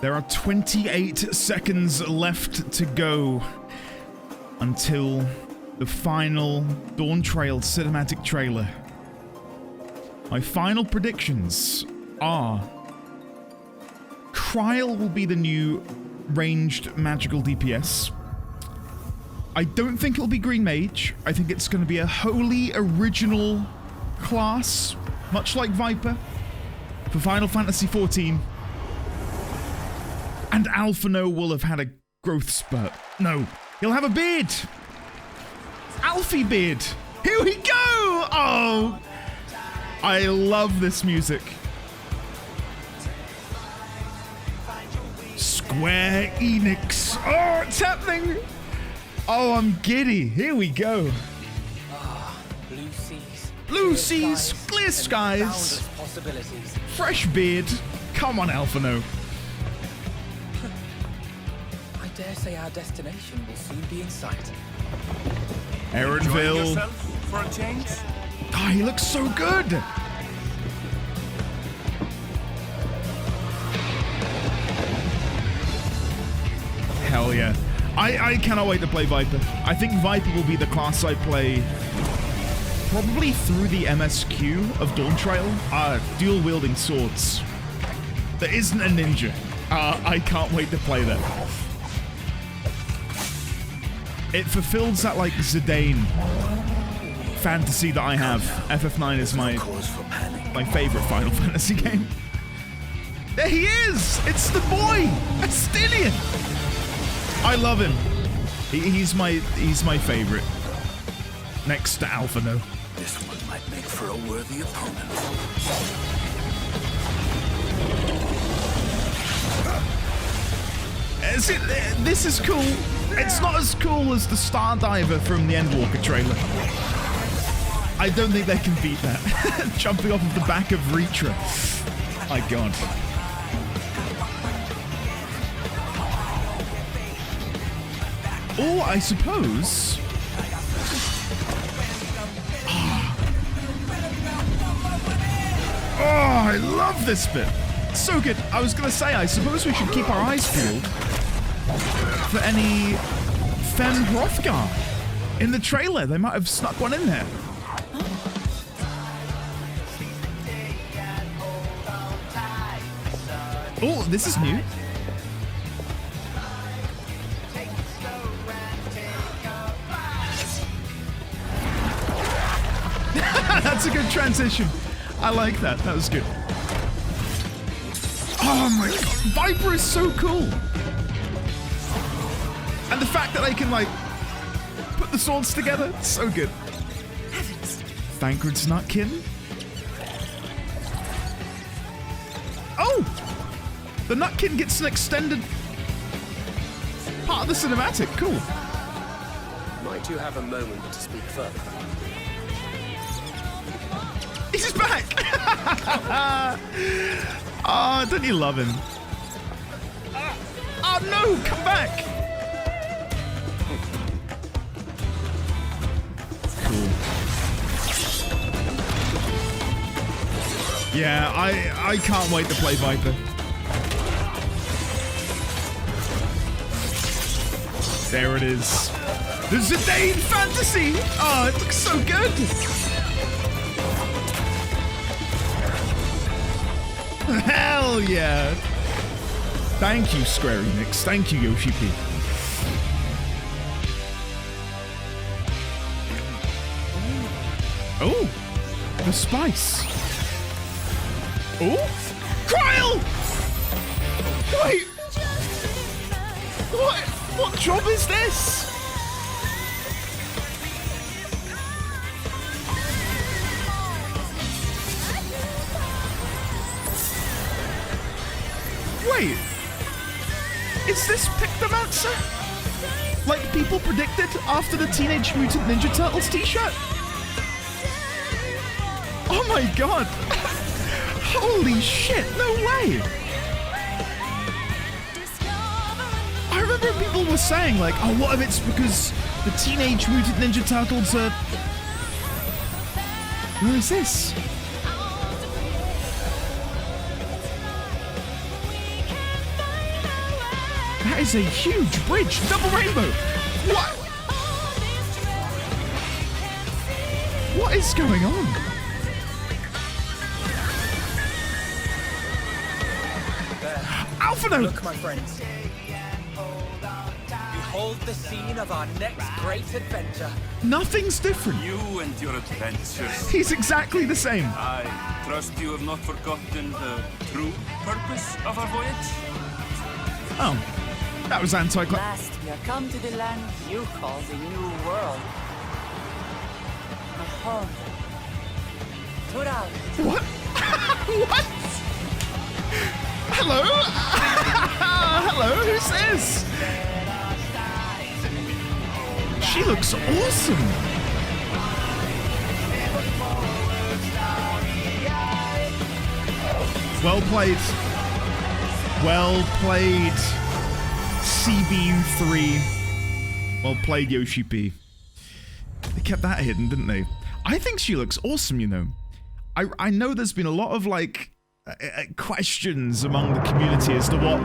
There are 28 seconds left to go until the final Dawntrail cinematic trailer. My final predictions are Kryl will be the new ranged magical DPS. I don't think it'll be Green Mage. I think it's going to be a wholly original class, much like Viper, for Final Fantasy XIV. And Alphino will have had a growth spurt. No, he'll have a beard. Alfie beard. Here we go. Oh, I love this music. Square Enix. Oh, it's happening. Oh, I'm giddy. Here we go. Blue seas. Blue seas, clear skies. Fresh beard. Come on, Alphino. I dare say our destination will soon be in sight. Erenville. For a change? Oh, he looks so good. Hell yeah. I cannot wait to play Viper. I think Viper will be the class I play probably through the MSQ of Dawntrail. Dual wielding swords. There isn't a ninja. I can't wait to play that. It fulfills that like Zidane fantasy that I have. FF9 is my favorite Final Fantasy game. There he is! It's the boy! Astinian! I love him. He's my favorite. Next to Alphino. This one might make for a worthy opponent. This is cool. It's not as cool as the Stardiver from the Endwalker trailer. I don't think they can beat that. Jumping off of the back of Reacher. My god. Or, I suppose... Oh, I love this bit. So good. I was going to say, I suppose we should keep our eyes peeled for any Femme Hrothgar. In the trailer, they might have snuck one in there. Oh, this is new. That's a good transition. I like that. That was good. Oh my god. Viper is so cool. And the fact that I can, like, put the swords together, it's so good. Thancred's Nutkin. Oh! The Nutkin gets an extended part of the cinematic. Cool. Might you have a moment to speak further? He's back! Oh, don't you love him? Oh no, come back! Cool. Yeah, I can't wait to play Viper. There it is. The Zidane fantasy! Oh, it looks so good! Hell yeah! Thank you, Square Enix. Thank you, Yoshi-P. Oh! The spice! Oh! Kryl! Wait! What job is this? Wait, is this Pictomancer? Like people predicted after the Teenage Mutant Ninja Turtles t-shirt? Oh my god! Holy shit, no way! I remember people were saying like, oh, what if it's because the Teenage Mutant Ninja Turtles are... Where is this? That is a huge bridge. Double rainbow. What? What is going on? Alpha Note! Look, my friends. Behold the scene of our next great adventure. Nothing's different. You and your adventures. He's exactly the same. I trust you have not forgotten the true purpose of our voyage. Oh, that was anti-climactic. Last, we are come to the land you call the New World. My home. Tura. What? What? Hello? Hello, who's this? She looks awesome. Well played. Well played. CB3. Well played, Yoshi-P. They kept that hidden, didn't they? I think she looks awesome, you know. I know there's been a lot of, like, questions among the community as to what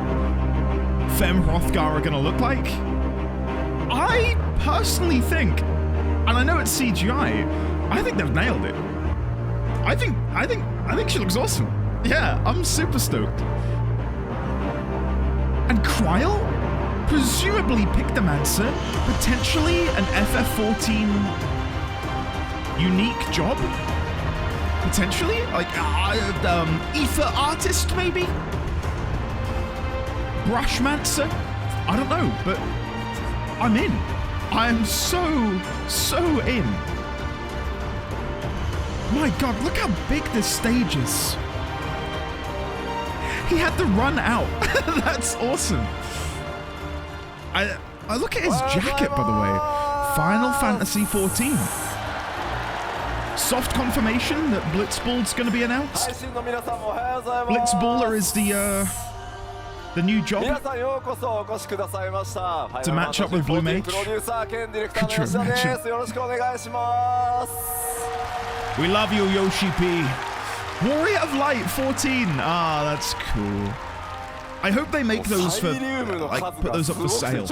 Femme Hrothgar are going to look like. I personally think, and I know it's CGI, I think they've nailed it. I think she looks awesome. Yeah, I'm super stoked. And Kryl? Presumably Pictomancer, potentially an FF14 unique job? Potentially? Like, ether artist, maybe? Brushmancer? I don't know, but I'm in. I am so in. My god, look how big this stage is. He had to run out. That's awesome. I look at his jacket, by the way. Final Fantasy 14. Soft confirmation that Blitzball's going to be announced. Blitzballer is the new job to match up with Blue Mage. Could you imagine? We love you, Yoshi-P. Warrior of Light 14. Ah, that's cool. I hope they make those for, like, put those up for sale.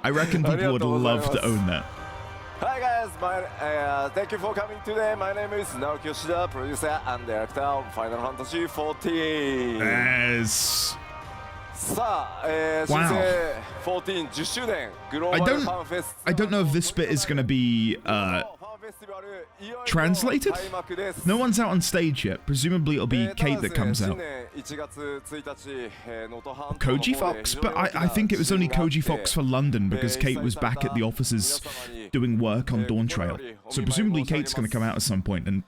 I reckon people would love to own that. Hi guys, thank you for coming today. My name is Naoki Yoshida, producer and director of Final Fantasy XIV. Yes. Wow. 14 10周年 Global Fan Fest. I don't know if this bit is going to be translated. No one's out on stage yet. Presumably it'll be Kate that comes out. Koji Fox? But I think it was only Koji Fox for London because Kate was back at the offices doing work on Dawntrail. So presumably Kate's going to come out at some point and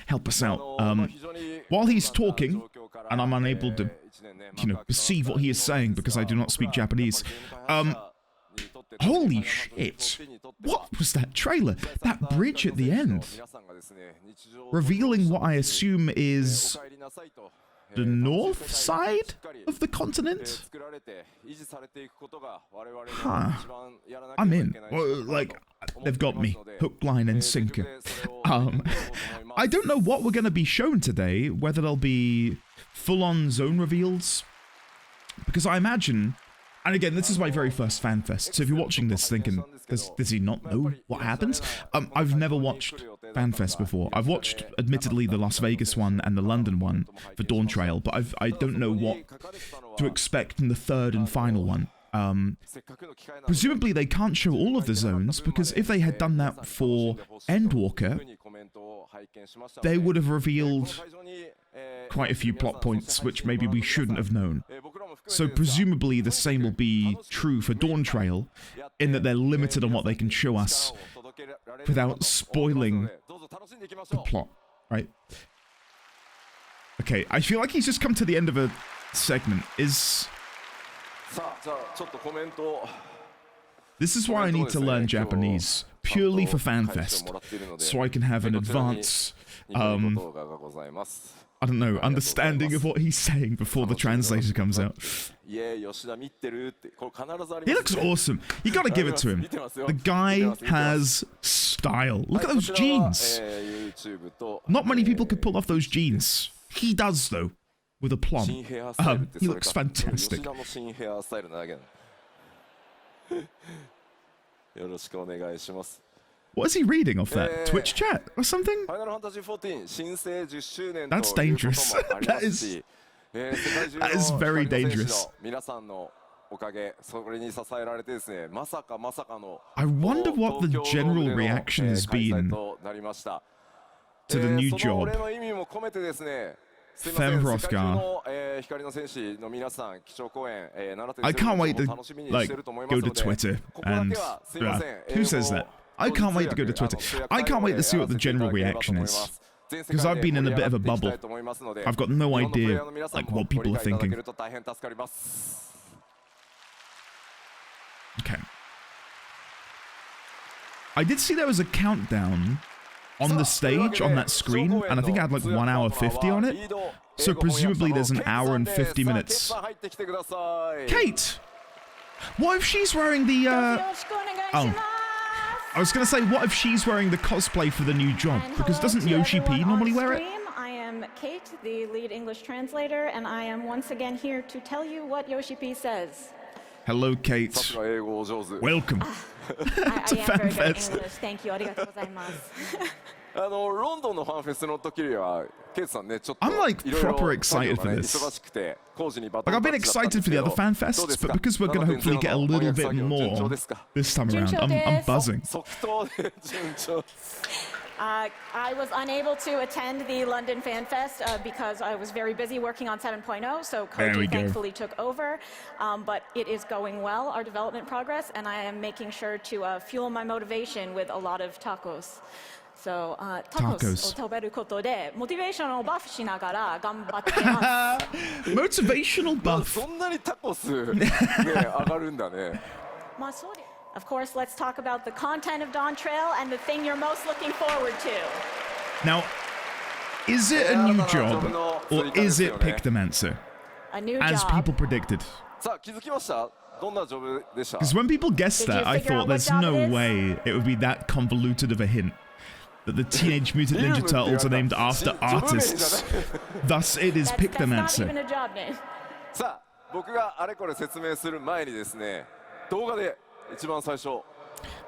help us out. While he's talking, and I'm unable to, you know, perceive what he is saying because I do not speak Japanese. Holy shit! What was that trailer? That bridge at the end, revealing what I assume is the north side of the continent. Huh. I'm in. Well, like, they've got me. Hook, line, and sinker. I don't know what we're going to be shown today, whether there'll be full-on zone reveals, because I imagine, and again, this is my very first fan fest, so if you're watching this thinking, does he not know what happens? I've never watched FanFest before. I've watched, admittedly, the Las Vegas one and the London one for Dawntrail, but I don't know what to expect in the third and final one. Presumably they can't show all of the zones, because if they had done that for Endwalker, they would have revealed quite a few plot points which maybe we shouldn't have known. So presumably the same will be true for Dawntrail, in that they're limited on what they can show us without spoiling the plot, right? Okay, I feel like he's just come to the end of a segment. This is why I need to learn Japanese, purely for FanFest, so I can have an advance, I don't know, understanding of what he's saying before the translator comes out. He looks awesome. You gotta give it to him. The guy has style. Look at those jeans. Not many people could pull off those jeans. He does, though. with a plum. 新ヘアスタイルって He それ looks か fantastic. 吉田の新ヘアスタイルなわけだよろしくお願いします What is he reading off that? Twitch chat or something? ファイナルファンタジー14新生10周年 That's という dangerous. こともありますし世界中の that is very 光の選手 dangerous. の皆さんのおかげそれに支えられてですねまさかの I wonder what the general reaction has been となりました to the new そのお job. 礼の意味も込めてですね Fem Hrothgar. I can't wait to like go to Twitter and who says that? I can't wait to go to Twitter. I can't wait to see what the general reaction is. Because I've been in a bit of a bubble. I've got no idea like what people are thinking. Okay. I did see there was a countdown on the stage on that screen, and I think I had like 1 hour 50 on it. So presumably there's an hour and 50 minutes. Kate! What if she's wearing the oh. I was gonna say, what if she's wearing the cosplay for the new job? Because doesn't Yoshi-P normally wear it? I am Kate, the lead English translator, and I am once again here to tell you what Yoshi-P says. Hello, Kate. Welcome to FanFest. Thank you. ありがとうございます。ロンドンのファンフェスの時にはケイツさんねちょっと I'm like proper excited for this. Like I've been excited for the other fan fests, but because we're going to hopefully get a little bit more this time around, I'm buzzing. I was unable to attend the London Fan Fest because I was very busy working on 7.0, so Koji thankfully took over. But it is going well, our development progress, and I am making sure to fuel my motivation with a lot of tacos. So, tacos を食べることでモチベーションをバフしながら頑張ってます。Motivational buff. そんなにタコスね上がるんだね。まあそうです。Of course, let's talk about the content of Dawntrail and the thing you're most looking forward to. Now, is it a new job or is it Pictomancer? A new as job. people predicted. さあ気づきました。どんなジョブでした？ Because when people guessed Did you that, I figure thought out what there's job no it is? way it would be that convoluted of a hint. That the Teenage Mutant Ninja Turtles are named after artists. Thus, it is That's not Pictomancer. even a job name. さあ僕があれこれ説明する前にですね動画で一番最初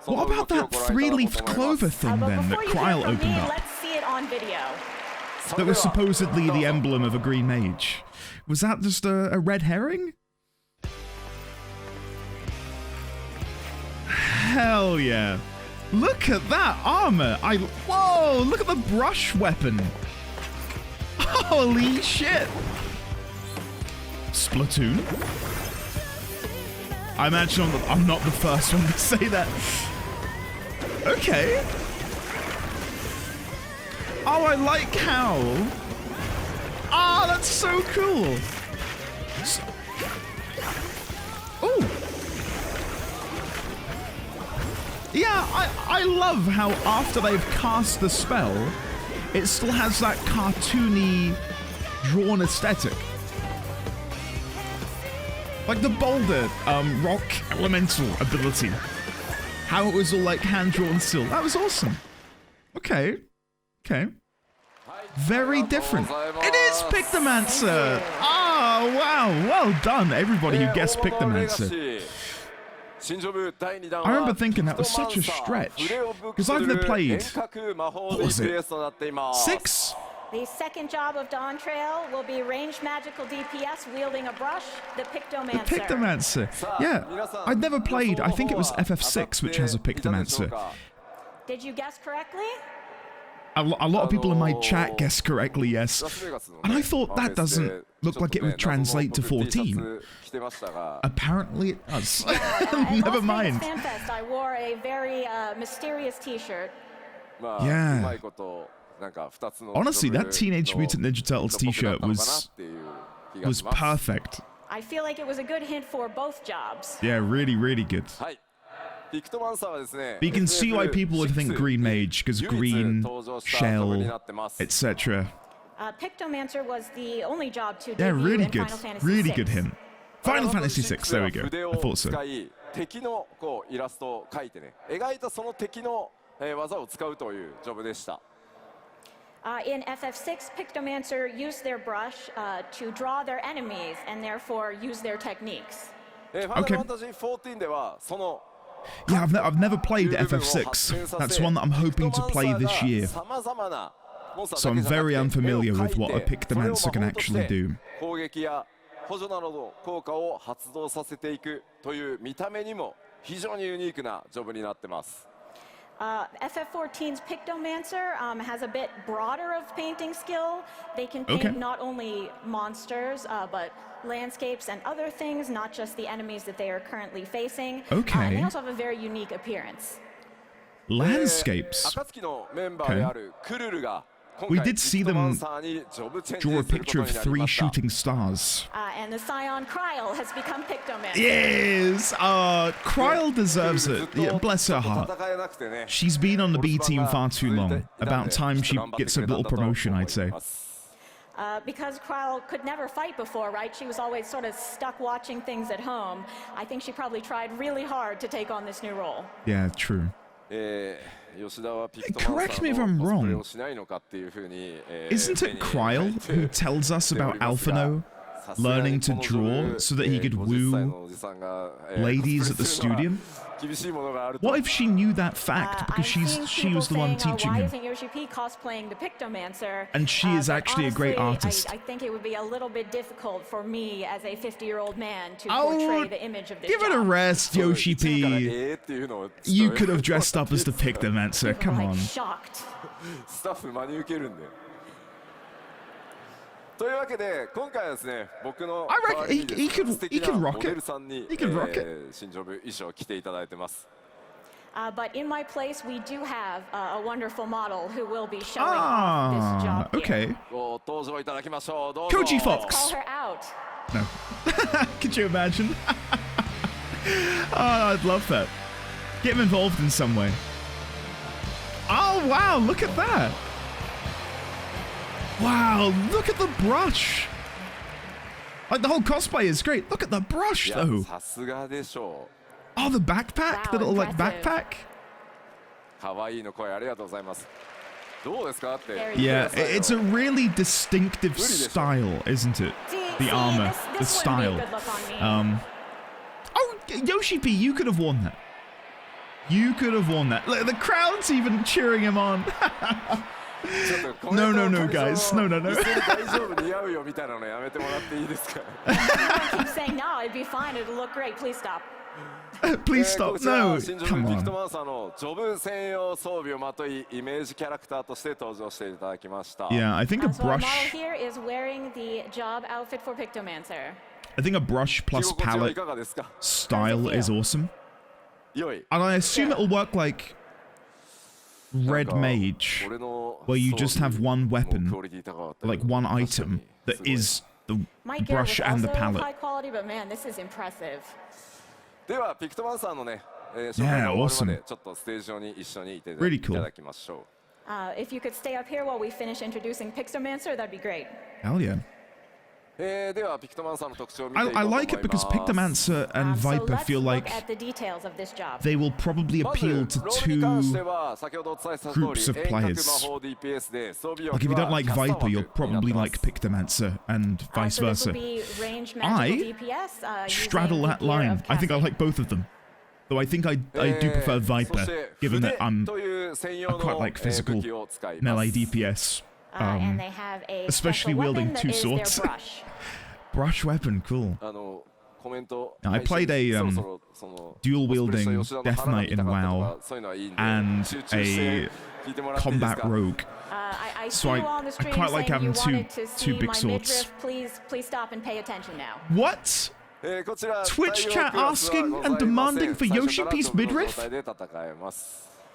What about that three-leaf clover thing But then that before you hear Kryl from opened me, up? let's see it on video. That was supposedly the emblem of a green mage. Was that just a red herring? Hell yeah. Look at that armor. Whoa, look at the brush weapon. Holy shit. Splatoon. I imagine I'm not the first one to say that. Okay. Oh, I like how. Ah, that's so cool. Oh. Yeah, I love how after they've cast the spell, it still has that cartoony, drawn aesthetic. Like the boulder, rock elemental ability. How it was all like hand-drawn still. That was awesome. Okay. Okay. Very different. It is Pictomancer! Oh, wow. Well done, everybody who guessed Pictomancer. I remember thinking that was such a stretch. Because I've never played... What was it? 6? The second job of Dawntrail will be ranged magical DPS wielding a brush, the Pictomancer. The Pictomancer. Yeah, I'd never played. I think it was FF6 which has a Pictomancer. Did you guess correctly? A lot of people in my chat guessed correctly, yes. And I thought that doesn't look like it would translate to 14. Apparently it does. Never mind. FanFest, I wore a very mysterious t-shirt. Yeah. Honestly, that Teenage Mutant Ninja Turtles t-shirt was perfect. I feel like it was a good hint for both jobs. Yeah, really, really good. But you can see why people would think Green Mage, because green, shell, etc. Pictomancer was the only job to Yeah, debut really in good. Final Fantasy Really VI. good hint. Final Fantasy VI, there we go. I thought so. 敵のこうイラストを描いてね描いたその敵の技を使うというジョブでした。In FF6, Pictomancer used their brush to draw their enemies and therefore use their techniques. Okay. Yeah, I've never played FF6. That's one that I'm hoping to play this year. So I'm very unfamiliar with what a Pictomancer can actually do. FF14's Pictomancer has a bit broader of painting skill. They can paint not only monsters, but landscapes and other things, not just the enemies that they are currently facing. And they also have a very unique appearance. Landscapes? Okay. We did see them draw a picture of 3 shooting stars. And the Scion Kryl has become Pictomancer. Yes! Kryl deserves it. Yeah, bless her heart. She's been on the B team far too long. About time she gets a little promotion, I'd say. Because Kryl could never fight before, right? She was always sort of stuck watching things at home. I think she probably tried really hard to take on this new role. Yeah, true. Correct me if I'm wrong. Isn't it Kryl who tells us about Alphino learning to draw so that he could woo ladies at the studio? What if she knew that fact because she was the one teaching him? Why isn't Yoshi-P cosplaying the Pictomancer? And she is actually honestly, a great artist. I think it would be a little bit difficult for me as a 50-year-old man to portray the image of this Give it a rest, Yoshi-P. You could have dressed up as the Pictomancer. Come on. Shocked. I reckon he could rock it. He could rock it. But in my place, we do have a wonderful model who will be showing off this job okay. Koji Fox. Let's call her out. No. Could you imagine? Oh, I'd love that. Get him involved in some way. Oh, wow, look at that. Wow, look at the brush. Like, the whole cosplay is great. Look at the brush, though. Oh, the backpack? Wow, the little, like, impressive. backpack? Yeah, it's a really distinctive style, isn't it? The armor, the style. Oh, Yoshi-P, you could have worn that. You could have worn that. Look, the crowd's even cheering him on. No, guys. No. Keep saying no, it'd be fine. It'll look great. Please stop. Please stop. No, come on. Yeah, I think a So our model brush. here is wearing the job outfit for Pictomancer. I think a brush plus palette style is awesome. And I assume it'll work like Red Mage, where you just have one weapon, like one item, that is the brush and the palette. High quality, but man, this is impressive. Yeah, awesome. Really cool. If you could stay up here while we finish introducing Pictomancer, that'd be great. Hell yeah. I like it because Pictomancer and So Viper let's feel look like at the details of this job. they will probably appeal to 2 groups of players. Like, if you don't like Viper, you'll probably like Pictomancer, and vice So this will versa. be ranged magical DPS, Straddle using that the gear line. of I think I casting. like both of them. Though I think I do prefer Viper, given that I'm quite like physical melee DPS. And they have a especially special wielding weapon 2 that is their swords. brush. Brush weapon, cool. I played a dual wielding Death Knight in WoW and a combat rogue. I So see I you on the stream quite like saying having you wanted to see two big my swords. midriff. Please stop and pay attention now. What? Twitch chat asking and demanding for Yoshi-P's midriff?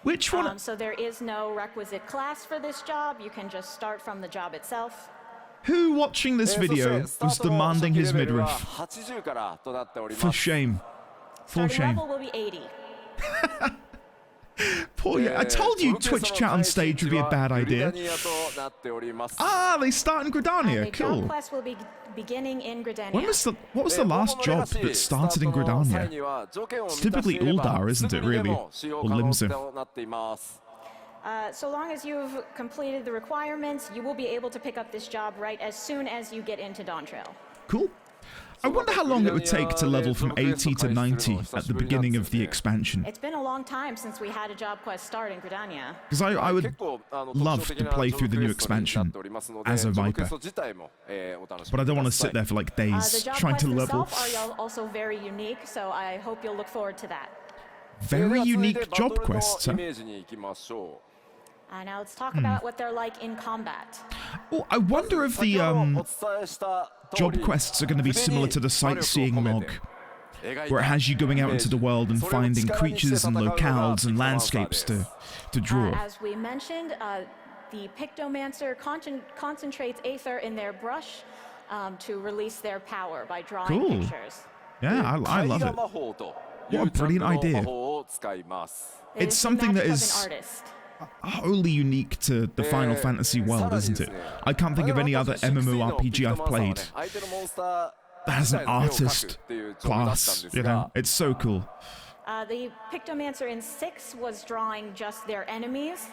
Which one? So there is no requisite class for this job. You can just start from the job itself. Who watching this video was demanding his midriff? For shame. For Starting shame. level will be 80. Poor I told you Twitch chat on stage would be a bad idea. Ah, they start in The Gridania. job Cool. quest will be beginning in Gridania. What was the last job that started in Gridania? It's typically Uldar, isn't it, really? Or Limsa. So long as you've completed the requirements, you will be able to pick up this job right as soon as you get into Dawntrail. Cool. I wonder how long it would take to level from 80 to 90 at the beginning of the expansion. It's been a long time since we had a job quest start in Gridania. Because I would love to play through the new expansion as a Viper. But I don't want to sit there for like days trying to level. The job quests themselves are also very unique, so I hope you'll look forward to that. Very unique job quests, huh? Now let's talk about what they're like in combat. Oh, I wonder if the job quests are going to be similar to the sightseeing log, where it has you going out into the world and finding creatures and locales and landscapes to draw. As we mentioned, the Pictomancer concentrates Aether in their brush to release their power by drawing pictures. Yeah, I love it. What a brilliant idea. It's something that is wholly unique to the Final Fantasy world, isn't it? I can't think of any other MMORPG I've played that has an artist class, you know? It's so cool. The Pictomancer in 6 was drawing just their enemies.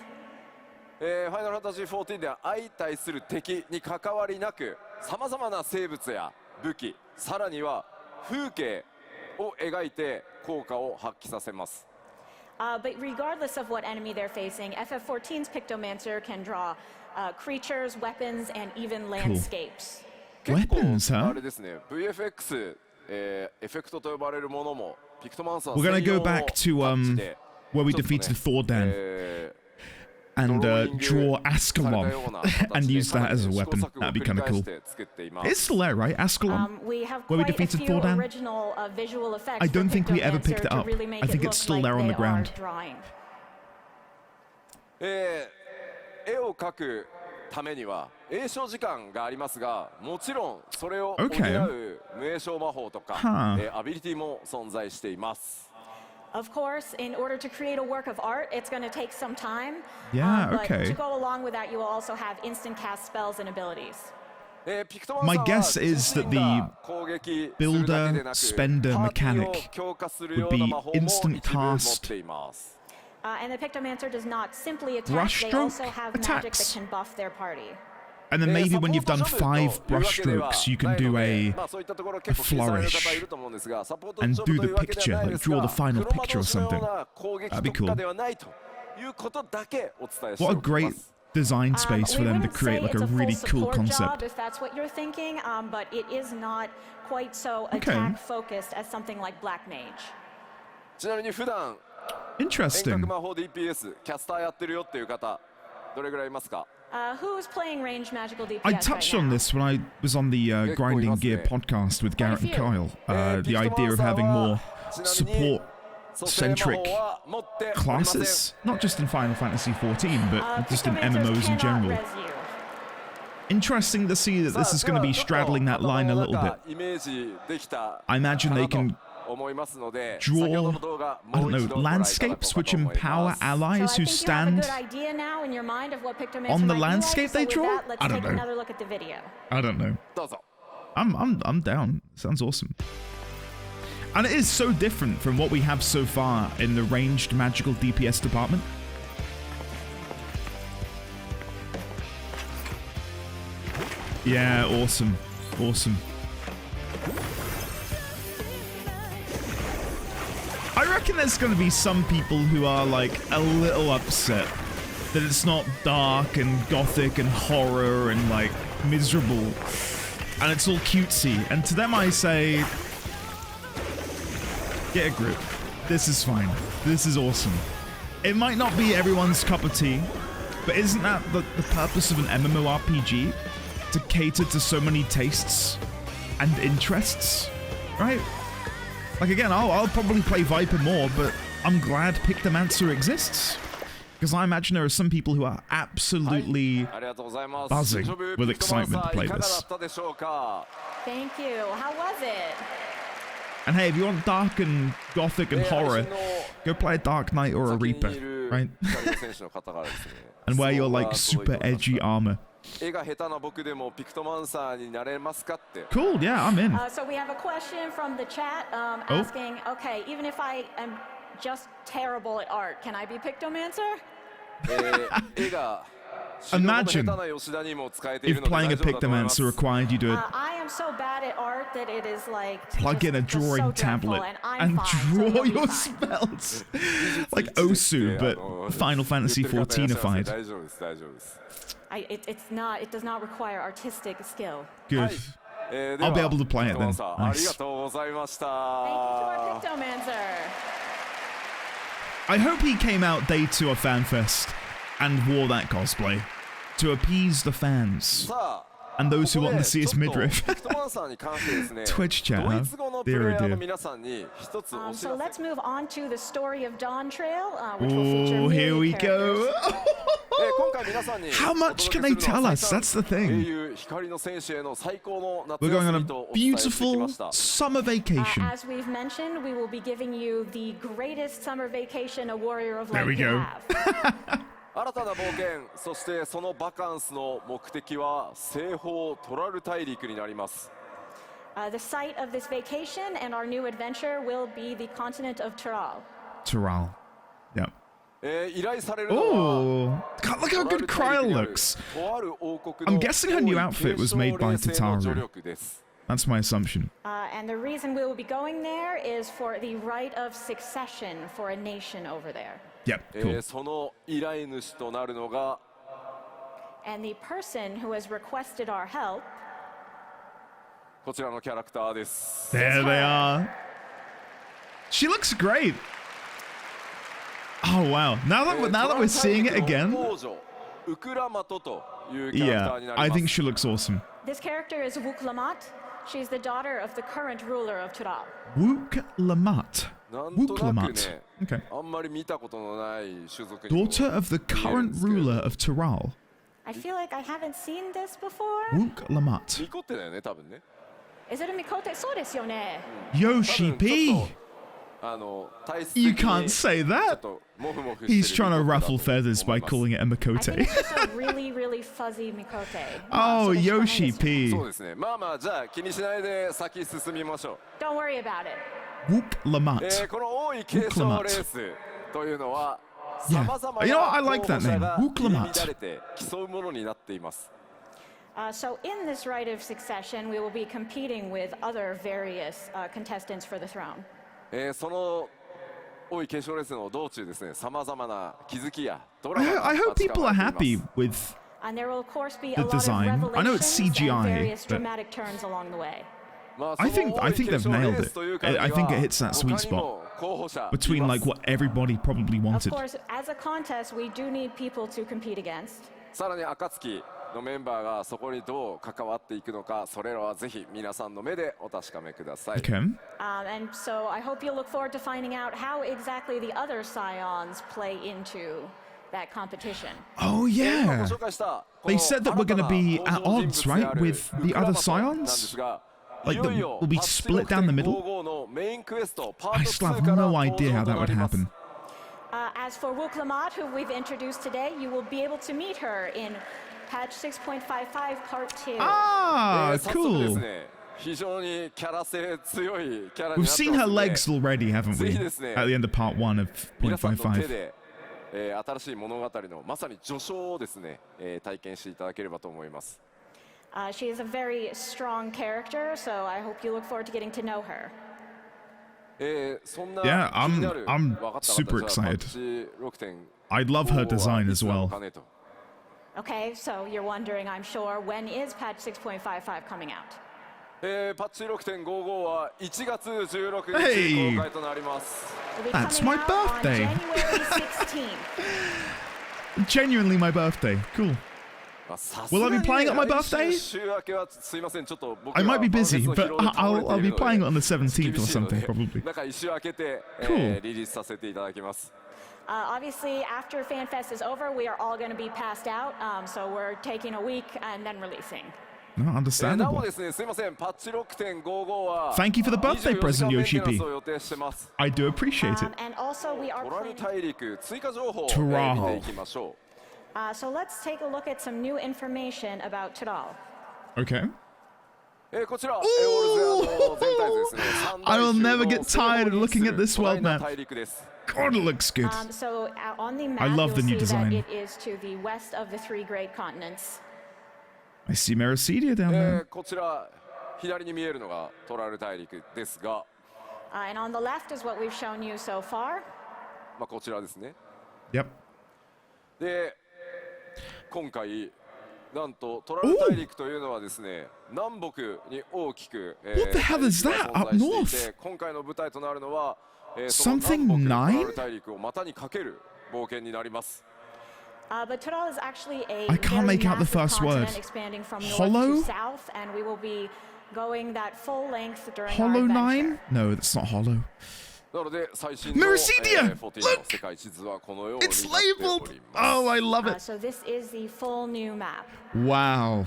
ファイナルファンタジー14では相対する敵に関わりなく、さまざまな生物や武器、さらには風景を描いて効果を発揮させます。But regardless of what enemy they're facing, FF14's Pictomancer can draw creatures, weapons, and even landscapes. Weapons, huh? あれですね、VFX、エフェクトと呼ばれるものもピクトマンサー We're gonna go back to where we defeated Thordan and draw Ascalon and use that as a weapon. That'd be kind of cool. It's still there, right? Ascalon? Where we defeated Thordan? I don't think we ever picked it up. I think it's still there on the ground. 絵を描くためには詠唱時間がありますが、もちろんそれを補う無詠唱魔法とか、アビリティも存在しています。Of course, in order to create a work of art, it's going to take some time. Yeah, but okay. to go along with that, you will also have instant cast spells and abilities. My guess is that the builder spender mechanic would be instant cast. And the Pictomancer does not simply attack, they also have magic that can buff their party. And then maybe when you've done 5 brushstrokes, you can do a flourish and do the picture, like draw the final picture or something. That'd be cool. What a great design space for them to create like a really cool concept. If that's what you're thinking, but it is not quite so attack focused as something like Black Mage. Interesting. Who's playing ranged magical DPS I touched on this when I was on the Grinding Gear podcast with Garrett and Kyle. The idea of having more support-centric classes, not just in Final Fantasy XIV, but just in MMOs in general. Interesting to see that this is going to be straddling that line a little bit. I imagine they can draw, I don't know, landscapes which empower allies who stand on the landscape they draw? I don't know. I don't know. I'm down. Sounds awesome. And it is so different from what we have so far in the ranged magical DPS department. Yeah, awesome. Awesome. I reckon there's going to be some people who are like a little upset that it's not dark and gothic and horror and like miserable and it's all cutesy. And to them I say, get a grip. This is fine. This is awesome. It might not be everyone's cup of tea, but isn't that the purpose of an MMORPG? To cater to so many tastes and interests, right? Like again, I'll probably play Viper more, but I'm glad Pictomancer exists. Because I imagine there are some people who are absolutely buzzing with excitement to play this. Thank you. How was it? And hey, if you want dark and gothic and horror, go play a Dark Knight or a Reaper, right? And wear your like super edgy armor. Cool, yeah, I'm in. So we have a question from the chat asking, okay, even if I am just terrible at art, can I be Pictomancer? Imagine if playing a Pictomancer required you to I am so bad at art that it is like plug in a drawing tablet and draw your spells. Like Osu, but Final Fantasy 14ified. It does not require artistic skill. Good. I'll be able to play it then. Nice. Thank you to our Pictomancer. I hope he came out day 2 of FanFest and wore that cosplay to appease the fans and those who want to see his midriff. Twitch chat, huh? Dear, oh dear. So let's move on to the story of Dawntrail, which will feature here we characters. go. How much can they tell us? That's the thing. We're going on a beautiful summer vacation. As we've mentioned, we will be giving you the greatest summer vacation a warrior of light There we can go. have. 新たな冒険、そしてそのバカンスの目的は西方トラル大陸になります。The site of this vacation and our new adventure will be the continent of Tural. Tural. Yep. 依頼されるのは Oh, God, look how good Kryl looks. I'm guessing her new outfit was made by Tataru. That's my assumption. And the reason we will be going there is for the right of succession for a nation over there. Yep, cool. その依頼主となるのが And the person who has requested our help こちらのキャラクターです。 There they are. She looks great. Oh wow! Now that we're seeing it again, yeah, I think she looks awesome. This character is Wook Lamat. She's the daughter of the current ruler of Tural. Wook Lamat. Wook Lamat. Okay. Daughter of the current ruler of Tural. I feel like I haven't seen this before. Wook Lamat. Is it a Mikote? そうですよね. Yoshi-P. You can't say that. He's trying to ruffle feathers by calling it a I think Mikote. it's just a really, really fuzzy Mikote. Oh, Yoshi-P. そうですね。まあまあじゃあ気にしないで先進みましょ Don't worry about it. Wook う。 Lamat. この王位継承レースというのは Yeah. 様々 You know what? I な like 候 that 補者 name. が Wook 入り Lamat. 乱れて競うものになっています。 So in this right of succession, we will be competing with other various contestants for the throne. その王位継承レースの道中ですね、様々な気づきやドラマ I が hope 立ち people 交 are わってい happy ます。 with. And there will, of course, be The a lot design. of I know it's revelations CGI, and various but- dramatic turns along the way. まあ I その think 王位継 they've 承レ nailed ー it. スというからには I think it hits that sweet 他に spot も候補者い between ま like す。 what everybody probably Of wanted. course, as a contest, we do need people to compete against. さらに暁のメンバーがそこにどう関わっていくのか、それらはぜひ皆さんの目でお確かめください。 Okay. And so I hope you'll look forward to finding out how exactly the other scions play into that competition. Oh 今 yeah. ご紹介したこ They の said that we're 新た gonna な be 登 at 場人 odds, 物で right, ある with ウ the クラマ other トなんで scions? すが、 Like いよいよ will be split down the middle? 86.55のメインクエストパー I ト still 2 have から no 登 idea how 場と that な would ります happen. As for Wook Lamat, who we've introduced today, you will be able to meet her in patch 6.55 part 2. Ah, 早速です cool. ね、非常にキャラ性強いキャラに We've なって seen ま her すので legs already, haven't we? At the end of part 1 of 皆さんの手 .55. で、新しい物語のまさに序章をですね、体験していただければと思います。 She is a very strong character, so I hope you look forward to getting to know her. そんな Yeah, 気になる I'm 分かった super 方じゃあ excited. パッチ6.5 I'd love her は design い as つなの well. かねと。 Okay, so you're wondering, I'm sure, when is patch 6.55 coming out? パッチ 6.55 は1月16 Hey! 日公開となります。 It'll be That's coming my out on birthday. January 16th. Genuinely my birthday. Cool. まあさす Will が I に be playing it on my 来 birthday? 週週明けはすいません、ちょっと僕 I は might be ファンフェ busy, スの but 疲労で倒れ I'll てい be るので playing it on the 17th 厳 or しいので something, probably. なんか一週明けて、 Cool. リリースさせていただきます。 Obviously, after FanFest is over, we are all going to be passed out, so we're taking a week and then releasing. No, なお understandable. ですね、すいません、パッチ 6.55 は Thank you for the birthday 24時間 present, メンテ Yoshi-P. ナンスを予定してます。 I do appreciate it. And also, we are トラル planning. 大陸追加情報を、 Tural 見ていきましょ So let's take a look at some new information about Tural. Okay. う。こちら、オールズ全体図ですね。三大 I will 洲の never get tired of looking at this 巨大 world な map. 大陸です。God, it looks good. So on the map, I love you'll the new see design. that it is to the west of the three great continents. I see Meracedia down there. こちら左に見えるのがトラル大陸ですが、 And on the left is what we've shown you so far. まあこちらですね。 Yep. で、今回なんとトラル大陸というのはですね、南北に大きく、What the hell is that 存在してい up て north? 今回の舞台となるのは、その Something 南北 nine? トラル大陸を股にかける冒険になります。 But Toral is actually a I can't very make out the massive first word. continent expanding from Hollow? north to south, and we will be going that full length during our Hollow adventure. 9? No, that's not Hollow. なので最新の、Meracedia! 14の世界地図はこのようになって It's おり labeled! ます。 Oh, I love it. So this is the full new map. Wow.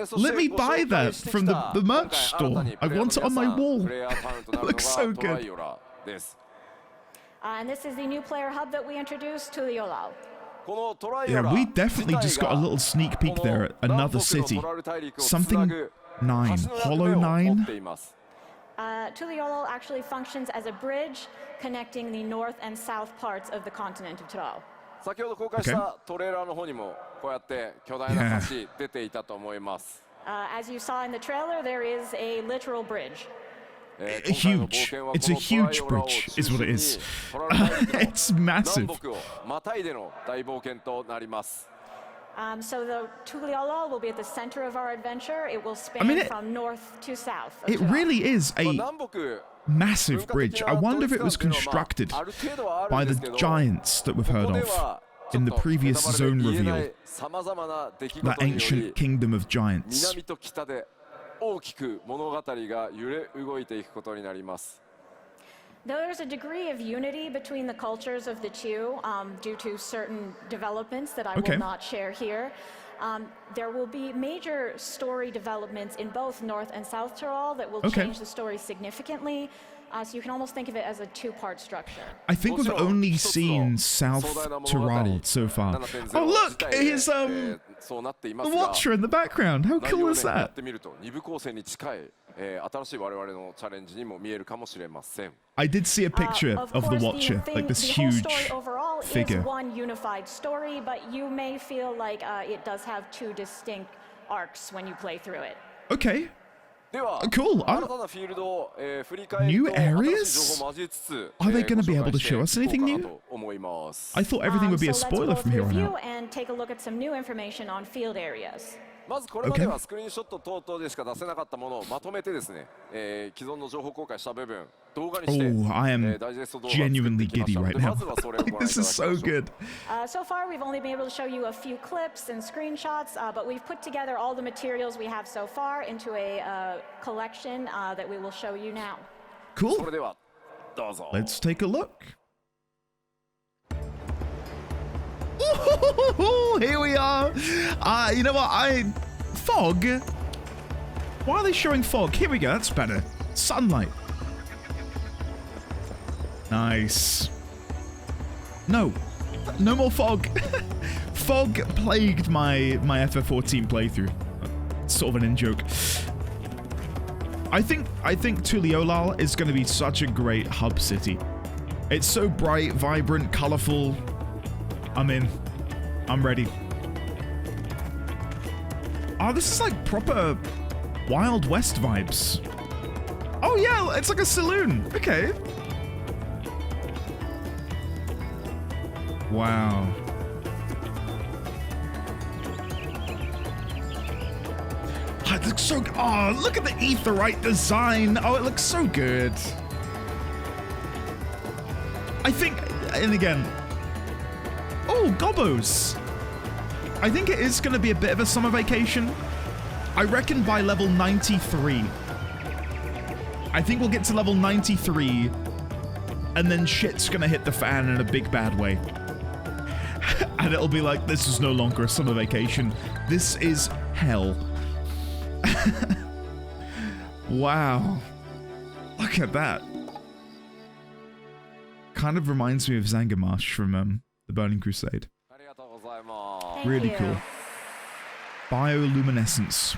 そして Let me ご buy 紹介 that して from き the た merch 今回 store. 新たに I プレイヤー want it の on my 皆さん wall. プレイヤータウンとなるの Looks so がトラ good. イオラです。 And this is the new player hub that we introduced to the Yolao. このトライオ Yeah, ラ we definitely just got a little sneak peek there at another city. Something 9. Hollow 9? Tuliolo actually functions as a bridge connecting the north and south parts of the continent of Toral. 先ほど公開したトレーラーの方にもこうやって巨大な橋出ていたと思います。 As you saw in the trailer, there is a literal bridge. Huge. It's a huge bridge, is what it is. It's 南 massive. 北をまたいでの大冒険となります。 So the Tuliolo will be at the center of our adventure. It will span mean, from north to south. of It Toral. really is まあ a 南北 massive bridge. I wonder if it was constructed by the giants that we've heard of in the previous zone reveal. That ancient kingdom of giants. 南と北で大きく物語が揺れ動いていくことになります。 There's a degree of unity between the cultures of the two due to certain developments that I Okay. will not share here. There will be major story developments in both North and South Tyrol that will Okay. change the story significantly. So you can almost think of it as a two-part structure. I think we've only seen South Tyrol so far. Oh look, here's the Watcher in the background. How cool is やっ that? てみると二部構成に近い、新しい我々のチャレンジにも見えるかもしれません。 I did see a picture Of of the course, Watcher, the like this whole huge story overall figure. is one unified story, but you may feel like it does have two distinct arcs when you play through it. Okay. では、 Cool. 新たなフィールドを、振り返り New と新 areas? しい情報を交えつつ、 Are they gonna be able to ご紹介して show us いこう anything かな new? と思います。 I thought everything would be a So let's spoiler both from here on review out. and take a look at some new information on field areas. まずこれまではスクリーンショット等々でしか出せなかったものをまとめてですね、既存の情報公開した部分動画にして、 Oh, I am ダイジェスト動画を作ってきま genuinely した giddy の right で、ま now. ずはそれをご覧いただきま This しょ is so う。 good. So far, we've only been able to show you a few clips and screenshots, but we've put together all the materials we have so far into a collection that we will show you now. そ Cool. れではどうぞ。 Let's take a look. Ooh, here we are. You know what? Fog? Why are they showing fog? Here we go. That's better. Sunlight. Nice. No. No more fog. Fog plagued my FF14 playthrough. Sort of an in-joke. I think Tuliolal is going to be such a great hub city. It's so bright, vibrant, colorful. I'm in. I'm ready. Oh, this is like proper Wild West vibes. Oh yeah, it's like a saloon. Okay. Wow. Oh, it looks so good. Oh, look at the aetheryte design. Oh, it looks so good. I think, and again, oh, Gobbos. I think it is going to be a bit of a summer vacation. I reckon by level 93. I think we'll get to level 93, and then shit's going to hit the fan in a big bad way. And it'll be like, this is no longer a summer vacation. This is hell. Wow. Look at that. Kind of reminds me of Zangarmarsh from the Burning Crusade. ありがとうございます。 Thank Really you. cool. Bioluminescence.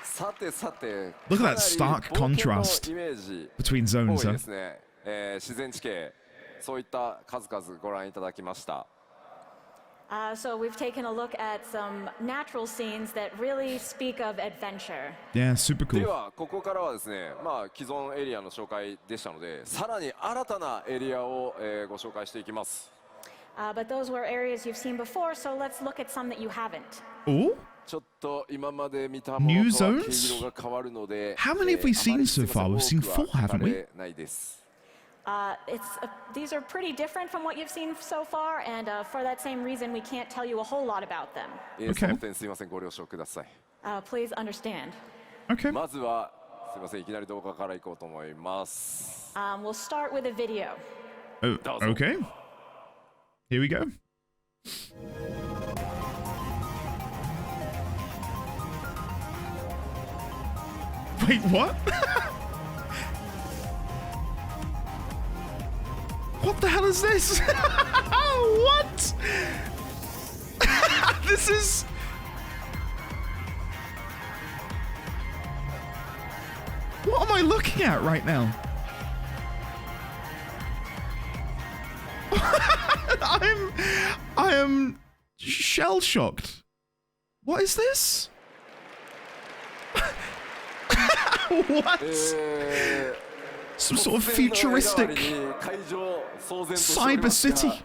さてさて、 Look at that かなり stark 冒険の contrast イメージ between 多 zones, い huh? ですね。自然地形、そういった数々ご覧いただきました。So we've taken a look at some natural scenes that really speak of adventure. Yeah, super で cool. はここからはですね、既存エリアの紹介でしたので、さらに新たなエリアを、ご紹介していきます。But those were areas you've seen before, so let's look at some that you haven't. Oh? ちょっと今まで見たもの New とは zones? 毛色が変わるので、 How many have we seen so far? We've seen 4, haven't we? ないです。These are pretty different from what you've seen so far, and for that same reason, we can't tell you a whole lot about them. その点すいません、ご了承ください。Please understand. Okay. まずはすいません、いきなり動画からいこうと思います。We'll start with a video. Oh, okay. Here we go. Wait, what? What the hell is this? What? This is... What am I looking at right now? I am shell-shocked. What is this? What? Some sort of futuristic cyber city.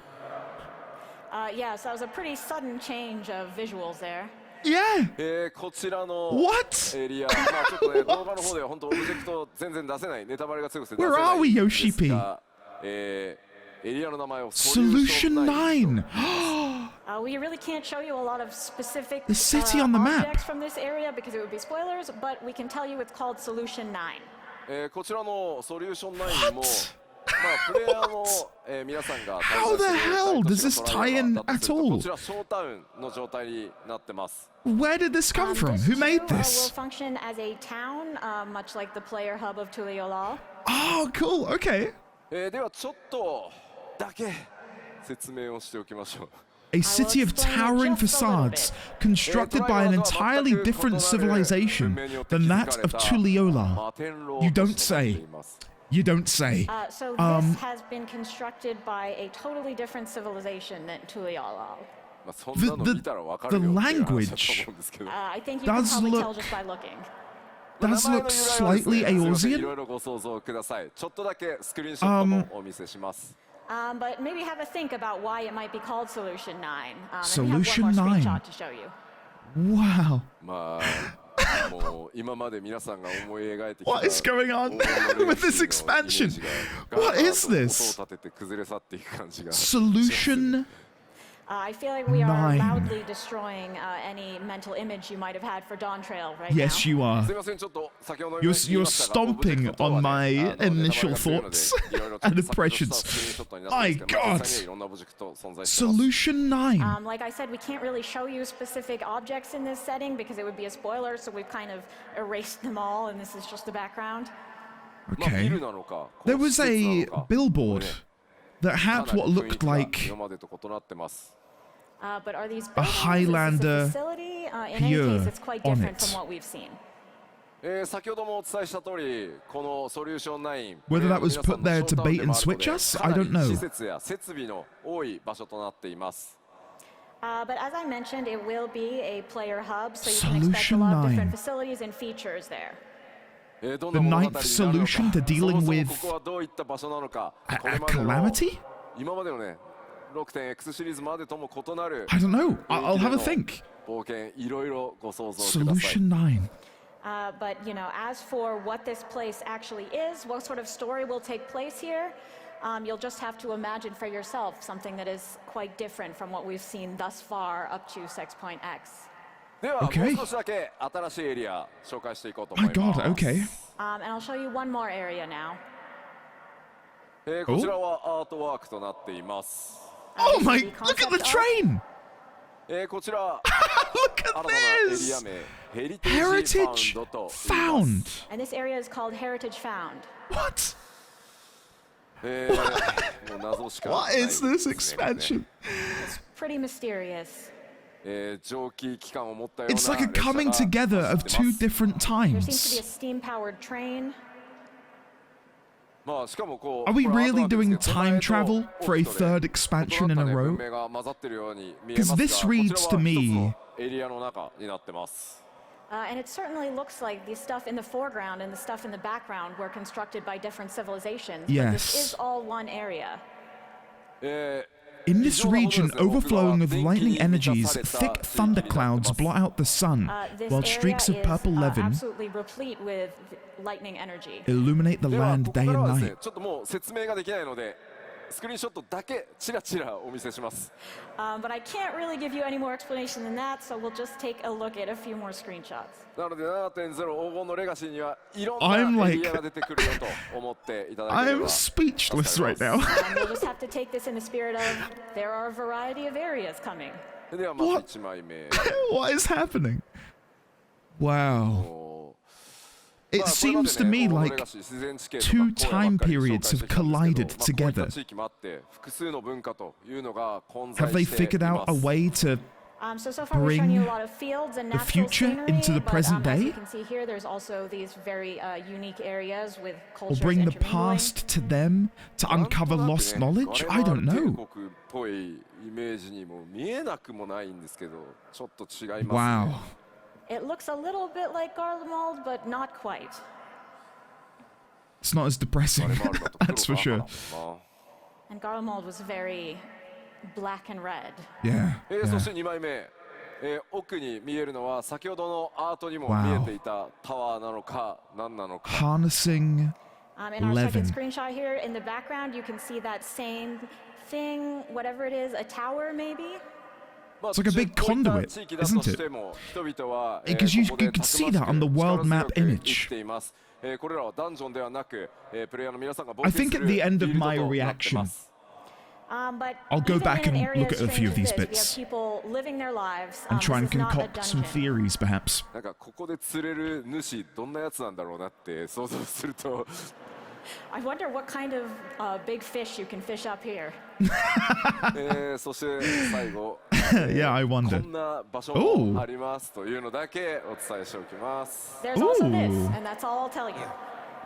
Yeah, so that was a pretty sudden change of visuals there. Yeah. こちらの What? エリア、ちょっとね、動画の方では本当オブジェクト全然出せない、ネタバレが強くて出せ Where ない are we, ん Yoshi-P? ですが、エリアの名前を Solution 9. We really can't show you a lot of specific The city on the map. objects from this area because it would be spoilers, but we can tell you it's called Solution 9. こちらのソリューション9も、プレイヤーの、皆さんが How the hell does this tie in at all? こちらショータウンの状態になってます。 Where did this come from? This Who made too, this? will function as a town, much like the player hub of Tuliyollal. Oh, cool. Okay. ではちょっとだけ説明をしておきましょう。 A city of towering facades, constructed by an entirely different civilization than that of Tuliyollal. You don't say. You don't say. So this has been constructed by a totally different civilization than Tuliyollal. The language I think you can does probably tell look just by looking. does look slightly い Eorzean. ろいろご想像ください。ちょっとだけスクリーンショットもお見せします。But maybe have a think about why it might be called Solution 9. Solution and we have one more 9. screenshot to show you. Wow. もう今まで皆さんが思い描いてきた What is going on with this expansion? What is this? 音を立てて崩れ去っていく感じが Solution I feel like we are 9. loudly destroying any mental image you might have had for Dawntrail right Yes, now. you are. すいません、ちょっと先ほど You're stomping on my initial thoughts and impressions. My God. Solution 9. Like I said, we can't really show you specific objects in this setting because it would be a spoiler, so we've kind of erased them all, and this is just the background. Okay. There was a billboard that had what looked like But are these a buildings? Highlander Is this a facility? In any pier case, it's quite on different it. from what we've seen. 先ほどもお伝えした通り、このソリューション9、 Whether that was put there to bait and switch us, I don't know. 施設や設備の多い場所となっています。But as I mentioned, it will be a player hub, so you can expect a Solution lot of 9. different facilities and features there. The ninth solution to dealing with a calamity? 今までのね、6.X シリーズまでとも異なる I don't know. I'll have a think. 冒険、いろいろご想像ください。 Solution 9. But, you know, as for what this place actually is, what sort of story will take place here, you'll just have to imagine for yourself something that is quite different from what we've seen thus far up to Sexpoint-X. では、 Okay. もう少しだけ新しいエリア紹介していこうと思 My います。 God, okay. And I'll show you one more area now. こちらはアートワークとなっています。 Oh my, the look at the concept art. train! こちら Look 新 at たなエリ this! ア名、ヘリテージ Heritage ファウンドと言います found. And this area is called Heritage Found. What? もう謎しかない What is this expansion? Pretty mysterious. 蒸気機関を持ったような It's like a 列車が coming together of 走ってま two す different There seems to be a times. steam-powered train. Are we really doing time travel for a third expansion in a row? Because this reads to me... And it certainly looks like the stuff in the foreground and the stuff in the background were constructed by different civilizations. Yes. But this is all one area. In this region, overflowing with lightning energies, thick thunderclouds blot out the sun, while streaks of purple levin absolutely replete with lightning energy. illuminate the land day and night. ちょっともう説明ができないのでスクリーンショットだけチラチラお見せします。 But I can't really give you any more explanation than that, so we'll just take a look at a few more screenshots. なので 7.0 黄金のレガシーにはいろんなエリアが出てくるよと思っていただければ。I'm speechless right now. We'll just have to take this in the spirit of there are a variety of areas coming. ではまず1枚目。What is happening? Wow. It seems to me like two time periods have collided together. Have they figured out a way to So far we're showing you a bring lot of fields and the natural future scenery, into the but, present as day? you can see here, there's also these very unique areas with or cultures bring the intermingling. past to them to uncover lost knowledge? I don't know. Wow. It looks a little bit like Garlemald, but not quite. It's not as depressing, that's for sure. And Garlemald was very black and red. Yeah. そして2枚目、奥に見えるのは先ほどのアートにも見えていたタワーなのか何なのか。 Harnessing In our Levin. second screenshot here, in the background, you can see that same thing, whatever it is, a tower maybe? It's like a big conduit, isn't it? Because you can see that on the world map image. I think at the end of my reaction, I'll go back and look at a few of these bits and try and concoct some theories, perhaps. なんかここで釣れる主どんなやつなんだろうなって想像すると I wonder what kind of big fish you can fish up here. そして最後 Yeah, I こ wonder. んな場所もありますというのだけお伝えしておきます。 There's also this, Ooh. and that's all I'll tell you.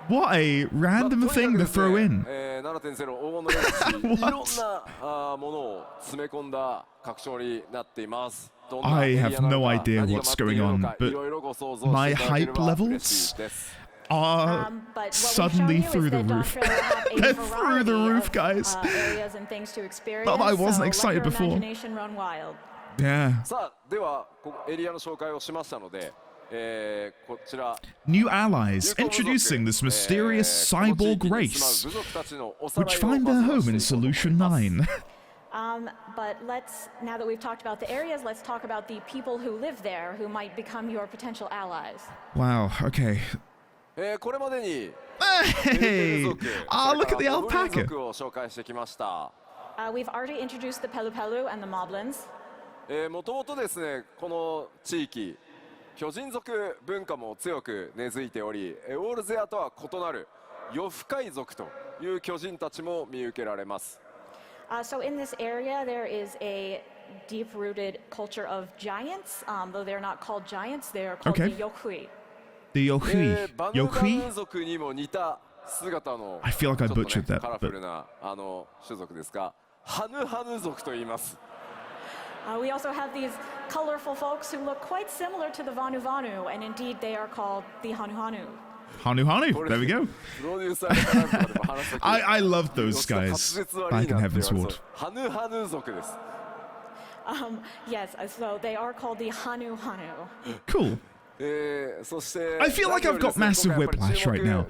What a random thing to throw in. 7.0 黄金のレガシーいろんなものを詰め込んだ拡張になっています。 I have no idea what's going on, but my hype levels are But suddenly through the roof. They're through the roof, guys. Areas and things to experience. Not that I wasn't so excited let your before. imagination run wild. Yeah. さあではここエリアの紹介をしましたので、こちら New allies introducing this mysterious cyborg race, which find their home in Solution 9. But now that we've talked about the areas, let's talk about the people who live there who might become your potential allies. Wow, okay. これまでに Hey! Ah, look at the alpaca. を紹介してきました。 We've already introduced the Pelu Pelu and the Moblins. もともとですねこの地域巨人族文化も強く根付いておりオールゼアとは異なる夜深海族という巨人たちも見受けられます。 So in this area, there is a deep-rooted culture of giants. Though they're not called giants, they are called Okay. the Yohui. The Yohui. バヌバ Yohui? ヌ族にも似た姿の I feel like I ちょっとね butchered that, カラフルな種族ですがハヌハヌ族と言います。 We also have these colorful folks who look quite similar to the Vanu Vanu, and indeed they are called the Hanu Hanu. Hanu Hanu. There we go. プロデューサーかなんかでも話したけど I love those guys back in Heaven's Ward. ハヌハヌ族です。 Yes, so they are called the Hanu Hanu. Cool. そして I feel like I've got massive whiplash right now.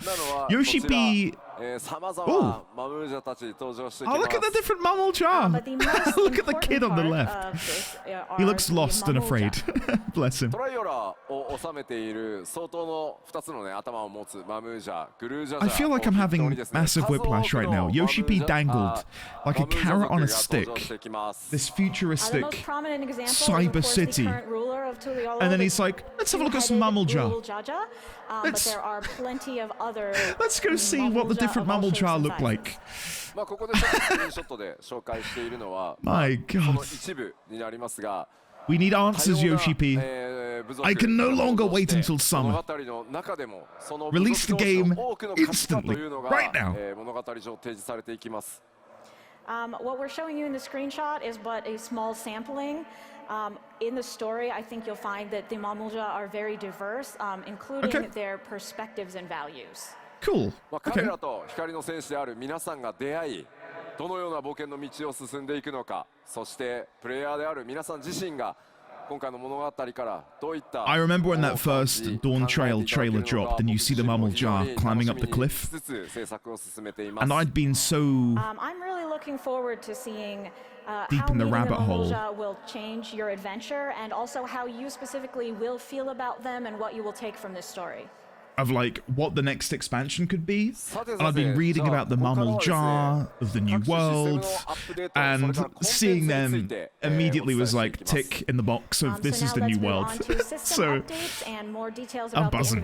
Yoshi-P. さまざまなマムージャたち登場してき Oh, ま look at the す。 different mammal charm. But the most Look at the important kid on the part left. of this, He are looks the lost and afraid. Mamouja. Bless him. トライオラを収めている相当の2つのね頭を持つマムージャ、グルージャジャ I feel like I'm を筆頭 having にですね massive whiplash right now. Yoshi-P dangled like a carrot on a stick. This The futuristic most prominent example is, cyber of course, city. the current ruler of Tuliolo, And then the he's like, let's have a look at some two-headed Mammalja. Rule Jaja. But Let's- there are plenty of other Let's go see what the Mammalja different of all shapes Mammalja and look sizes. like. まあここでちょっとスクリーンショットで紹介しているのは My その god. 一部になりますが、We need answers, Yoshi-P. I can no longer wait until summer. Release the game instantly, right now. What we're showing you in the screenshot is but a small sampling. In the story, I think you'll find that the Mamulja are very diverse, including their perspectives and values. Cool. Okay. 彼らと光の戦士である皆さんが出会い、どのような冒険の道を進んでいくのか、そしてプレイヤーである皆さん自身が今回の物語からどういった I remember when that first Dawntrail trailer dropped and you see the Mamulja climbing up the cliff. And I'd been so I'm really looking forward to seeing deep how in the meeting rabbit hole. Mamulja will change your adventure and also how you specifically will feel about them and what you will take from this story. Of like what the next expansion could be. And I've been reading about the Mamulja of the new world, and seeing them immediately was like tick in the box of this is the new world. So I'm buzzing.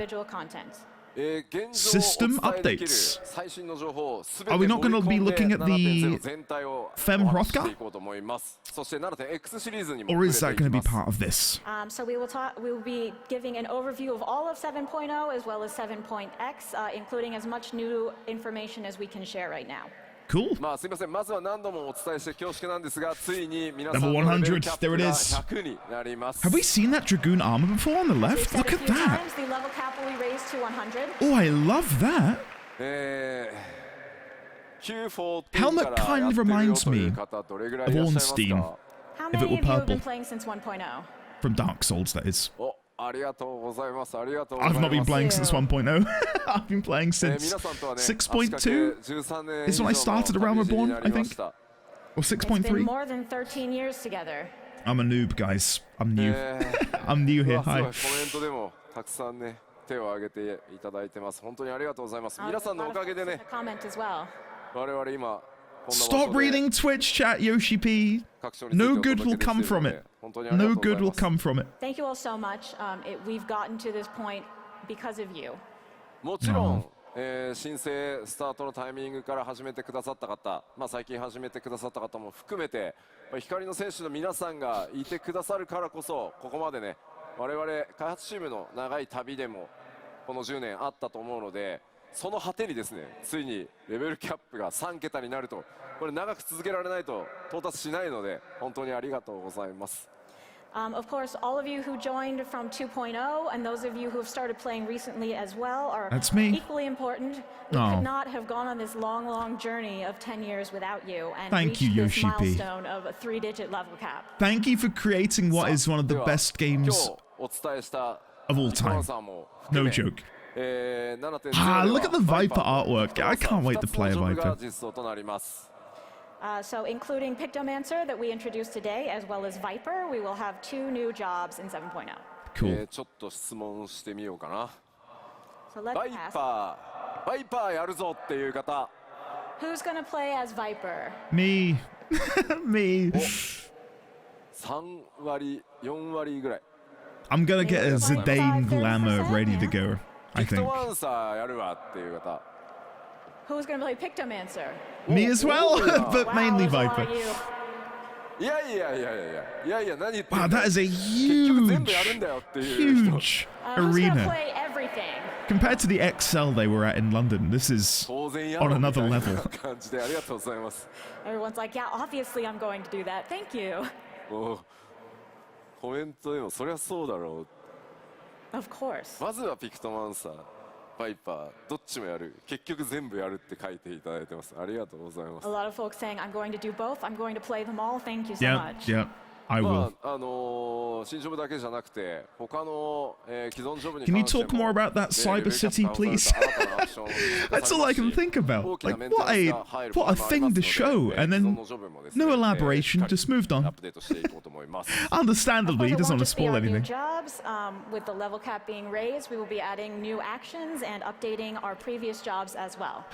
System updates. Are we not going to be looking at the Fem Hrothgar? Or is that going to be part of this? So we will be giving an overview of all of 7.0 as well as 7.x, including as much new information as we can share right now. Cool. Level 100, there it is. Have we seen that Dragoon armor before on the left? Look at that. The level cap will be raised to 100. Oh, I love that. Helmet kind of reminds me of Ornstein. How If it many were of you have purple. been playing since 1.0? From Dark Souls, that is. ありがとうございます。ありがとうございます。 I've not been playing since 1.0. I've been playing since 6.2 is when I started around Reborn, I think. Or It's been 6.3. more than 13 years together. I'm a noob, guys. I'm new. I'm new here. すごい Hi. コメントでもたくさんね手を挙げていただいてます。本当にありがとうございます。皆さんのおかげでね、 Comment as well. 我々今 Stop reading Twitch chat, Yoshi-P. No good will come from it. No good will come from it. Thank you all so much. We've gotten to this point because of you. もちろん、申請スタートのタイミングから始めてくださった方、最近始めてくださった方も含めて、光の選手の皆さんがいてくださるからこそ、ここまでね、我々開発チームの長い旅でもこの10年あったと思うので、その果てにですね、ついにレベルキャップが3桁になると、これ長く続けられないと到達しないので、本当にありがとうございます。Of course, all of you who joined from 2.0 and those of you who have started playing recently as well are That's me. equally important. We could not have gone on this long, long journey of 10 years without you and Thank you, reached this Yoshi-P. milestone of a 3-digit level cap. Thank you for creating what is one of the best games of all time. No joke. Look at the Viper artwork. I can't wait to play a Viper. So including Pictomancer that we introduced today, as well as Viper, we will have 2 new jobs in 7.0. Cool. ちょっと質問してみようかな。 So let's バイ ask, パーやるぞっていう方。 who's going to play as Viper? Me. Me. 3割、4割ぐらい。 I'm gonna get a Zidane glamour ready to go, I ピクト think. マンサーやるわっていう方。 Who's going to play Pictomancer? Me as well, but Wow, mainly there's a lot Viper. of you. いや何言ってん Wow, だ that is a 結局全部やるん huge, だよっていう人。 huge Who's going to arena. play everything? Compared to the XL they were at in London, this is 当然や on ろみ another たいな level. 感じでありがとうございます。 Everyone's like, yeah, obviously I'm going to do that. Thank you. もうコメントでもそりゃそうだろう。 Of course. まずはピクトマンサー、バイパー、どっちもやる。結局全部やるって書いていただいてます。ありがとうございます A。lot of folks saying, I'm going to do both. I'm going to play them all. Thank you so Yeah, much. yeah, I ま will. あ新ジョブだけじゃなくて他の、既存ジョブに Can you 関しても talk more about that Cyber City, please? That's all I can think about. Like, what a thing to show, and then no elaboration, just moved on. アップデートしていこうと思います。 Understandably, he Of course, it doesn't won't want to just be spoil our new anything. jobs. With the level cap being raised, we will be adding new actions and updating our previous jobs as well.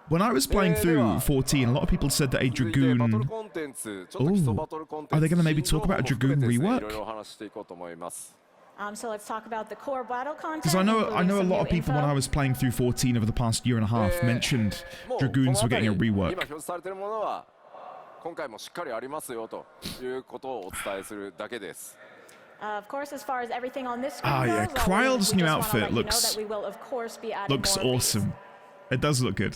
When I was playing through 14, a lot of people said that a 続いてバトル Dragoon... コンテンツ、ちょっと基礎バトルコンテン Are ツ they gonna maybe talk about a 新情報も含めてですね Dragoon rework? いろいろお話ししていこうと思います。 So let's talk about the core battle content. Because I know including a some lot new of people when info. I was playing through 14 over the past year and a half mentioned もう Dragoons were getting a この辺り今 rework. 表示されているものは今回もしっかりありますよということをお伝えするだけです。Of course, as far as everything on this screen yeah, goes, Kryle's we new just wanna outfit let you know looks- that we will, of course, be adding Looks more of these. awesome. It does look good.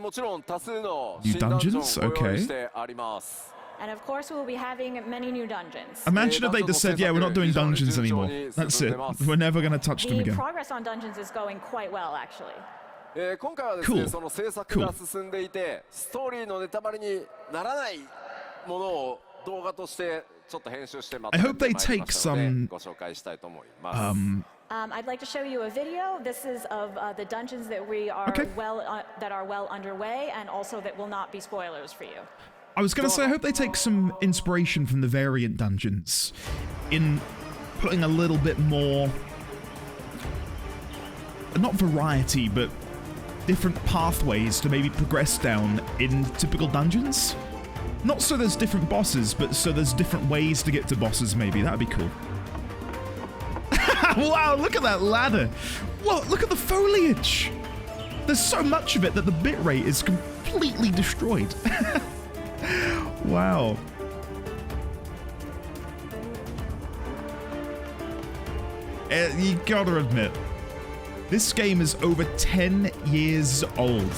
もちろん多数の New 新ダンジョン dungeons? をご用意 Okay. してあります。 And of course, we will be having many new dungeons. Imagine if they just said, yeah, we're not doing dungeons anymore. That's it. We're never going to touch them The again. progress on dungeons is going quite well, actually. 今回はですね、 Cool. その制作が進んでいて、ストーリーのネタバレにならないものを動画としてちょっと編集してまとめてまいりましたので、ご紹介したいと思います。I'd like to show you a video. This is of the dungeons that we are Okay. that are well underway, and also that will not be spoilers for you. I was going to say, I hope they take some inspiration from the variant dungeons in putting a little bit more, not variety, but different pathways to maybe progress down in typical dungeons. Not so there's different bosses, but so there's different ways to get to bosses, maybe. That'd be cool. Wow, look at that ladder. Whoa, look at the foliage. There's so much of it that the bitrate is completely destroyed. Wow. You gotta admit, this game is over 10 years old.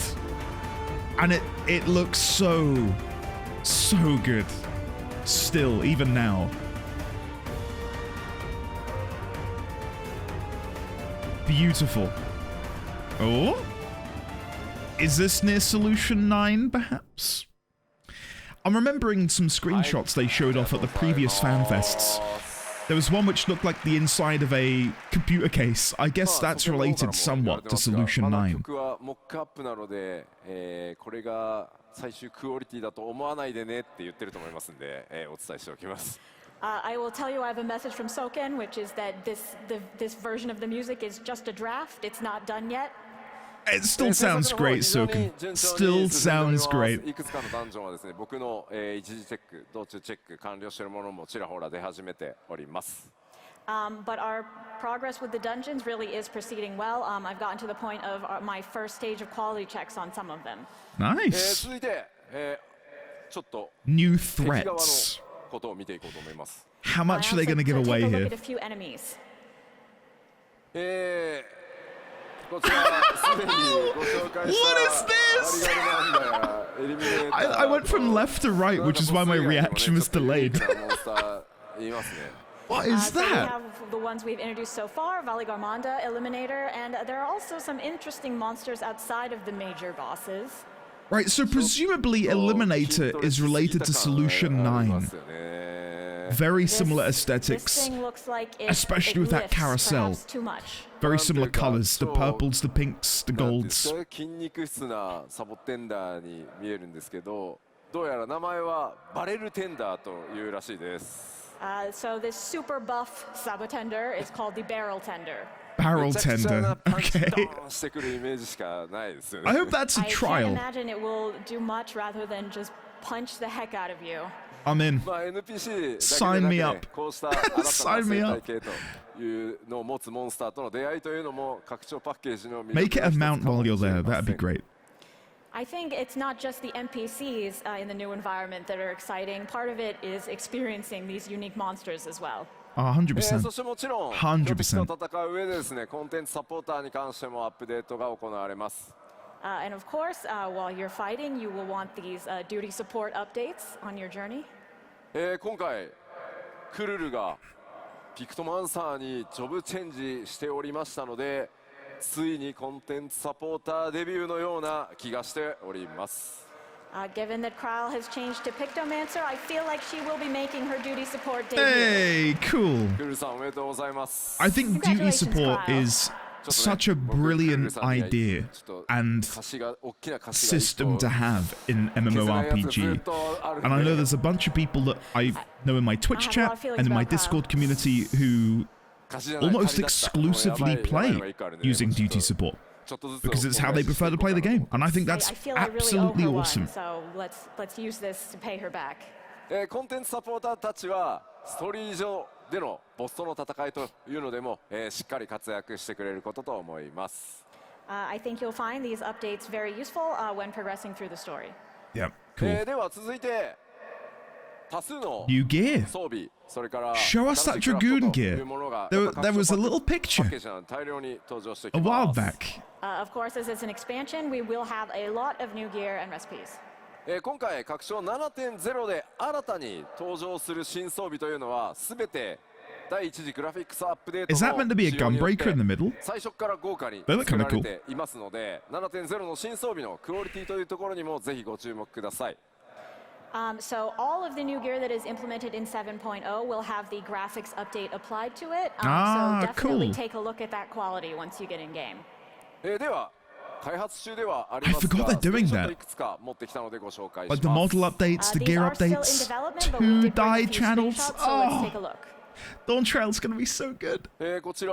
And it looks so good. Still, even now. Beautiful. Oh? Is this near Solution 9, perhaps? I'm remembering some screenshots they showed off at the previous FanFests. There was one which looked like the inside of a computer case. I guess that's related somewhat to Solution 9. I will tell you I have a message from Soken, which is that this version of the music is just a draft. It's not done yet. It still sounds great, Soken. Still sounds great. いくつかのダンジョンはですね、僕の一時チェック、道中チェック完了しているものもちらほら出始めております。But our progress with the dungeons really is proceeding well. I've gotten to the point of my first stage of quality checks on some of them. Nice. 続いて、ちょっと New 敵側の threats. ことを見ていこうと思います。 How much are they going to give Take away a look here? at a few enemies. こちらすでにご紹介した What is this? アリガルマンダやエリミネーター I went from left to right, which is why my reaction was delayed. ちょっとユニークなモンスター言いますね。 What is So we that? have the ones we've introduced so far, Valigarmanda, Eliminator, and there are also some interesting monsters outside of the major bosses. Right, so presumably Eliminator is related to Solution 9. Very similar This aesthetics, thing looks like especially with that lifts carousel. perhaps too much. Very similar colors, the purples, the pinks, the なんていうんです golds. か、筋肉質なサボテンダーに見えるんですけど、どうやら名前はバレルテンダーというらしいです。So this super buff Sabotender is called the Barrel Tender. Barrel めちゃくちゃ tender. なパンチ Okay. ドーンしてくるイメージしかないですよね。 I hope that's a I can't trial. imagine it will do much rather than just punch the heck out of you. I'm in. まあ NPC だ Sign け me でなく up. ね、こうした新たな Sign me 生 up. 態系というのを持つモンスターとの出会いというのも拡張パッケージの魅力の Make it a 一つ mount かも while you're しれ there. ませ That'd be ん。 great. I think it's not just the NPCs in the new environment that are exciting. Part of it is experiencing these unique monsters as well. 100%. そしてもちろん、 100%強敵と戦う上でですね、コンテンツサポーターに関してもアップデートが行われます。And of course, while you're fighting, you will want these duty support updates on your journey. 今回、クルルがピクトマンサーにジョブチェンジしておりましたので、ついにコンテンツサポーターデビューのような気がしております。Given that Kryle has changed to Pictomancer, I feel like she will be making her duty support debut. Hey, cool. クルルさんおめでとうございます。 I think duty Congratulations, support Kyle. is such a brilliant idea and 歌詞が大きな歌詞が system to have in 削れないやつがず MMORPG. っとあるんで And I know there's a bunch of people that I know in my Twitch I have a lot chat of feelings and in my about Kyle. Discord community who 歌詞じゃない almost 仮だった exclusively もうやばい play のが一個あるんで using ちょっと duty support ちょっとずつ because it's how they prefer to play the game. And I think that's I feel I really owe absolutely her one, awesome. so let's use this to pay her back. コンテンツサポーターたちはストーリー上でのボスとの戦いというのでも、しっかり活躍してくれることと思います。I think you'll find these updates very useful when progressing through the story. Yeah, cool. では続いて、New gear. Show us that Dragoon gear. There was a little picture a while back. Of course, as it's an expansion, we will have a lot of new gear and recipes. 今回拡張 7.0 で新たに登場する新装備というのは全て第一次グラフィックスアップデート Is that meant to be a gunbreaker in the middle? 最初から豪華に作られていますので 7.0 の新装備のクオリティというところにもぜひご注目ください。So all of the new gear that is implemented in 7.0 will have the graphics update applied to it. So definitely take a look at that quality once you get in game. では開発中ではありますが、 I forgot they're doing that. いくつか持ってきたのでご紹介し Like the ます。 model updates, the These gear are still in updates, development, but we 2 did bring a die few channels. screenshots, so let's take a look. Dawntrail's gonna be so good. こちら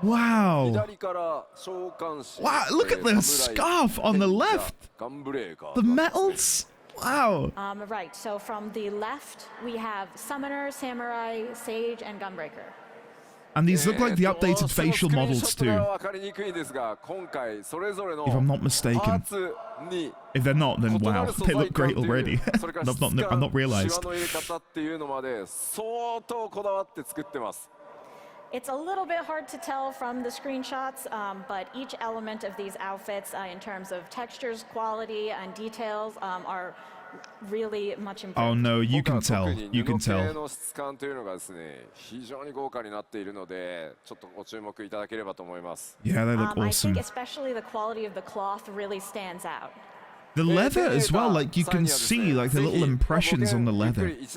Wow. 左から召喚士 Wow, look at the scarf on the left. ガンブレーカー The metals. Wow. Right, so from the left, we have Summoner, Samurai, Sage, and Gunbreaker. And these look like the updated facial models too. If I'm not mistaken. If they're not, then wow, they look great already. I've not realized. It's a little bit hard to tell from the screenshots, but each element of these outfits, in terms of textures, quality, and details, are really much improved. Oh no, you can tell. You can tell. の質感というのがですね、非常に豪華になっているので、ちょっとご注目いただければと思います。Yeah, they look I awesome. think especially the quality of the cloth really stands out. The leather as well, like you can see like the little impressions on the leather. Which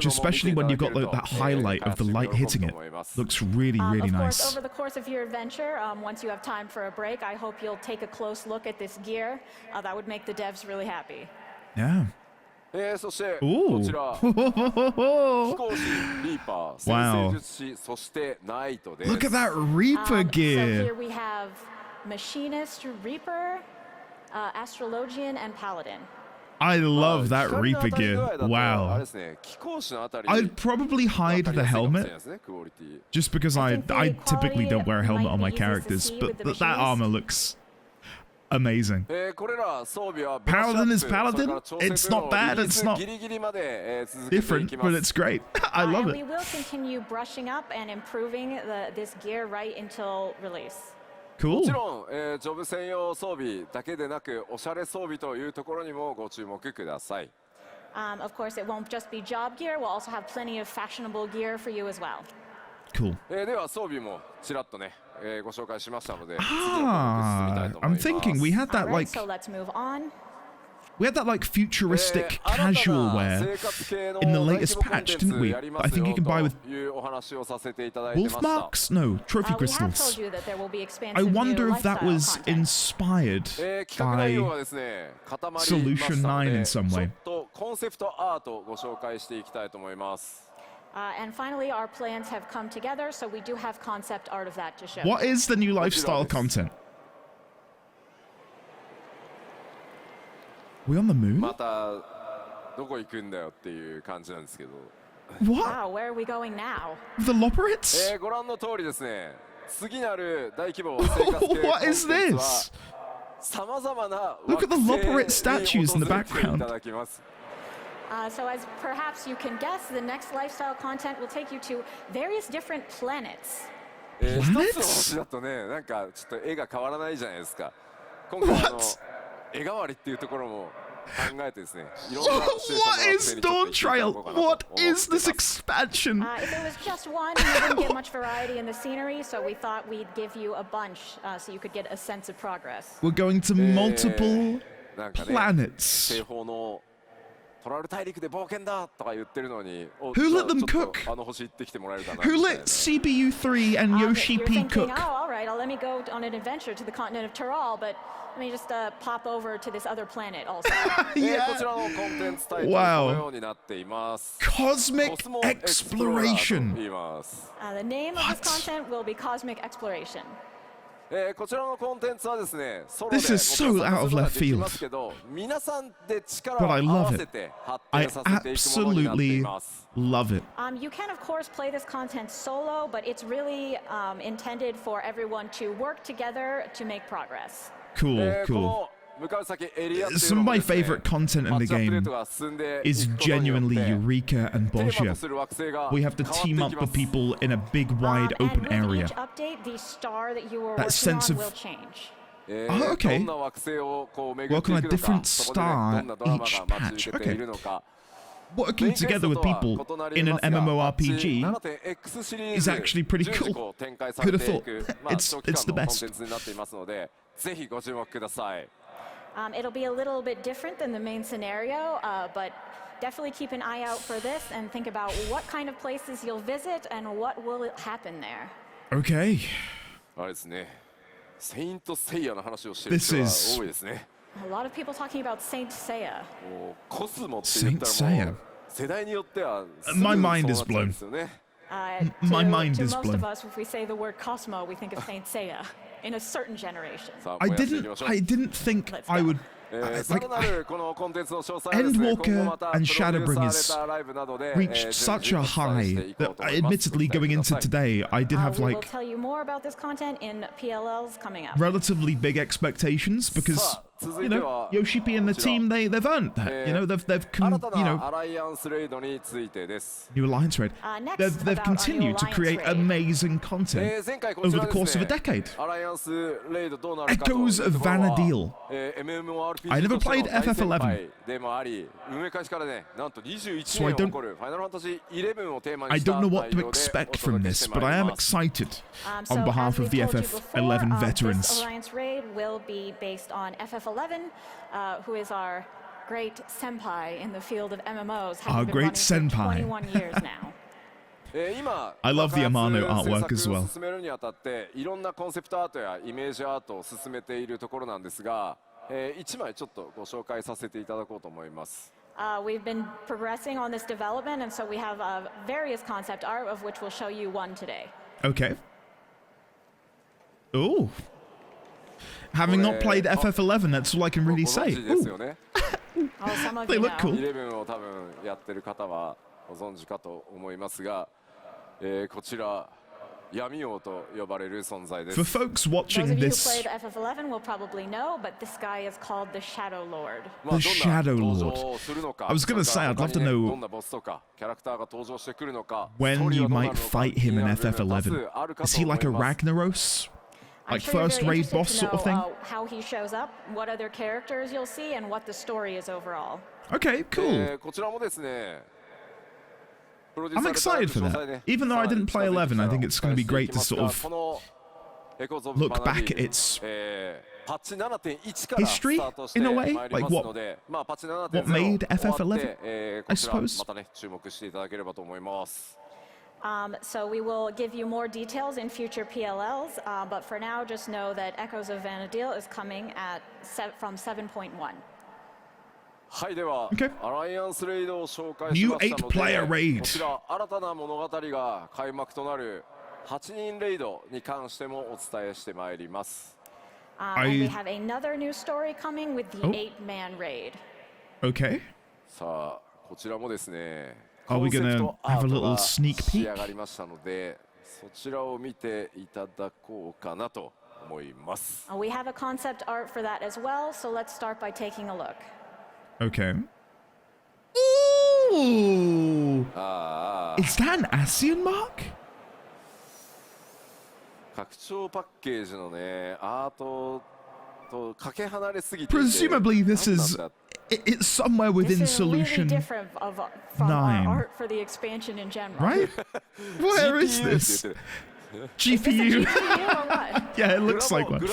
especially when you've got like that highlight of the light hitting it, looks really, really Of course, nice. over the course of your adventure, once you have time for a break, I hope you'll take a close look at this gear. That would make the devs really happy. Yeah. そして Ooh. こちら飛行士リーパー Wow. 先生術師そしてナイトです。 Look at that Reaper So gear. here we have Machinist, Reaper, Astrologian, and Paladin. I love that 光の Reaper 当たり具合 gear. だとあれ Wow. ですね、気候士のあたり I'd probably hide the helmet just because I typically don't wear a helmet on my characters, but that armor looks amazing. これら装備は Paladin is Paladin. It's not bad. It's not ギリギリまで続けてい different, きま but す。 it's great. I love And we it. will continue brushing up and improving this gear right until release. もち Cool. ろん、ジョブ専用装備だけでなくおしゃれ装備というところにもご注目ください。Of course, it won't just be job gear. We'll also have plenty of fashionable gear for you as well. Cool. では装備もちらっとね、ご紹介しましたので、 Ah, I'm thinking we had that All right, like so let's move on. futuristic casual wear in the latest patch, didn't we? I think you can buy with wolf marks? No, trophy We have told crystals. you that there will be expansive I wonder new if that lifestyle was content. inspired 企画内容は by ですね、固まりま Solution したの 9 で、 in some ちょ way. っとコンセプトアートをご紹介していきたいと思います。 And finally, our plans have come together, so we do have concept art of that to show. what is the new lifestyle content? We on the moon? またどこ行くんだよっていう感じなんですけど、 What? Wow, where are we going now? The Loperates? ご覧の通りですね、次なる大規模生活系コンテン What ツ is は this? さまざまな Look at the 惑 Loperate 星に statues in the 訪れてい background. ただきます。 So as perhaps you can guess, the next lifestyle content will take you to various different planets. 一つの Planets? 星だとね、なんかちょっと絵が変わらないじゃないですか。今回What? 絵代わりっていうところも考えてですね、いろんなシチュエーションの What 惑 is 星にちょっと行っていただ Dawntrail? こうかなと What 思ってい is ま this す。 expansion? If it was just one, you wouldn't get much variety in the scenery, so we thought we'd give you a bunch so you could get a sense of progress. We're going to multiple なんかね、 planets. 西方のトラル大陸で冒険だとか言ってるのに、お Who じゃあ let them ちょっと cook? あの星行ってきてもらえるかな Who みたい let な。 CBU3 and You're Yoshi-P thinking, cook? oh, all right, let me go on an adventure to the continent of Tyrol, but let me just pop over to this other planet also. こち Yeah. らのコンテンツタイトルはこのようになっています。 Cosmic コスモエクスプローラーと exploration. 言います。 The name of What? this content will be Cosmic Exploration. こちらのコンテンツはですね、ソロで This is so も参加 out of することが left でき field. ますけど、皆さんで力 But I を合 love わ it. せて発 I 展させていくものになってい absolutely ます。 love it. You can, of course, play this content solo, but it's really intended for everyone to work together to make progress. Cool, こ cool. の Some of my favorite content in the game is genuinely Eureka and Bolgia. We have to team up with people in a big, wide, open area. Each update, the star that you were That sense of will change. Oh, okay. Work on a different star each patch. Okay. Working together with people in an MMORPG is actually pretty cool. Who'd have thought? It's the best. It'll be a little bit different than the main scenario, but definitely keep an eye out for this and think about what kind of places you'll visit and what will happen there. Okay. This is A lot of people talking about Saint Seiya. Saint Seiya. My mind is blown. My mind is most blown. of us, if we say the word Cosmo, we think of Saint Seiya in a certain generation. I didn't think I would. Like, Endwalker and Shadowbringers reached such a high that, admittedly, going into today, I did have We will like tell you more about this content in PLLs coming up. relatively big expectations because, you know, Yoshi-P and the team, they've earned that. You know, they've new alliance raid. Next, They've continued to create amazing content over the course of a decade. Echoes of Vanadil. I never played FF11, so I don't know what to expect from this, but I am excited on behalf of the FF11 veterans. This alliance raid will be based on FF11, who is our great senpai in the field of MMOs. Our great senpai. 21 years now. I love the Amano artwork as well. We've been progressing on this development, and so we have various concept art, of which we'll show you one today. Okay. Ooh. Having not played FF11, that's all I can really say. Ooh. Oh, some of They you look know. cool. For folks watching Those of you this, who played FF11 will probably know, but this guy is called the Shadow Lord. the Shadow Lord. I was going to say, I'd love to know when you might fight him in FF11. Is he like a Ragnaros? Like I'm sure you're first very raid boss interested sort to of thing? know, how he shows up, what other characters you'll see, and what the story is overall. Okay, cool. I'm excited for that. Even though I didn't play 11, I think it's going to be great to sort of look back at its history, in a way. Like what made FF11, I suppose. So we will give you more details in future PLLs, but for now, just know that Echoes of Vanadil is coming from 7.1. Okay. New 8-player raid. And we have another new story coming with the 8-man raid. Okay. Are we going to have a little sneak peek? We have a concept art for that as well, so let's start by taking a look. Okay. Ooh! Is that an ASEAN mark? Presumably this is... It's somewhere within this is solution really different from 9. our art for the expansion in general. Right? Where is this? GPU. Or what? Yeah, it looks like one.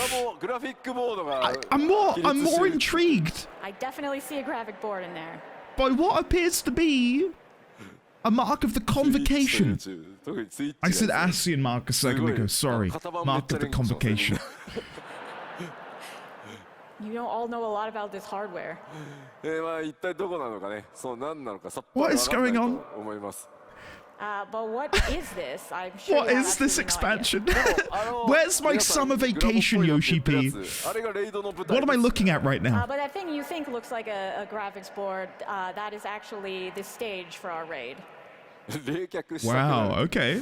I'm more intrigued I definitely see a graphic board in there. by what appears to be a mark of the convocation. I said ASEAN mark a second ago, sorry. Mark of the convocation. You don't all know a lot about this hardware. What is going on? But what is this? I'm sure What you have is this absolutely no idea. expansion? Where's my summer vacation, Yoshi-P? What am I looking at right now? But that thing you think looks like a graphics board, that is actually the stage for our raid. Wow, okay.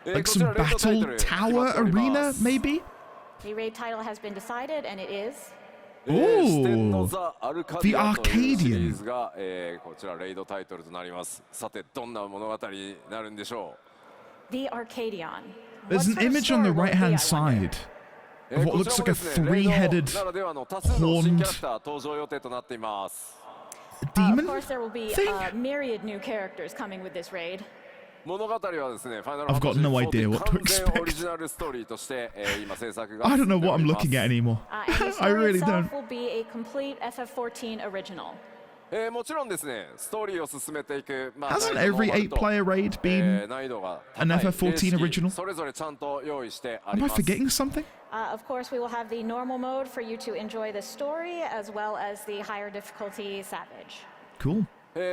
Like some battle tower arena, maybe? The raid title has been decided, and it is 四天のザ・アルカデ The ィアというシリ Arcadian ーズが、こちらレイドタイトルとなります。さてどんな物語になるんでしょう。The Arcadian. There's an image on the right-hand side of what looks like a three-headed horned demon Of course, there will be a myriad new characters coming with this raid. 物語はですね、ファイナル I've got no idea what to 完全 expect. オリジナルストーリーとして、今制作が I don't know what I'm looking at anymore. And the I story really itself don't. will be a complete FF14 original. もちろんですね、ストーリーを進めていく、Hasn't every 8-player raid been 難易度が an 高い FF14 original? それぞれちゃんと用意してあ Am り I ます。 forgetting something? Of course, we will have the normal mode for you to enjoy the story, as well as the higher difficulty Savage. Cool.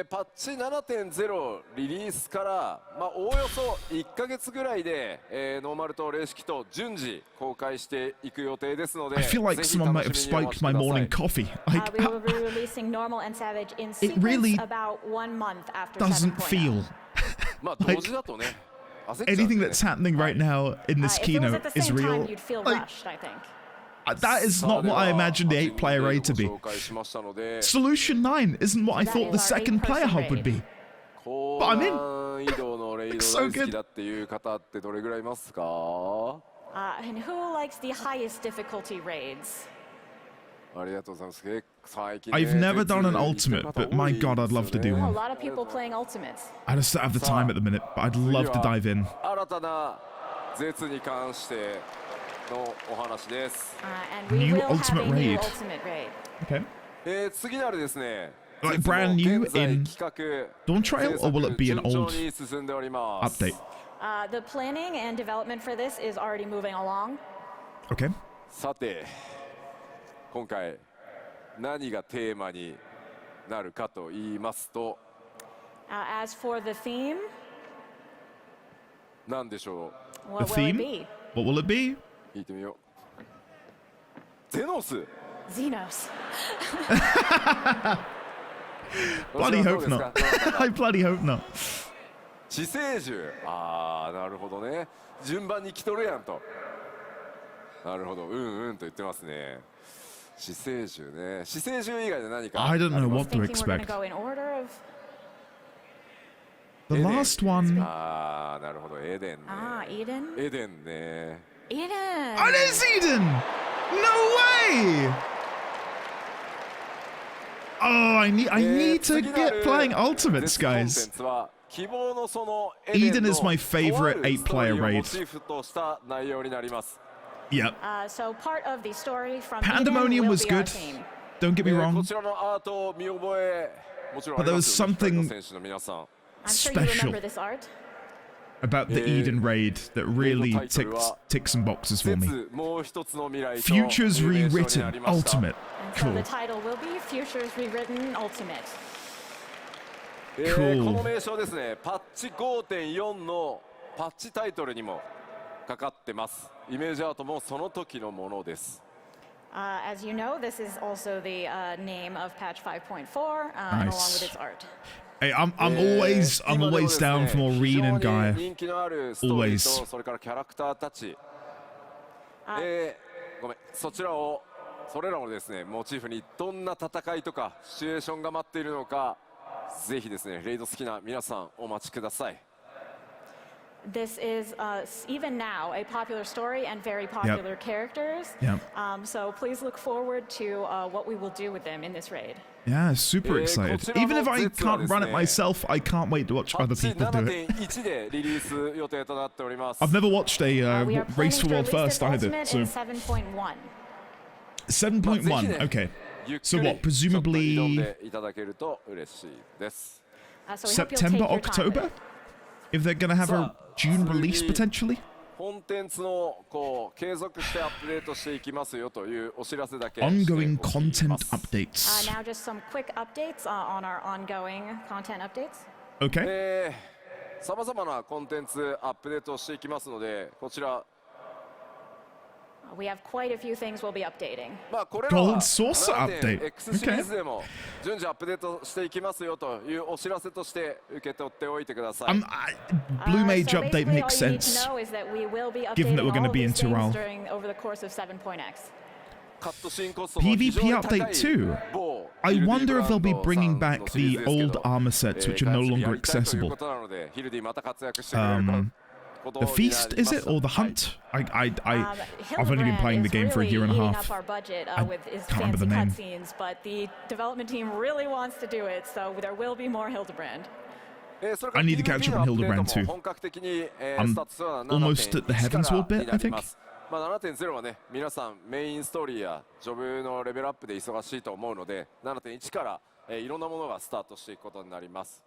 パッチ 7.0 リリースから、おおよそ1ヶ月ぐらいで、ノーマルと霊式と順次公開していく予定ですので、 I feel like ぜひ someone 楽 might し have みにお待 spiked ちく my ださ morning い。 coffee. Like, We will be releasing normal and Savage in sequence really about 1 month after doesn't 7.0. feel 同時だとね、焦っちゃうんで anything ね that's happening right now in this If it was keynote at the is same time, real. you'd feel Like, rushed, I think. that is not what I imagined the 8-player raid to be. 紹介しましたので、 Solution 9 isn't what I That thought the is our second player eight-person hub would be. 高 But I'm in. 難易度のレイド Looks 大 so 好きだっていう方ってどれぐらいいますか？ And who likes the highest difficulty raids? ありがとうございます。最近ね I've never done an 絶対 ultimate, but my god, I'd love to do A one. lot of people playing ultimates. I just don't have the time at the minute, but I'd love to dive in. 新たな絶に関してのお話です。And we New will have a ultimate new raid. ultimate raid. Okay. 次なるですね、 Like brand new 現在 in 企画 Dawntrail, or will it be an 順調 old に進んでおります。 update? The planning and development for this is already moving along. Okay. さて、今回何がテーマになるかと言いますと、 As for the theme, 何でしょ what The will it theme? be? What will it be? う？聞いてみよう。ゼノス。 Xenos. Bloody どう hope ですか？ not. I bloody hope not. 死生獣。ああ、なるほどね。順番に来とるやんと。なるほど、うんと言ってますね。死生獣ね。死生獣以外で何か I don't know あります what to Thinking we're going to expect. go in order of. The last one. ああ、なるほど、エデンね。 Eden? エデンね。 Eden! Oh, it is Eden! No way! Oh, I need to get playing ultimates, guys. Eden is my favorite 8-player raid. Yep. So part of the story from Pandemonium Eden will was be our good. theme. Don't get me wrong. こちらのアート見覚えもちろんあ But り there ま was すよね something 選手の皆さん。 I'm sure you special remember this art. about the Eden raid that really ticks some boxes for me. 説もう一つの未来と Futures いう名称にな Rewritten りました Ultimate. And so Cool. the title will be Futures Rewritten Ultimate. こ Cool. の名称ですね、パッチ 5.4 のパッチタイトルにもかかってます。イメージアートもその時のものです。As you know, this is also the name of patch 5.4, and along with its art. Hey, I'm always 今でもですね down for more 非 Reen 常 and に Gaia. 人気のあるストーリー Always. とそれからキャラクターたち、ごめん、それらをですねモチーフにどんな戦いとかシチュエーションが待っているのか、ぜひですねレイド好きな皆さんお待ちください。 This is even now a popular story and very popular characters. Yep. So please look forward to what we will do with them in this raid. Yeah, super excited. Even if I can't run it myself, I can't wait to watch パッ other チ people do it. 7.1 でリリース予定となっております。 I've never watched a We are Race planning for to World release this First either, ultimate so in 7.1. 7.1. Okay. ゆっく So り what? ちょっと挑ん Presumably でいただけると嬉しいです。 So we hope you'll take September, your time with October? it. If they're gonna have a June release Absolutely. potentially? コンテンツの継続してアップデートしていきますよというお知らせだけ Ongoing しておき content ます。 updates. Now just some quick updates on our ongoing content updates. Okay. さまざまなコンテンツアップデートをしていきますので、こちら、We have quite a few things we'll be updating. これらは Gold Saucer update. X シリーズでも順次アップデートしていきますよというお知らせとして受け取っておいてください。 Blue Mage So update basically, makes all you need to sense. know is that we will be Given that updating we're gonna all of be these into things RAL. over the course of 7.x. PvP update 2. I wonder if they'll be bringing back the old armor sets which are no longer accessible. The Feast, is it? Or the Hunt? I've only been playing the game for a year and a half. Our budget, I with his can't remember fancy the name. cutscenes, but the development team really wants to do it, so there will be more Hildebrand. I need to catch up on Hildebrand too. I'm almost at the Heavensward bit, I think. 7.0 はね、皆さんメインストーリーやジョブのレベルアップで忙しいと思うので、7.1 からいろんなものがスタートしていくことになります。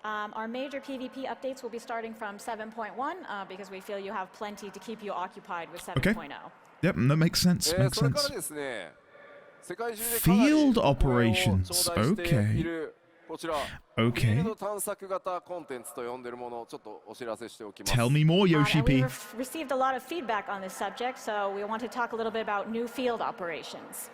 Our major PvP updates will be starting from 7.1 because we feel you have plenty to keep you occupied with 7.0. Okay. Yep, that makes sense. Makes それから sense. ですね、世界中でかなり Field お声を operations. 頂戴しているこちら、フィ Okay. ールド探索型コンテンツと呼んでいるものをちょっとお知らせしておきます。 Tell me more, And Yoshi-P. we've received a lot of feedback on this subject, so we want to talk a little bit about new field operations.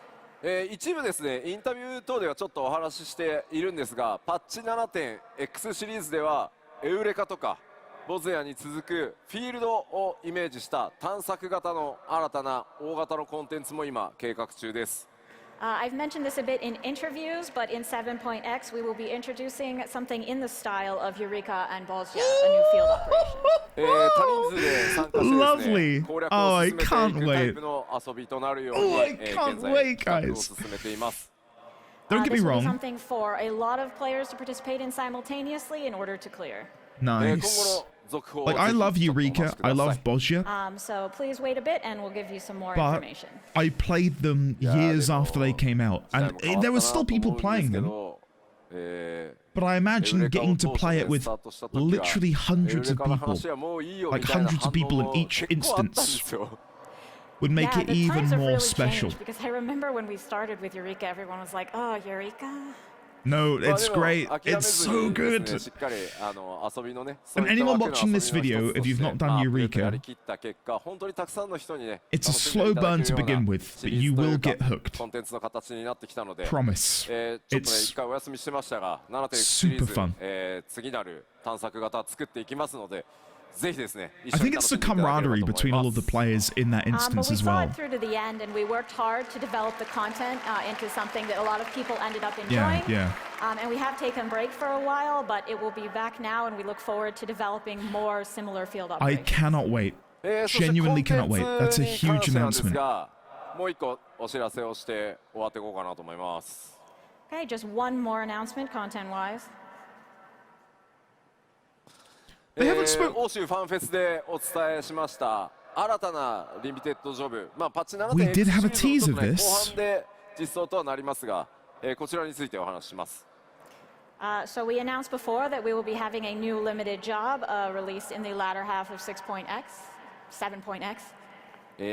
一部ですね、インタビュー等ではちょっとお話ししているんですが、パッチ 7.X シリーズではエウレカとかボズヤに続くフィールドをイメージした探索型の新たな大型のコンテンツも今計画中です。I've mentioned this a bit in interviews, but in 7.x we will be introducing something in the style of Eureka and Bosnia, a new field operation. 多人数で参加してですね、 Lovely. 攻略 Oh, を I 進めてい can't くタイ wait. プの遊びとなるように、 Oh, I 現 can't 在 wait, 企画を guys. 進めています。 Don't get me This will be wrong. something for a lot of players to participate in simultaneously in order to clear. 今後 Nice. の続報を Like, I ぜひ love ちょっとお待 Eureka. ちくだ I さい。 love Bosnia. So please wait a bit and we'll give you some more But information. I played them years after they came out, and there were still people playing them. But I imagine getting to play it with literally hundreds of people, like hundreds of people in each instance, would make Yeah, it the even times have more really special. changed, because I remember when we started with Eureka, everyone was like, "Oh, Eureka." No, it's great. It's so good. And anyone watching this video, if you've not done Eureka, it's a slow burn to begin with, but you will get hooked. Promise. It's super fun. I think it's the camaraderie between all of the players in that But instance we as saw well. it through to the end, and we worked hard to develop the content into something that a lot of people ended up Yeah, enjoying. yeah. And we have taken a break for a while, but it will be back now, and we look forward to developing more similar field I operations. cannot wait. Genuinely cannot wait. That's a huge announcement. もう一個お知らせをして終わっていこうかなと思います。 Okay, just one more announcement, content-wise. They haven't spoken. 欧州ファンフェスでお伝えしました新たなリミテッドジョブ、パッチ We did have a 7.x シリーズ tease の of 後 this. 半で実装とはなりますが、こちらについてお話しします。 So we announced before that we will be having a new limited job released in the latter half of 6.x, 7.x. ジ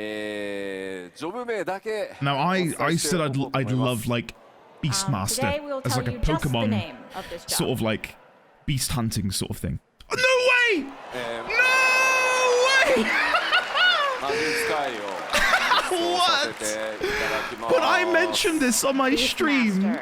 ョブ名だけ Now, I said I'd love like Beastmaster Today we'll as tell like a you just the Pokemon name of this job. sort of like beast hunting sort of thing. Oh, no way! No way! 魔術界を実装させていただきます。 When I mentioned this on my stream, Beastmaster.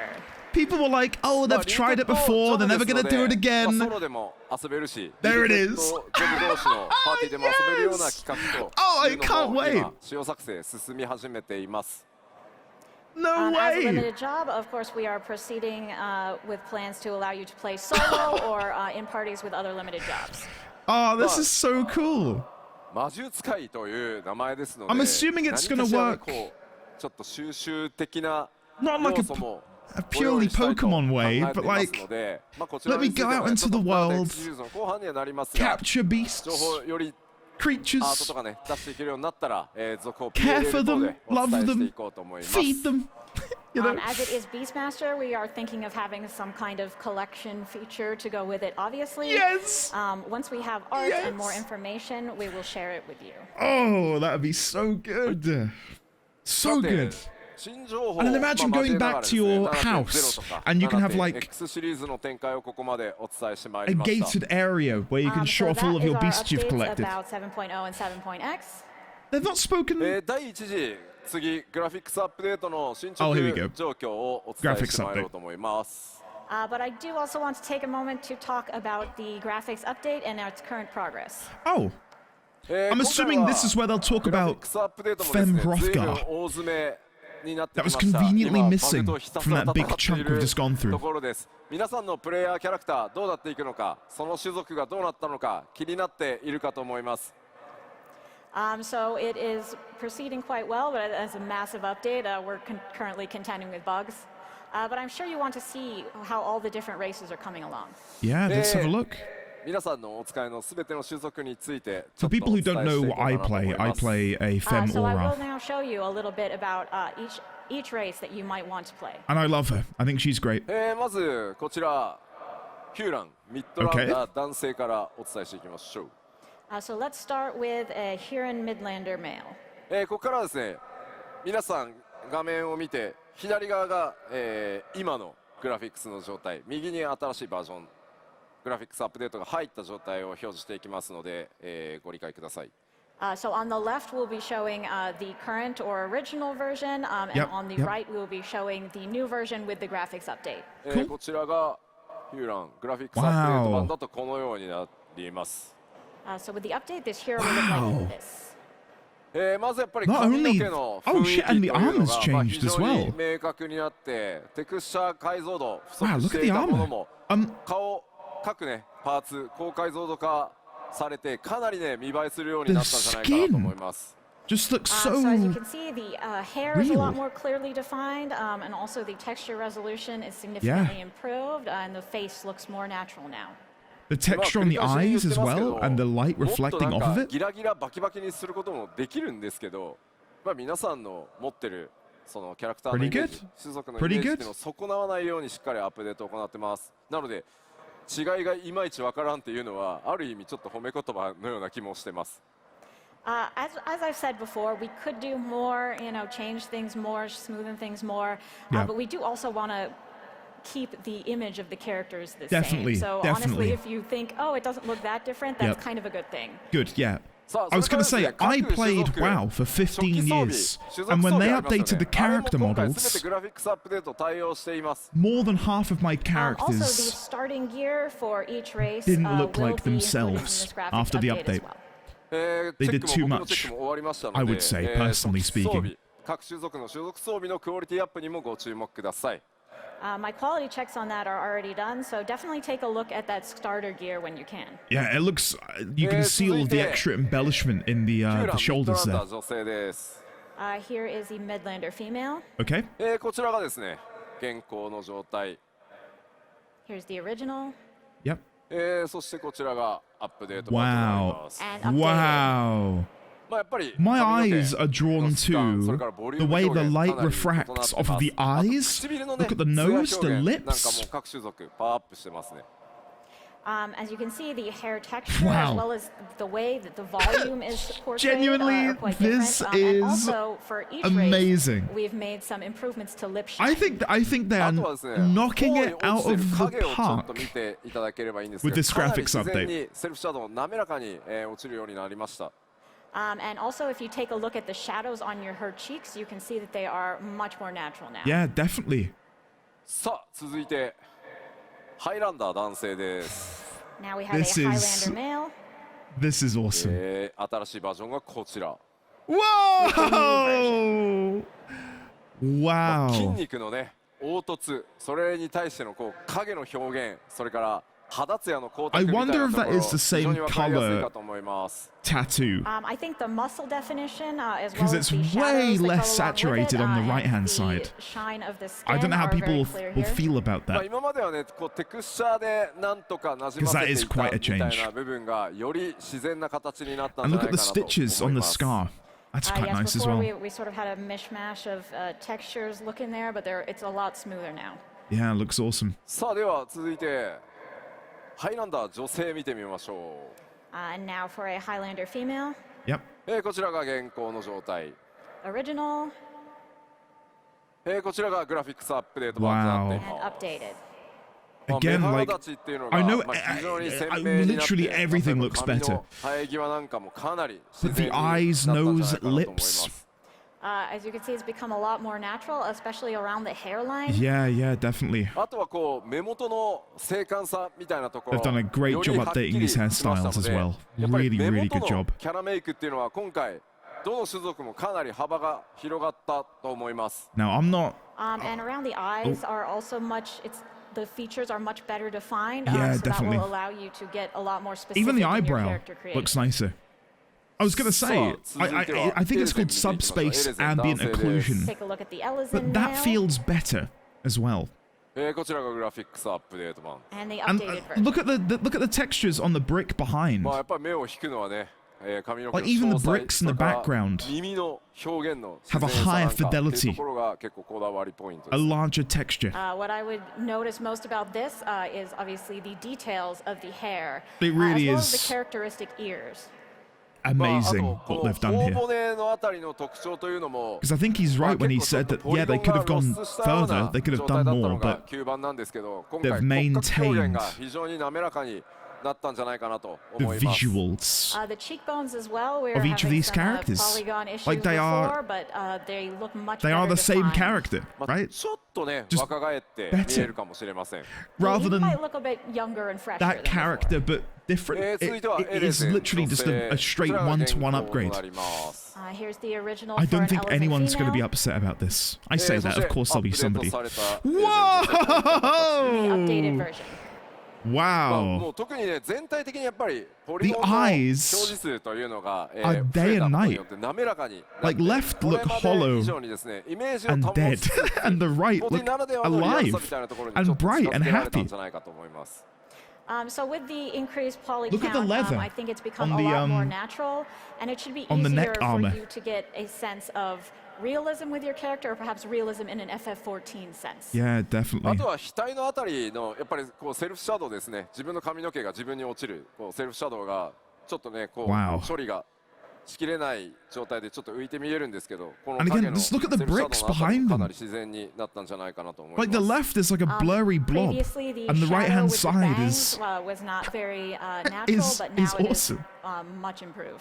people were like, "Oh, they've tried it before. They're never gonna do it ソ again." ロでも遊べるし、 There it リミテッ is. ドジョブ同士のパーティーでも遊べるような企画と Oh, I いうの can't も wait. 今使用作成進み始めています。 No As a way! limited job, of course, we are proceeding with plans to allow you to play solo or in parties with other limited jobs. Oh, this is so cool. 魔術界という名前ですので、 I'm assuming it's 何か gonna しらね work. こうちょっと収集的な Not like 要素も a ご用 purely 意したいと考え Pokemon て way, い but ます like ので、こちら let me について go は out ね into ちょっ the とまだ world, シリーズの後半にはなりますが、 capture 情 beasts, 報よりアート creatures, とかね出していけるようになったら、続報を care PLL for 等 them, でお love 伝えしてい them, こうと思います。 feed them. You know, As it is Beastmaster, we are thinking of having some kind of collection feature to go with it, obviously. yes. Once we have art and more Yes. information, we will share it with you. Oh, that would be so good. So さて good. 新情報 And then imagine まあ going 交えなが back ら to ですね your 7.0 house とか and you can have like 7.X シリーズの展開をここまでお伝えしてまい a りました。 gated area where you can show So off all that of is your our beasts you've updates collected. about 7.0 and 7.x. They've not spoken. 第1次次グラフィックスアップデートの進捗 Oh, here we go. 状況をお伝えしてまいろうと思います。 But I do also want to take a moment to talk about the graphics update and its current progress. Oh, I'm assuming this is where they'll talk グラフィッ about クスアップデートもですね Fem Hrothgar. 随分大詰めになってき That ま was した。 conveniently 今 missing バグとひたす from ら that 戦 big ってい chunk we've る just gone through. ところです。皆さんのプレイヤーキャラクターどうなっていくのか、その種族がどうなったのか気になっているかと思います。So it is proceeding quite well, but as a massive update, we're currently contending with bugs. But I'm sure you want to see how all the different races are coming along. Yeah, let's have a look. 皆さんのお使いのすべての種族についてちょ For っと people お who 伝 don't えして know い what こう I かなと思 play, い I ます。 play a Fem So I will Aura. now show you a little bit about each race that you might want to play. And I love her. I think she's great. まずこちらヒューランミッドランダー男性からお伝えしていきましょう。So let's start with a Huron Midlander male. ここからですね、皆さん画面を見て左側が、今のグラフィックスの状態、右に新しいバージョングラフィックスアップデートが入った状態を表示していきますので、ご理解ください。So on the left, we'll be showing the current or original version, and Yep, on the yep. right, we'll be showing the new version with the graphics update. Cool. こちらがヒューラングラフィックスアップデート版だとこのようになります。So with the update, this hero will look like this. まずやっぱり Not 髪の only- 毛の oh 雰囲気 shit, と and い the うの armor's が changed 非 as 常に well. 明確になってテクスチャー解像度不 Wow, 足 look し at て the いたもの armor. も顔各ねパーツ高解像度化されてかなりね見栄えするようになったんじゃないかなと思います。 Just looks so So as you can see, the hair is a real. lot more clearly defined, and also the texture resolution is significantly improved, and the face looks more natural now. the texture on the eyes as well, and the light もっと reflecting なん off of か it. ギラギラバキバキにすることもできるんですけど、まあ皆さんの持ってるそのキャラクターのイメージ、種族のイメージっていうのを損なわないようにしっかりアップデートを行ってます。なので違いがいまいちわからんっていうのはある意味ちょっと褒め言葉のような気もしてます。As I've said before, we could do more, change things more, smoothen things more, Yeah. but we do also want to keep the image of the characters the Definitely, same. So definitely. honestly, if you think, oh, it doesn't look that different, that's Yep. kind of a good thing. Good, yeah. さあ I was going to それ say, から I ですね、 played 各種族 WoW for 初期 15 装備 years, 種族 and when 装備 they ありますよね updated the あれも character 今回全 models, てグラフィックスアップデート対応しています。 more than half of my Also, the characters starting gear for each race didn't look will like be included in this themselves graphics after the update as update. well. They チェ did ック too も僕のチェッ much, クも終わりましたので、 I would say, personally 初期装備 speaking. 各種族の種族装備のクオリティアップにもご注目ください。My quality checks on that are already done, so definitely take a look at that starter gear when you can. Yeah, it looks. You can see all of the extra embellishment in the ヒューランミッド shoulders ランダ there. ー女性です。Here is the Midlander female. Okay. こちらがですね現行の状態、 Here's the original. Yep. そしてこちらがアップデート版となり Wow. ます。 And updated. Wow. まあやっぱり My 髪の毛 eyes are drawn の質感それから to ボリュ the ーム way 表 the 現 light かなり異なって refracts off of the ます。あと eyes. 唇のね Look at the 艶 nose, the 表現なんか lips. も各種族パワーアップしてますね。As you can see, the hair texture, Wow. as well as the way that the volume is portrayed, Genuinely, are quite this different. And is also, for each amazing. race, we've made some improvements to lip shine. I think they あ are とはですね、 knocking 方に it 落 out ちてる of the 影をちょっと park. 見ていただければいいんですけ With ど、 this かなり graphics 自然 update. にセルフシャドウ滑らかに、落ちるようになりました。And also, if you take a look at the shadows on her cheeks, you can see that they are much more natural now. Yeah, definitely. さあ続いてハイランダー男性です。 Now we have This a is- Highlander male. This is awesome. 新しいバージョンがこちら。 Whoa! 筋 Wow. 肉のね凹凸、それに対してのこう影の表現、それから肌ツヤの光沢みたい I な wonder と if こ that ろ is the 非常 same にわかりやすい color かと思います。 tattoo. I think the muscle definition, as well Because as it's the way shadows that go less along with saturated it, on the and right-hand the side. shine of the I don't skin know how are very people clear will here. feel about まあ that. 今まではねこうテクスチャーでなんとか馴染ませてい 'Cause that is た quite a みたいな change. 部分がより自然な形になったん And じゃ look ない at か the なと stitches 思 on い the ます。 scar. That's quite Yes, nice as before well. we sort of had a mishmash of textures looking there, but it's a lot smoother now. Yeah, it looks awesome. さあでは続いてハイランダー女性見てみましょ And now for a Highlander female. Yep. う。こちらが現行の状態。Original こちらがグラフィックスアップデート版となってい and ます。 updated. まあ Again, 目 like, 鼻立ちっていうのが I know- まあ非常に鮮 I- 明になって literally everything 例えば looks 髪 better. の生え際なんかもかなり But 自 the 然になったん eyes, じゃないかなと思い nose, ま lips. す。 As you can see, it's become a lot more natural, especially around the hairline. Yeah, yeah, definitely. あとはこう目元の精悍さみたいなところ They've done a great より job はっきり updating these しましたの hairstyles as で well. やっぱり Really, 目 really 元 good の job. キャラメイクっていうのは今回どの種族もかなり幅が広がったと思います。 Now, I'm not... And around the eyes are also much, the features are much better defined, Yeah, so definitely. that will allow you to get a lot more specific Even the in your eyebrow character creation. looks nicer. I was going to say, I think it's called subspace ambient occlusion, Take a look at the Ellison but that nail feels better as well. こちらがグラフィックスアップデート版。 and the And updated version. look at the textures on the brick behind. まあやっぱり目を引くのはね、髪の毛の Like even the 詳細 bricks in the background 耳の表現の have a 自然さなん higher かっていう fidelity. ところが結構こだわりポイントで A す。 larger texture. What I would notice most about this is obviously the details of the hair, It really as well as is the characteristic ears. まああ Amazing とこ what の they've done 頬 here. 骨のあたりの特徴というのも Because I think he's right when he said that, yeah, they could have gone further, they could have done more, but 9番なんですけど、今 they've 回骨格表 maintained 現が非常に滑らかになったんじゃないかなと the 思います。 visuals The cheekbones as well. We were of each of having these some, characters. polygon issues Like they before, are, but they look much they are better the same defined. character, まあ right? ちょっとね Just 若返って見えるかもしれません。 Rather He than might look a bit younger and fresher that than before. character, but different. It is literally just a straight one-to-one upgrade. Here's the original. I for don't an think elephant anyone's going to be female. upset about this. I say that, of course there'll be somebody. The Whoa! updated version. まあも Wow. う特にね全体的にやっぱりポリゴン The の表 eyes 示数というのが are 増 day えた and ことに night. よって滑らかになって Like left これ look ま hollow で以上にですねイメージを and 保つ dead, and the right ポティ look ならではのリアル alive さみたいなところに and ちょっと近 bright づ and けられたん happy. じゃないかと思います。 So with the increased poly Look at the count, leather I think it's become on a the, lot more natural, and it should be on the easier neck for armor. you to get a sense of realism with your character, or perhaps realism in an FF14 sense. Yeah, あ definitely. とは額のあたりのやっぱりこうセルフシャドウですね。自分の髪の毛が自分に落ちるこうセルフシャドウがちょっとねこ Wow. う処理がしきれない状態でちょっと浮いて見えるんですけど、この And 影 again, の just look at the セルフシャドウ bricks のあたり behind か them. なり自然になったんじゃないかなと思い Like the ます。 left is like a blurry blob, Previously, the and the shadow right-hand with the side bangs, is was not very natural, is but now is it is awesome. much improved.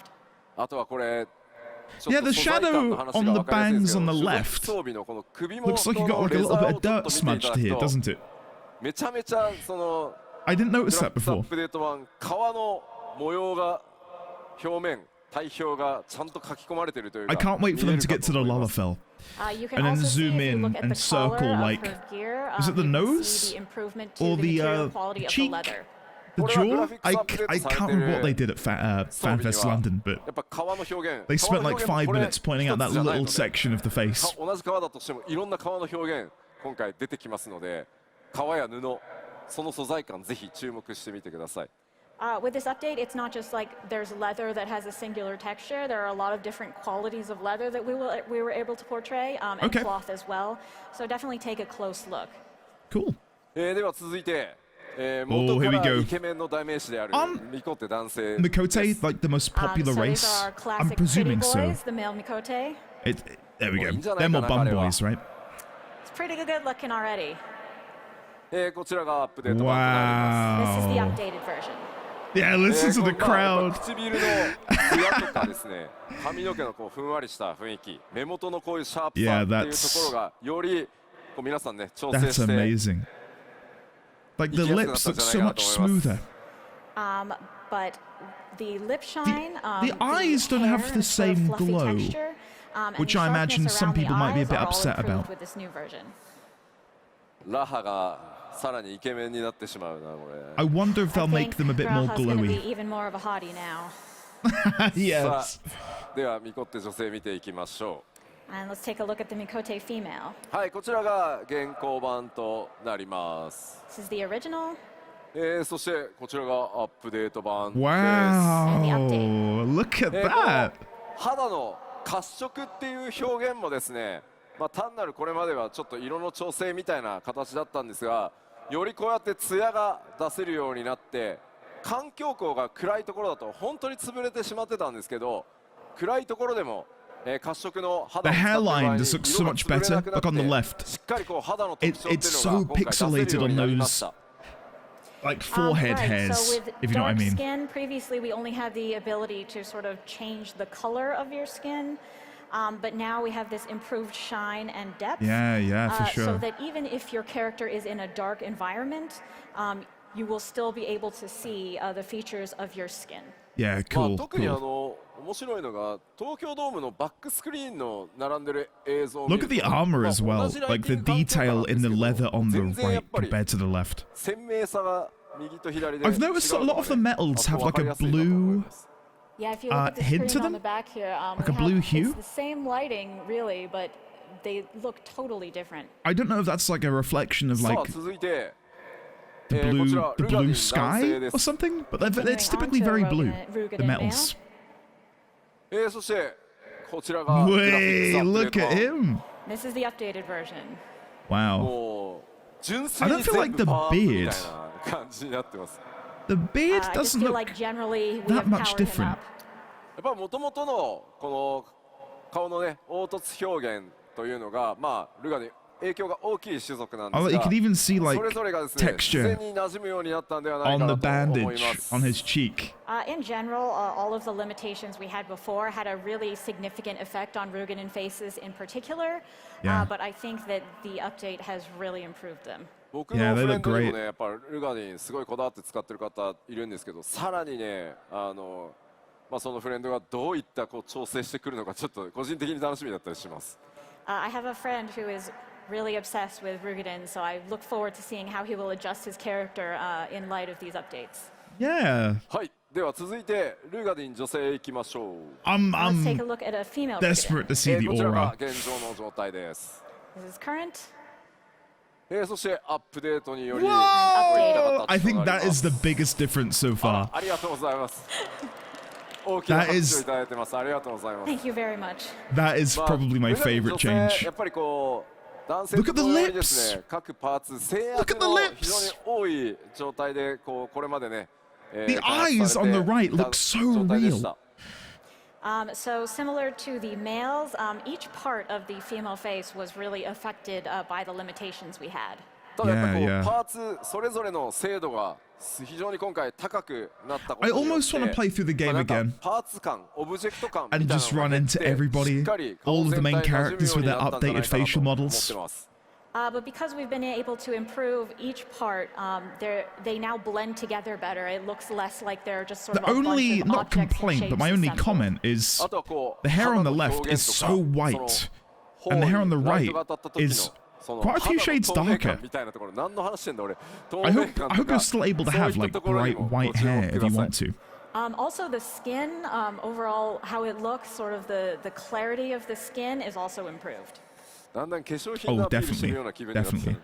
あとはこれちょっ Yeah, と the 素材感の shadow 話 on が the 分かりやすいんです bangs け on ど the 所属 left 装備のこの首 looks 元 like you got の like a レ little ザ bit ー of をちょっ dirt と見ていた smudged だく here, と doesn't it? めちゃめちゃその I didn't グ notice ラ that フィックスアッ before. プデート版革の模様が表面体表がちゃんと書き込まれているというか I can't wait for 見え them る to か get to と the 思います。 Lalafell. You can And then also see zoom if you in look at and the collar circle, of like- her gear, is it the you can nose? see the improvement to Or the the, material quality of the cheek? leather. The これはグラ jaw? フィックスアップデート I されて can't い remember what they る did at 装備に FanFest は London, but やっぱ革の表現 they spent 革の like 表現も 5 これ minutes pointing out 一 that つじゃない little ので section of the face. 同じ革だとしてもいろんな革の表現今回出てきますので革や布その素材感ぜひ注目してみてください。 With this update, it's not just like there's leather that has a singular texture. There are a lot of different qualities of leather that we were able to portray, and Okay. cloth as well. So definitely take a close look. Cool. では続いて、Oh, 元か here we ら go. イケメンの代名詞であるミコって男性 Mikote, like the most popular so these race. are our I'm classic pretty presuming so. boys, the male Mikote. There we go. いいんじゃない They're か more な、 bum 彼は。 boys, right? It's pretty good looking already. こちらがアップデート版となります。 This is the Wow. updated version. Yeah, listen to the このまあやっ crowd. ぱ唇の艶とかですね髪の毛のこうふんわりした雰囲気目元のこういうシャープさ Yeah, っていうと that's- ころがよりこう皆さんね調整 That's して amazing. Like the lips look so much smoother. But the lip shine, the eyes don't hair have the and sort of same fluffy glow, texture, and which the I imagine sharpness some around the people might be a eyes bit are all upset improved about. with this new version. ラハがさらにイケメンになってしまうなこ I れ。 wonder if they'll I make think them a bit more Raha's gonna be glowy. even more of a hottie now. Yes. さあではミコって女性見ていきましょ And let's take a look at the Mikote female. う。はいこちらが現行版となります。 This is the original. そしてこちらがアップデート版です。 Wow. Look at この that. 肌の褐色っていう表現もですね、まあ、単なるこれまではちょっと色の調整みたいな形だったんですがよりこうやってツヤが出せるようになって環境光が暗いところだと本当に潰れてしまってたんですけど暗いところでも褐色の肌を The 使ってる場合 hairline に just looks 色 so が much 潰れ better. なくなっ Like on the て left. しっかりこう肌の特徴っていう It's の so が今回出せる pixelated よう on になりま those した。 like forehead Right, hairs, so with if you know what I dark mean. skin, previously we only had the ability to sort of change the color of your skin. But now we have this improved shine and depth. Yeah, for So sure. that even if your character is in a dark environment, you will still be able to see the features of your skin. Yeah, まあ cool, 特に cool. 面白いのが東京ドームのバックスクリーンの並んでる映像を見 Look る at the と armor as まあ well. 同じライ Like テ the ィング環境なん detail で in す the けど leather on the 全然やっ right ぱり compared to the left. 鮮明さが右と左で I've noticed a lot of the metals have like a blue Yeah, if you look at the hint to screen on them? the back here, Like a we blue have, hue? it's the same lighting, really, but they look totally different. I don't know if that's like a reflection of さあ like 続いて the こ blue ちら the ルガディ blue ン男 sky 性で or す something, but it's Continuing typically on to very blue. Rugadin The metals. そしてこちらがグラフィックス Wait, アップデ look ート at 版 him! This is the updated version. Wow. もう純粋 I に don't feel 全 like 部 the パワーアップみたい beard. な感じになってます The beard I just doesn't feel look like generally we that have much powered him different. up. やっぱ元々のこの顔のね凹凸表現というのがまあルガに影響が大きい種族なんで Oh, す you が could even see そ like れぞれがですね自 texture 然に馴染むようになったんではない on か the なと思い bandage ます on his cheek. In general, all of the limitations we had before had a really significant effect on Rugadin faces in particular, Yeah. but I think that the update has really improved them. 僕 Yeah, の they フレ look ンドにも great. ねやっぱルガディンすごいこだわって使ってる方いるんですけどさらにねまあそのフレンドがどういったこう調整してくるのかちょっと個人的に楽しみだったりします I have a friend who is really obsessed with Rugadin, so I look forward to seeing how he will adjust his character in light of these updates. Yeah. はいでは続いてルガディン女性いきましょう Let's take a I'm look at a female desperate Rugadin. to see the こちらが aura. 現状の状態です This is current. そしてアップデートにより Whoa! こういった形 I と think なり that ます is the biggest difference so far. ありがとうございます大きな That 拍手 is- をいただいてますありがとうございます Thank you very much. That is まあ probably my ルガディン favorite 女性 change. やっぱりこう男性 Look と at the 同様にですね lips. 各パーツ制 Look 圧 at the の lips. 非常に多い状態でこれまでね The eyes on the right look so 状態でした So similar to the males, each part of the female face was really affected by the limitations we had. ただやっぱこう Yeah, yeah. パーツそれぞれの精度が非常に今回高くなったこと I によって almost want to play through the まあ game なんか again パーツ感オブジェクト感 and みたいな just のが run 減っ into て everybody, しっかり all 顔 of the 全 main 体に馴染む characters よう with に their なったんじゃない updated かな facial と思っ models. てます But because we've been able to improve each part, they now blend together better. It looks less like they're just sort The of a bunch only, of not objects and complaint, but shapes my only assembled. comment is あとはこう the hair on the 肌の left 表 is 現とか so その white, 頬 and the hair on the にライ right トが当たった時の is その quite a few 肌の shades 透明 darker. 感みたいなところ何の話してんだ俺透 I 明 hope 感 I と hope か you're still able to そうい have った like ところに bright もご white 注目 hair く if だ you さい want to. Also, the skin, overall, how it looks, sort of the clarity of the skin is also improved. だんだん化粧品の Oh, アピールしてる definitely, ような気分になってきて definitely. る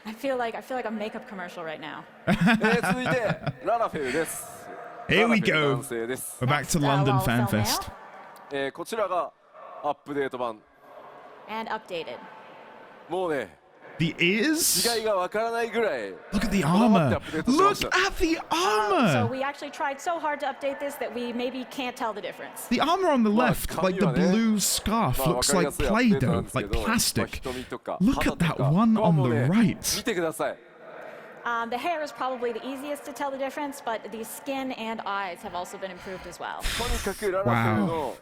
I feel like a makeup commercial right now. 続いてララフェルです Here ララ we フェル go. 男性です We're back to Next, London Lol Fan Fell Fest. こちらがアップデート版 And updated. もうね The ears? 違いがわからないぐらい Look at the こだわって armor. アップデートしま Look した at the So armor. we actually tried so hard to update this that we maybe can't tell the difference. The armor on the Well, left, like the 髪はね、 blue scarf, まあ looks わかり like やすいアップデートなん Play-Doh, ですけ like ど、まあ plastic. 瞳とか Look 肌 at と that か one ここは on もう the ね right. 見てください The hair is probably the easiest to tell the difference, but the skin and eyes have also been improved as well. とにかくララフェルの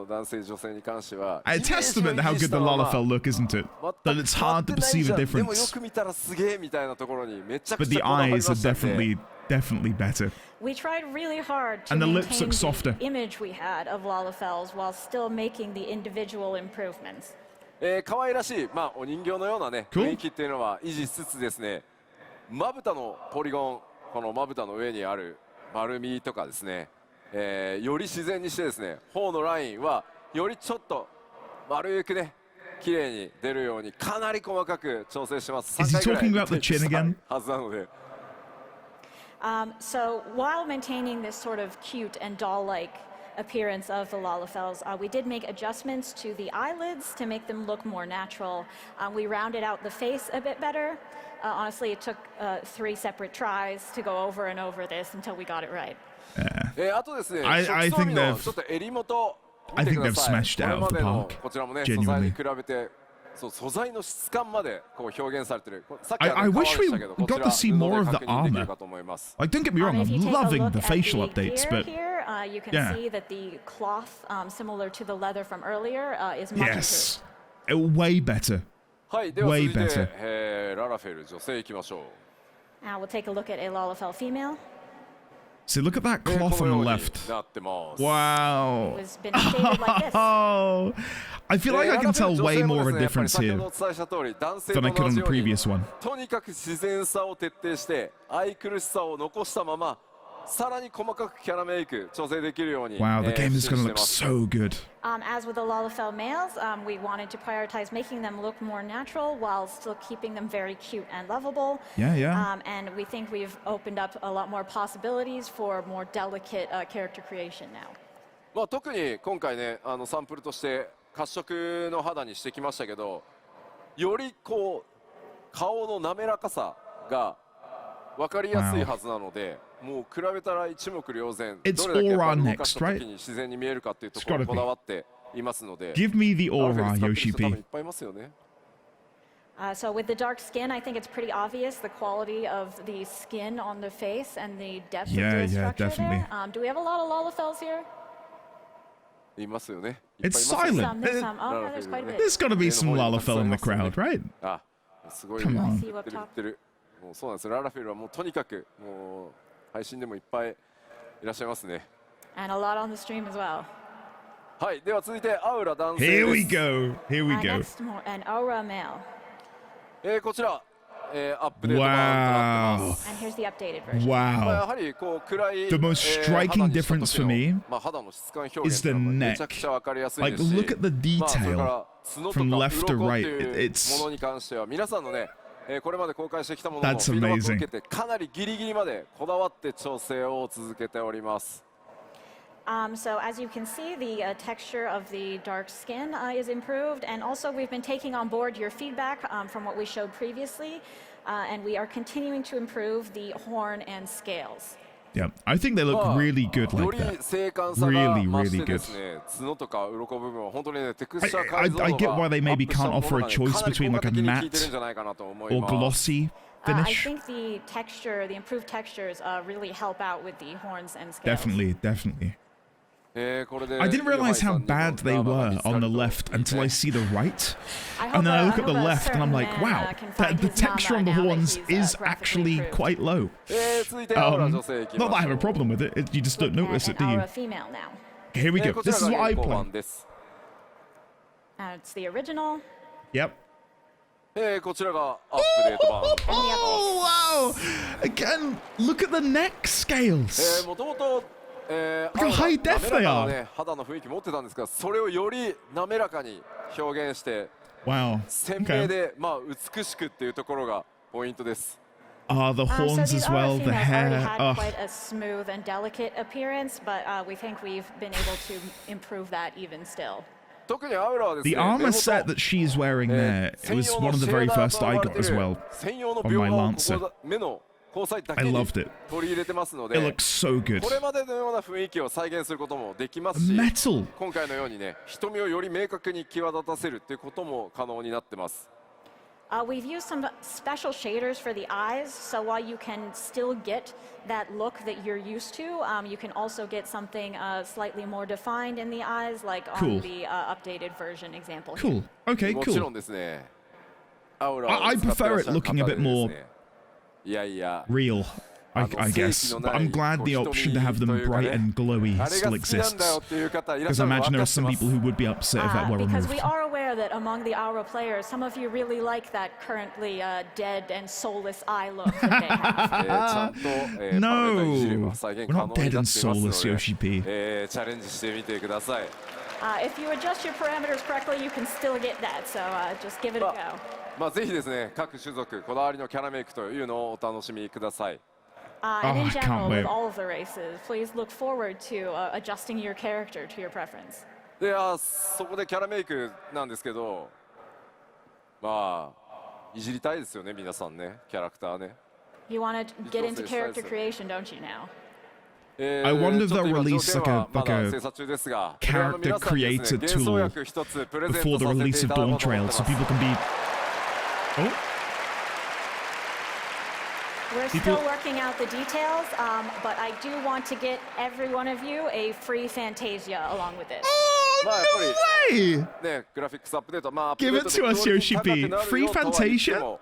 男性女性に関しては A testament to how good the Lalafell look, isn't it? That it's hard to perceive a でもよ difference. く見たらすげえみたいなところにめちゃく But ち the ゃこだわりま eyes are したんで definitely better. We tried really hard to And the lips maintain look softer. the image we had of Lalafells while still making the individual improvements. 可愛らしい、まあ、お人形のようなね Cool. 雰囲気っていうのは維持しつつですねまぶたのポリゴンこのまぶたの上にある丸みとかですね、より自然にしてですね頬のラインはよりちょっと丸くね綺麗に出るようにかなり細かく調整してます Is he 3回ぐらい talking about the chin した again? はずなので So while maintaining this sort of cute and doll-like appearance of the Lalafells, we did make adjustments to the eyelids to make them look more natural. We rounded out the face a bit better. Honestly, it took 3 separate tries to go over and over this until we got it right. あとですね I 食装備 think の they've- ちょっと襟元 I 見て think く they've ださい smashed こ it れ out ま of で the の park. こちらもね Genuinely. 素材に比べてそう素材の質感までこう表現されてるさっき I 革 wish でしたけど we こち got ら to see 布 more で of the 確認できる armor. かと思います Like, don't get me wrong, If I'm you take a loving look the at facial the updates, gear but here, you can yeah. see that the cloth, similar to the leather from earlier, is much yes, way better. はいでは続 Way いて better. ララフェル女性いきましょう improved. Now we'll take a look at a Lalafell female. See, look at that cloth on the left. なってます。 Wow. It was been updated like this. Oh, I feel like I can tell way more a difference here 先ほどお伝えした通り、男性 than と I 同 could じ on よ the うに previous one. とにかく自然さを徹底して愛くるしさを残したままさらに細かくキャラメイク調整できるように Wow, the game is 進 going ん to でま look す。 so good. As with the Lalafell males, we wanted to prioritize making them look more natural while still keeping them very cute and lovable. Yeah, yeah. And we think we've opened up a lot more possibilities for more delicate character creation now. まあ特に今回ねサンプルとして褐色の肌にしてきましたけど、よりこう顔の滑らかさが分かりやすいはずなので、もう比べたら一目瞭然。 It's どれだけやっぱ aura 動かした next, 時に自然に見えるかっていうところ It's gotta に be. こだわっていますので。 Give me the アルフェ aura, 使ってる人多分い Yoshi-P. っぱいいますよね。So with the dark skin, I think it's pretty obvious the quality of the skin on the face and the depth Yeah, of the yeah, structure definitely. there. Do we have a lot of Lalafells here? いますよね。いっぱ It's いいますよ silent. There's some. Oh, yeah, there's quite a bit. There's got to be some Lalafell in the crowd, right? あ、すごい。 Come 言 on. ってる。もうそうなんです。ララフェルはもうとにかくもう配信でもいっぱいいらっしゃいますね。 And a lot on the stream as well. はい、では続いてアウラ男性 Here で we す。 go. Here we go. Next, an aura male. こちら、アップデート版となってます。 And here's the updated version. まあや Wow. はりこう暗い The most striking difference for me まあ肌の質感表 is 現という the のが neck. めちゃくちゃわかりやすい Like, ですし、 look at the まあそれか detail ら角とか from left to 鱗 right. っていう It's ものに関しては皆さんのね、これまで公開してきたものの That's フィードバックを amazing. 受けてかなりギリギリまでこだわって調整を続けております。 So as you can see, the texture of the dark skin is improved, and also we've been taking on board your feedback from what we showed previously, and we are continuing to improve the horn and scales. Yeah, I think they ま look あ really good よ like り that. 精悍さが Really, 増し really てですね、角とか鱗部分は本当にねテクスチャー解像度が I get why they maybe アップした can't もの offer a がね choice かなり between 効 like 果 a 的に効い matte てるんじゃないかなと思い or ます。 glossy I finish. think the texture, the improved textures, really help out with the horns and scales. Definitely, definitely. これで I didn't realize how ユーハイ bad さんに they も were ナーバが見つか on る the と left 聞いて until I see the right. I And then I look hope at the a left and I'm certain like, man, wow, can find the his texture on the Nama now that horns he's, is graphically actually improved. quite low. 続いてアウラ女性いきましょ Not う。 that I have a problem with it, you just don't Looking notice at it, do an you? aura female now. Here we go. こち This ら is が what I 現行 play. 版です。It's the original. Yep. こちらがアップデート版。 Oh, wow! Again, look at the neck scales. もともと Look how high def they 滑らかな are. ね肌の雰囲気持ってたんですが、それをより滑らかに表現して Wow. 鮮明 Okay. でまあ美しくっていうところがポイントです。 Ah, the So horns these as aura well, the females already hair. had Oh, quite a smooth and delicate appearance, but we think we've been able to improve that even still. 特にアウラはですね、 the armor 目元 set that she's wearing there, it 専 was 用の one of the シェー very ダー first と I 呼ばれ got て as る well. 専用の on 描 my 画を Lancer. ここ目の交際だ I けに loved it. 取り入れてますの It で、 looks so good. これまでのような雰囲気を再現することもできますし、 Metal. 今回のようにね、瞳をより明確に際立たせるっていうことも可能になってます。 We've used some special shaders for the eyes, so while you can still get that look that you're used to, you can also get something slightly more defined in the eyes, like Cool. on the updated version example here. Cool. Okay, もちろ cool. んですね。アウラを I 使ってらっ prefer しゃ it る looking a 方 bit でです more ね、いやいや。 real, I guess. But I'm glad the option to have them bright and glowy still exists. Because I imagine there are some people who would be upset if that were Because removed. we are aware that among the Aura players, some of you really like that currently dead and soulless eye look that they have. No, we're not dead and soulless, Yoshi-P. チャレンジしてみてください。 If you adjust your parameters correctly, you can still get that, so just give it a go. まあぜひですね、各種族こだわりのキャラメイクというのをお楽しみください。And in I general, can't wait. with all of the races, please look forward to adjusting your character to your preference. で、そこでキャラメイクなんですけど、まあいじりたいですよね、皆さんね、キャラクターね。 You want to get into character creation, don't you now? I wonder if they'll release like a character creator tool before the release of Dawntrail, so people can be. Oh, We're still working out the details, but I do want to get every one of you a free Fantasia along with this. oh no way! ね、グラフィックスアップデート、まあ Give it to us, Yoshi-P. Free Fantasia?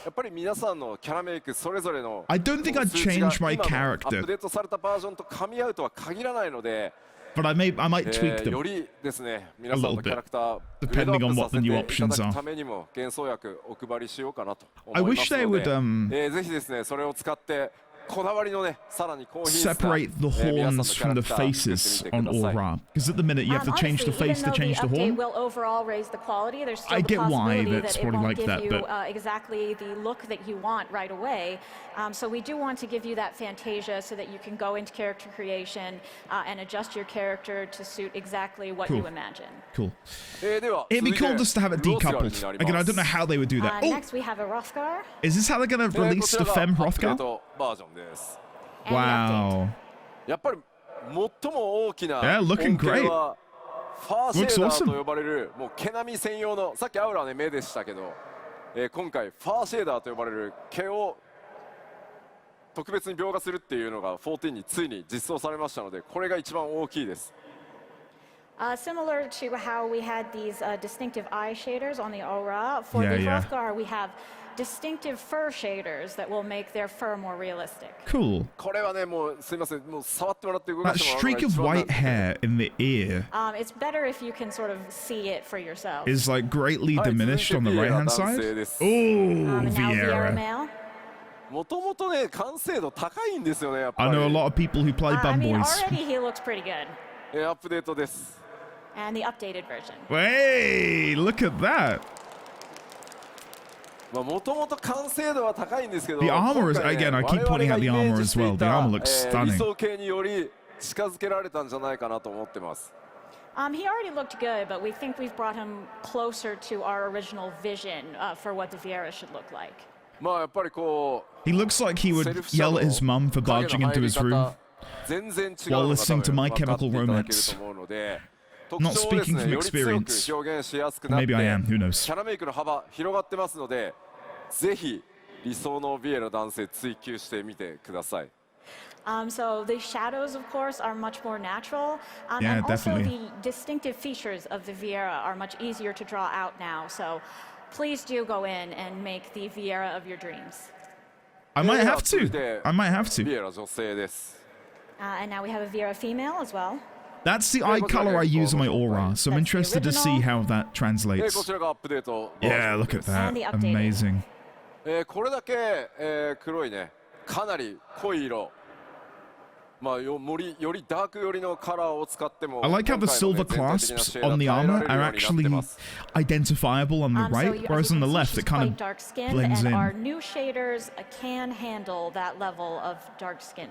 やっぱり皆さんのキャラメイクそれぞれの I don't think I'd 数値が change my 今のアッ character, プデートされたバージョンと噛み合うとは限らないので、but I might tweak よ them. りですね、皆さんのキャラクター depending on グレードアップ what the させて new い options ただ are. くためにも幻想薬お配りしようかなと思 I いま wish す they の would で、ぜひですねそれを使ってこだわりのねさらに高品質な separate the 皆さんの horns キャ from ラ the クター faces 作って on みてください。 Aura. Because at the minute you have to change the Honestly, face to even though change the the update horn. will overall raise the quality, there's still I the get why possibility that's that it probably won't like give that, you but- exactly the look that you want right away. So we do want to give you that Fantasia so that you can go into character creation and adjust your character to suit exactly what Cool. you imagine. Cool. では It'd be 続いて cool just to have it ロースガルに decoupled. なり Again, I ます don't know how they would do that. Oh, Next we have a Hrothgar. is this how they're gonna こ release ち the らが Femme アップデー Hrothgar? トバージョンです。 And the update. Wow. やっぱり最も大きな Yeah, 恩 looking 恵はファーシェー Looks ダ awesome. ーと呼ばれるもう毛並み専用のさっきアウラはね目でしたけど、今回ファーシェーダーと呼ばれる毛を特別に描画するっていうのが14についに実装されましたのでこれが一番大きいです。Similar to how we had these distinctive eye shaders on the Aura, for Yeah, the yeah. Hrothgar we have distinctive fur shaders that will make their fur more realistic. Cool. これはねもうすいませんもう触ってもらって動か That してもらう streak のが of 一番なん white で hair in the ear It's better if you can sort of see it for yourself. is like greatly はい、 diminished 続 on い the て right ビエラ hand 男 side. 性です Oh, And now Vieira Vieira. male. もともとね完成度高いんですよねやっぱ I り know a lot of people who play I Bum mean, Boys. already he looks pretty good. アップデートです。 And the updated version. Hey, look at that. もともと完成度は高いんですけど The armor is- 今回ね again, I keep pointing out the 我々がイメー armor ジ as してい well. The た armor looks 理 stunning. 想形により近づけられたんじゃないかなと思ってます。 He already looked good, but we think we've brought him closer to our original vision for what the Vieira should look like. まあやっぱりこう He looks like he セ would ルフシャ yell ド at his mum for 影 barging の into 入り his room. 方全然違うのが while listening to 多 My 分分かって Chemical いただける Romance. と思うので 特 Not 徴をです speaking ね from より強く experience. 表現しやすくなって Maybe I am, who キ knows. ャラメイクの幅広がってますのでぜひ理想のビエラ男性追求してみてください。 So the shadows, of course, are much more natural. Yeah, and also definitely. the distinctive features of the Vieira are much easier to draw out now. So please do go in and make the Vieira of your dreams. I might have to. I might have ビ to. エラ女性です。 And now we have a Vieira female as well. That's the eye color I use on my aura, so I'm That's the interested to see original. how that こ translates. ちらがアップデート。 Yeah, look at that. And the updated. Amazing. これだけ、黒いねかなり濃い色。まあよりダーク寄りのカラーを使っても I like how the 今回のね silver 全体的な clasps シェード on the が変えら armor れる are ようになって actually ます identifiable on the So right, as you whereas on can the see, left she's it kind quite of dark-skinned, blends and in. our new shaders can handle that level of dark skin.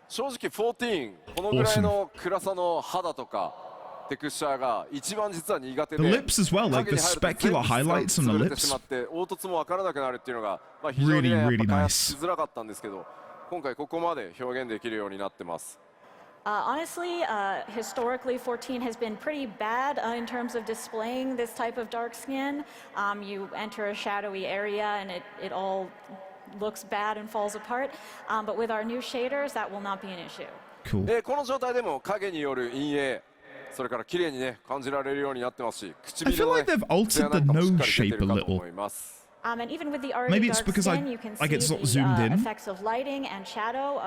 正直14このぐらいの暗さの肌とかテクスチャーが一番実は苦手で The lips as well, like the 影に入ると specular 全部 highlights on the 潰れてし lips. まって凹凸も分からなくなるっていうのが、まあ、非常に、ね Really, やっ really ぱ開 nice. 発しづらかったんですけど今回ここまで表現できるようになってます。 Honestly, historically, 14 has been pretty bad in terms of displaying this type of dark skin. You enter a shadowy area and it all looks bad and falls apart. But with our new shaders, that will not be an issue. Cool. この状態でも影による陰影それから綺麗にね感じられるようになってますし I feel 唇の、ね like they've altered 艶なんかもしっかり the nose 出てるか shape a と little. 思います。 And even with the already Maybe it's dark because skin, you can I get see sort of the zoomed in. effects of lighting and shadow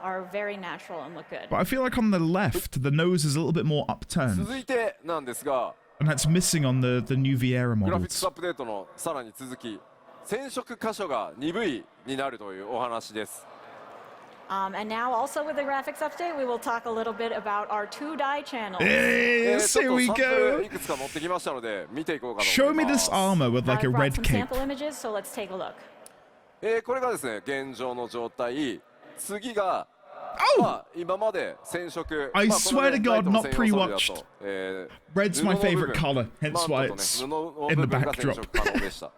are very natural and look good. But I feel like on the left, the nose is a little bit more upturned, 続いてなんですが and that's missing on the new Vieira グラフィックス models. アップデートのさらに続き染色箇所が鈍いになるというお話です。 And now also with the graphics update, we will talk a little bit about our 2-die channels. Yes, ちょっ here と we サンプル go. いくつか持ってきましたので見ていこうかと Show 思い me ま this す。 armor with like a I brought red some cape. sample images, so let's take a look. これがですね現状の状態次が Oh! まあ今まで染色 I まあ swear to この God, ねライトの not 専用装備だ pre-watched. と Red's 布 my の部 favorite 分 color, マ hence ント why とね it's 布の in the 部分が染 backdrop. 色可能でした。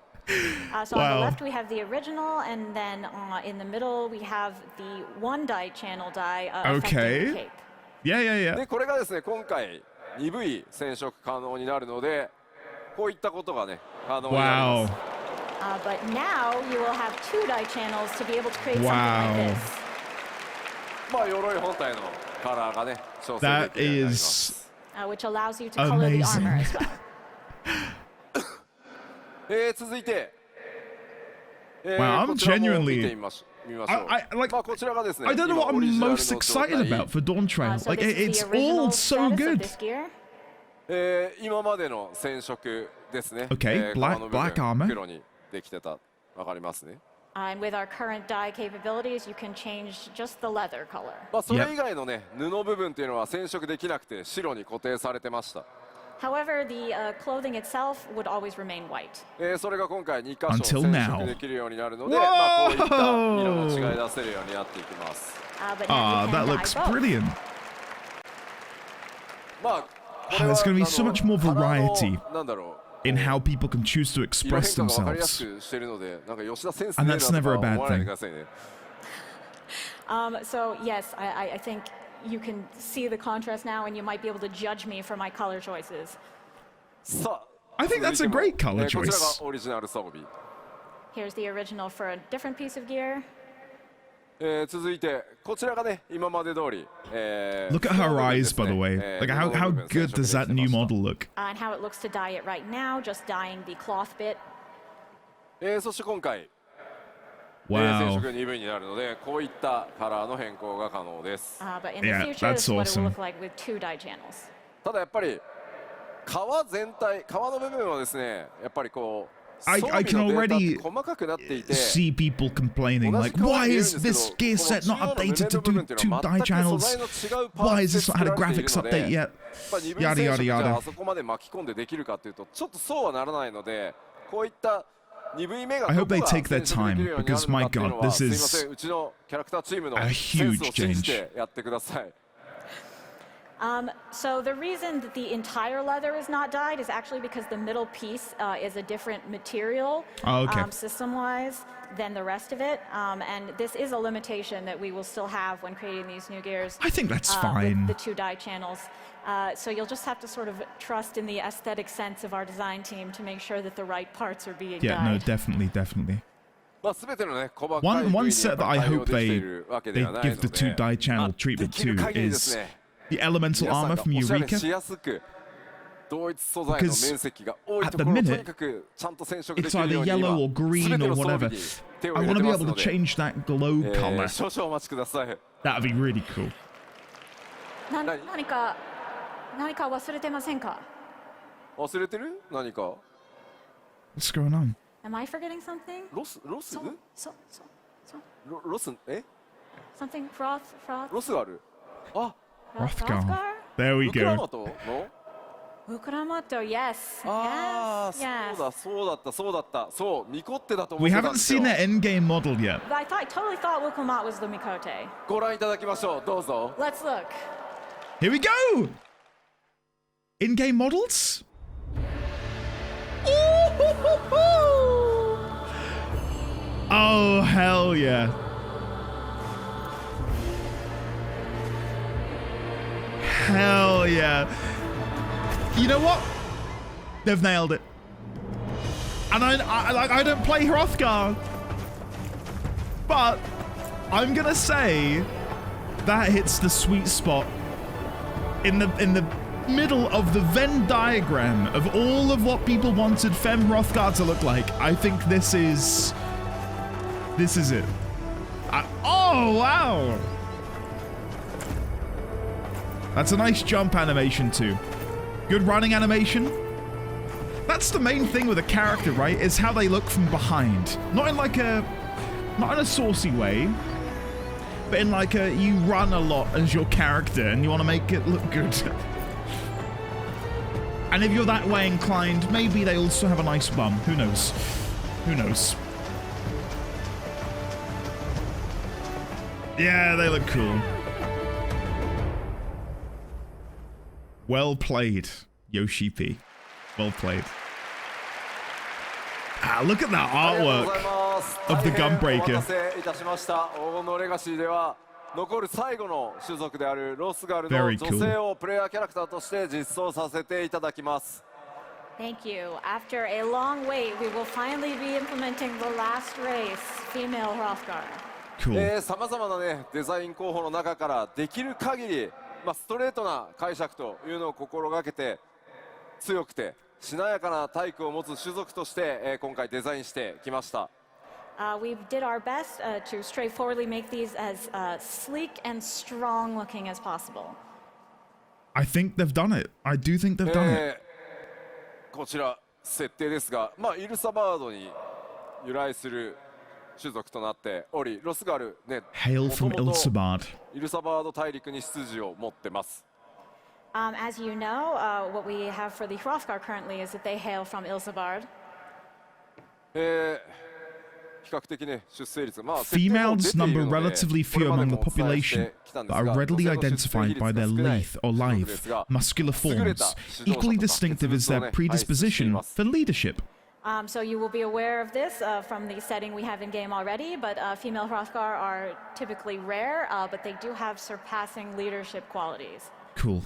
So on Wow. the left we have the original, and then in the middle we have the 1-die channel die affecting Okay. the cape. Yeah, yeah, yeah. でこれがですね今回鈍い染色可能になるのでこういったことがね可能になります。 Wow. But now you will have 2-die channels to be able to create something Wow. like this. まあ鎧本体のカラーがね調整 That できるようになります。 is Which allows you to color the armor as well. 続いて Wow, I'm genuinely. 見ましょう。 I like. まあこちらがですね、 I don't know 今 what オリ I'm ジナルの most 状 excited 態 about for Dawntrail. So Like this is it's the original all so status of good. this gear. 今までの染色ですね。 Okay, 革の部分 black armor. 黒にできてた。わかりますね。 And with our current dye capabilities, you can change just the leather color. まあそれ以外のね、布部分っていうのは染色できなくて白に固定されてました。 However, the clothing itself would always remain white. それが今回2箇 Until 所染 now. 色できるようになるので、まあこういった色の違い出せるようになっていきます。 But now Ah, you that can dye looks both. brilliant. まあ There's going to be so much more variety なんだろう。 in how people can choose to 色 express 変化が分かりやす themselves. くしてるので、なんか吉田センス And ねえ that's なと never a か bad 思わないで thing. くださいね。 So yes, I think you can see the contrast now, and you might be able to judge me for my color choices. さあ、 I think that's a great color こちら choice. がオリジナル装備。 Here's the original for a different piece of gear. 続いてこちらがね、今まで通り。Look at her eyes, by the way. Like how good does that new model look? And how it looks to dye it right now, just dyeing the cloth bit. そして今回、染 Wow. 色2分になるので、こういったカラーの変更が可能です。 But in the Yeah, future, this that's is what it will awesome. look like with 2 dye channels. ただやっぱり革全体、革の部分はですね、やっぱりこう。 I can already 細かくなっていて、 see people complaining like, why is this gear set not updated to do 2 dye channels? Why is this not had a graphics update yet? Yada yada じゃあ yada. あそこまで巻き込んでできるかというと、ちょっとそうはならないので、こういった鈍い目が I ど hope こ they が take their 染色できるようになるの time, because my かっていうの God, は this すいま is せん、うちのキャラクターチームの a セン huge スを信じ change. てやってください。 So the reason that the entire leather is not dyed is actually because the middle piece is a different material, Oh, okay. system-wise, than the rest of it. And this is a limitation that we will still have when creating these new gears. I think that's With fine. the 2 dye channels. So you'll just have to sort of trust in the aesthetic sense of our design team to make sure that the right parts are being Yeah, no, dyed. definitely. まあ全てのね、細かい部位に One やっ set ぱ that り I 対応 hope できてい they るわけ they ではない give の the 2で、 dye channel で treatment きる to 限りです is ね。 the elemental 皆さん armor が from おしゃれし Eureka. やすく同一素材の面積が多い Because ところを at と the にかくちゃんと染色で It's きる either ように yellow or 今 green 全て or の装備 whatever. に手を I 入れ want to て be ま able す to ので、 change that glow color. 少々お待ちください。 That'd be really cool. 何か忘れてませんか？忘れてる？何か？ What's going on? Am I forgetting something? ロス？So, ロス？え？ something froth? ロスがある？あ、 Hrothgar. There we ウクラ go. マトの？ Ukramoto, yes. ああ、 yes. そうだった。そう、ミコッテだと思っ We てたん haven't ですよ seen。their in-game model yet. But I totally thought Wukomat was the Mikote. ご覧いただきましょう。どうぞ。 Let's look. Here we go! In-game models? Oh, hell yeah. Hell yeah. You know what? They've nailed it. And I don't play Hrothgar, but I'm gonna say that hits the sweet spot in the middle of the Venn diagram of all of what people wanted Fem Hrothgar to look like. I think this is it. Oh wow! That's a nice jump animation too. Good running animation. That's the main thing with a character, right? Is how they look from behind. Not in a saucy way, but in like a you run a lot as your character and you want to make it look good. And if you're that way inclined, maybe they also have a nice bum. Who knows? Who knows? Yeah, they look cool. Well played, Yoshi-P. Well played. Ah, look at that artwork of the Gunbreaker. お待たせいたしました。黄金のレガシーでは残る最後の種族であるロスガルの Very 女 cool. 性をプレイヤーキャラクターとして実装させていただきます。 Thank you. After a long wait, we will finally be implementing the last race, female Hrothgar. Cool. さまざまなねデザイン候補の中からできる限り、ストレートな解釈というのを心がけて強くてしなやかな体育を持つ種族として、今回デザインしてきました。We did our best to straightforwardly make these as sleek and strong looking as possible. I think they've done it. I do think they've done it. こちら設定ですが、イルサバードに由来する種族となっており、ロスガルね、Hail from Ilsabard. イルサバード大陸に出自を持ってます。As you know, what we have for the Hrothgar currently is that they hail from Ilsabard. 比較的ね、出生率、Females number relatively few among the population, but are readily identified by their lithe or lithe, muscular forms, equally distinctive as their predisposition for leadership. So you will be aware of this from the setting we have in game already, but female Hrothgar are typically rare, but they do have surpassing leadership qualities. Cool.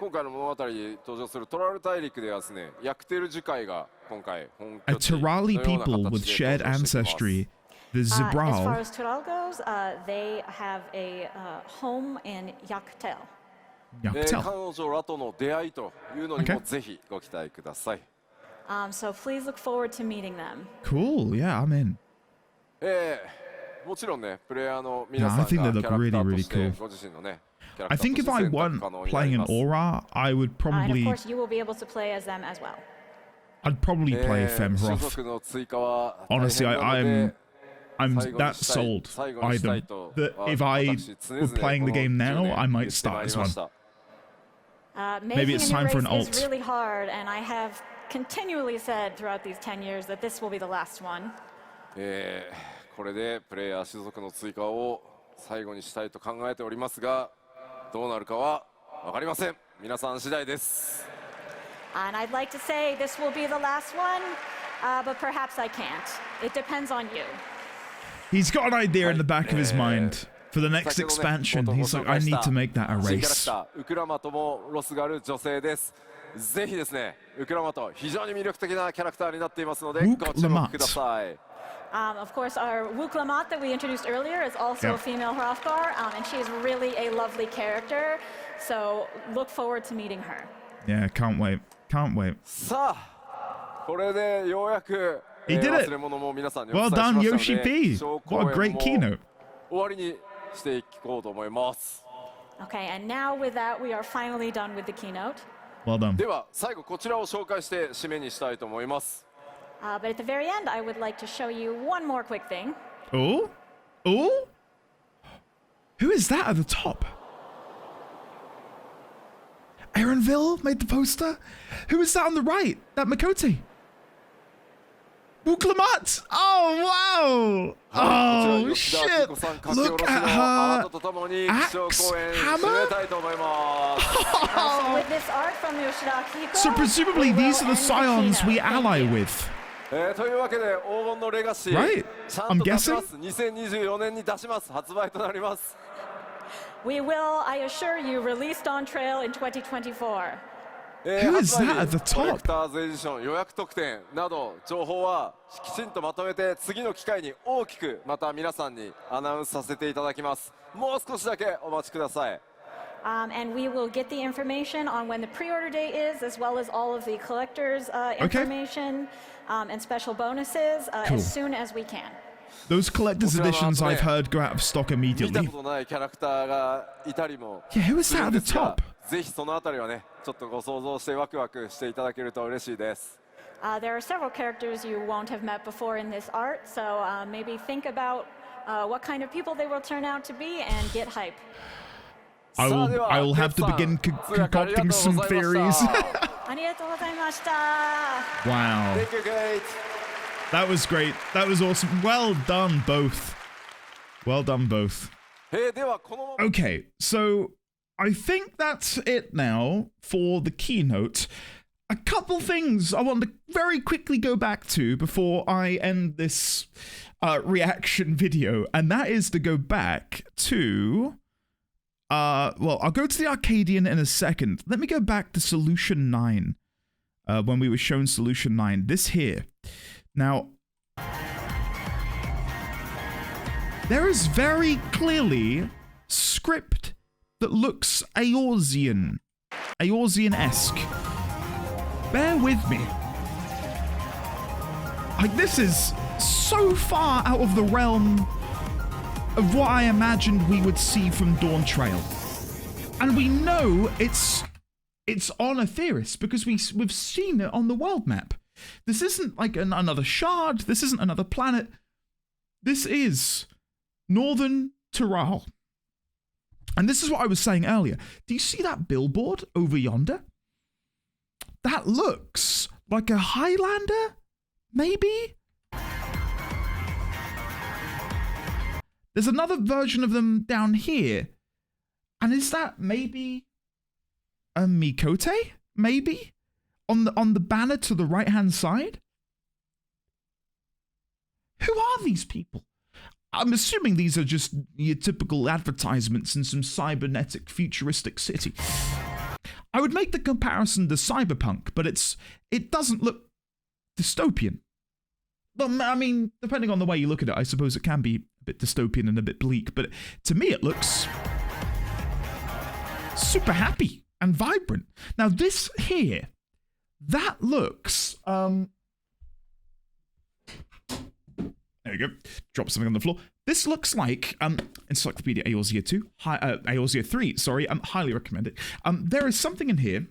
今回の物語に登場するトラル大陸ではですね、ヤクテル樹海が今回本 A 拠地のよう Terali な people 形 with で shared 登場してきます。 ancestry, the As far Zibral, as Tural goes, they have a home in Yaktel. 彼 Yaktel. 女らとの出会いというのにも Okay. ぜひご期待ください。So please look forward to meeting them. Cool, yeah, I'm in. もちろんね、プレイヤーの皆さん Yeah, が I キ think they ャ look ラクタ really, ーと really して cool. ご自身のね、キャラ I クター think と if して I 選択 weren't 可能にな playing り an ます。Aura, I would And of probably course, you will be able to play as them as well. I'd probably play 種 Femhroth. 族の追加は大変 Honestly, なので I'm 最後に that したい sold 最後 by にしたい them と that は if I 私常々 were playing the この game now, 10年 I 言 might ってま start いり as ま one. した。 Maybe Making it's a time new for an race is alt. really hard, and I have continually said throughout these 10 years that this will be the last one. これでプレイヤー種族の追加を最後にしたいと考えておりますが、どうなるかは分かりません。皆さん次第です。 And I'd like to say this will be the last one, but perhaps I can't. It depends on you. He's got an idea in the back of his mind for the next 先ほどね expansion. 冒頭ご He's 紹 like, I 介し need た to make that a 新キャラク race. ターウクラマトもロスガル女性です。ぜひですね、ウクラマト非常に魅力的なキャラクターになっていますのでご注目ください。Of course, our Wuklamat that we introduced earlier is also Yeah. a female Hrothgar, and she is really a lovely character. So look forward to meeting her. Yeah, can't wait. Can't wait. さあ、これでようやく He did it. 忘れ物も皆さんにお Well 伝えし done, ましたので、 Yoshi-P. 小 What 公 a 演 great も keynote. 終わりにしていこうと思います。 Okay, and now with that, we are finally done with the keynote. Well done. では最後こちらを紹介して締めにしたいと思います。 But at the very end, I would like to show you one more quick thing. Oh? Oh? Who is that at the top? Aaronville made the poster? Who is that on the right? That Makote? Wuklamat! Oh, wow! Oh, shit! Look at her axe hammer? So with this art from Yoshida Akihiko, So presumably we will these are the end scions we keynote. Thank ally you. with. というわけで黄金のレガシー、 Right. ちゃん I'm と出し guessing. ます。2024年に出します。発売となります。 We will, I assure you, release Dawntrail in 2024. Who is 発売 that at the 日コレ top? クターズエディション予約特典など情報はきちんとまとめて次の機会に大きくまた皆さんにアナウンスさせていただきます。もう少しだけお待ちください。 And we will get the information on when the pre-order date is, as well as all of the collectors' information and special bonuses Cool. as soon as we can. Those collector's editions I've heard go out of stock 見た immediately. ことないキャラクターがいたりも Yeah, who is する that ん at で the すが top? ぜひそのあたりはねちょっとご想像してワクワクしていただけると嬉しいです。 There are several characters you won't have met before in this art, so maybe think about what kind of people they will turn out to be and get hype. I will have to begin concocting some theories. ありがとうございました。 Wow. Thank you, great. That was great. That was awesome. Well done, both. Well done, both. ではこのまま Okay, so I think that's it now for the keynote. A couple things I want to very quickly go back to before I end this reaction video, and that is to go back to... well, I'll go to the Arcadian in a second. Let me go back to Solution 9, when we were shown Solution 9. This here. Now, there is very clearly script that looks Eorzean-esque. Bear with me. Like, this is so far out of the realm of what I imagined we would see from Dawntrail. And we know it's on Aetheris because we've seen it on the world map. This isn't like another shard. This isn't another planet. This is Northern Tyrrell. And this is what I was saying earlier. Do you see that billboard over yonder? That looks like a Highlander, maybe? There's another version of them down here. And is that maybe a Mikote? Maybe? On the banner to the right-hand side? Who are these people? I'm assuming these are just your typical advertisements in some cybernetic futuristic city. I would make the comparison to Cyberpunk, but it doesn't look dystopian. Well, I mean, depending on the way you look at it, I suppose it can be a bit dystopian and a bit bleak, but to me it looks super happy and vibrant. Now this here, that looks, there you go, drop something on the floor. This looks like Encyclopedia Eorzea 2, Eorzea 3, sorry, highly recommend it. There is something in here,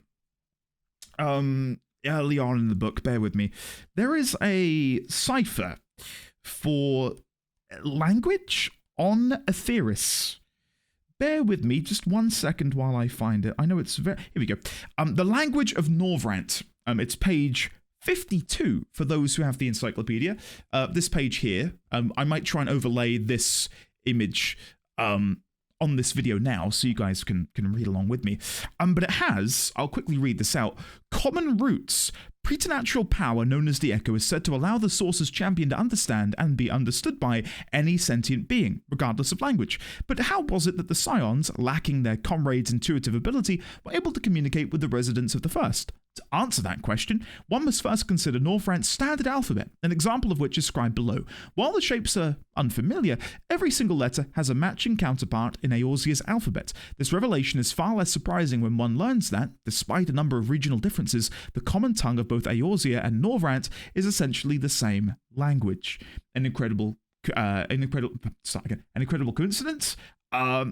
early on in the book, bear with me, there is a cipher for language on Aetheris. Bear with me just 1 second while I find it. I know it's very... Here we go. The language of Norvrant. It's page 52 for those who have the encyclopedia. This page here, I might try and overlay this image on this video now so you guys can read along with me. But it has, I'll quickly read this out, common roots. Preternatural power known as the Echo is said to allow the Source's champion to understand and be understood by any sentient being, regardless of language. But how was it that the Scions, lacking their comrade's intuitive ability, were able to communicate with the residents of the First? To answer that question, one must first consider Northrant's standard alphabet, an example of which is described below. While the shapes are unfamiliar, every single letter has a matching counterpart in Eorzea's alphabet. This revelation is far less surprising when one learns that, despite a number of regional differences, the common tongue of both Eorzea and Norvrant is essentially the same language. An incredible coincidence?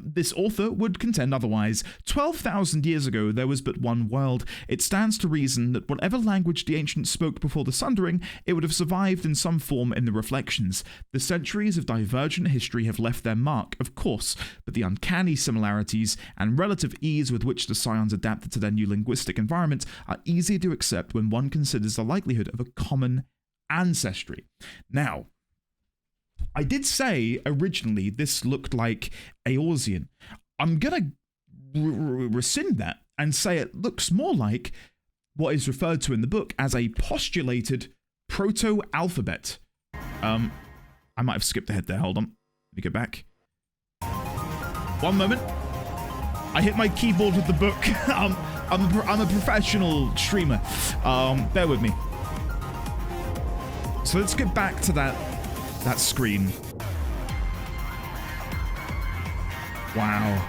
This author would contend otherwise. 12,000 years ago, there was but one world. It stands to reason that whatever language the ancients spoke before the Sundering, it would have survived in some form in the Reflections. The centuries of divergent history have left their mark, of course, but the uncanny similarities and relative ease with which the Scions adapted to their new linguistic environment are easy to accept when one considers the likelihood of a common ancestry. Now, I did say originally this looked like Eorzean. I'm going to rescind that and say it looks more like what is referred to in the book as a postulated proto-alphabet. I might have skipped ahead there. Hold on. Let me go back. One moment. I hit my keyboard with the book. I'm a professional streamer. Bear with me. So let's get back to that screen. Wow.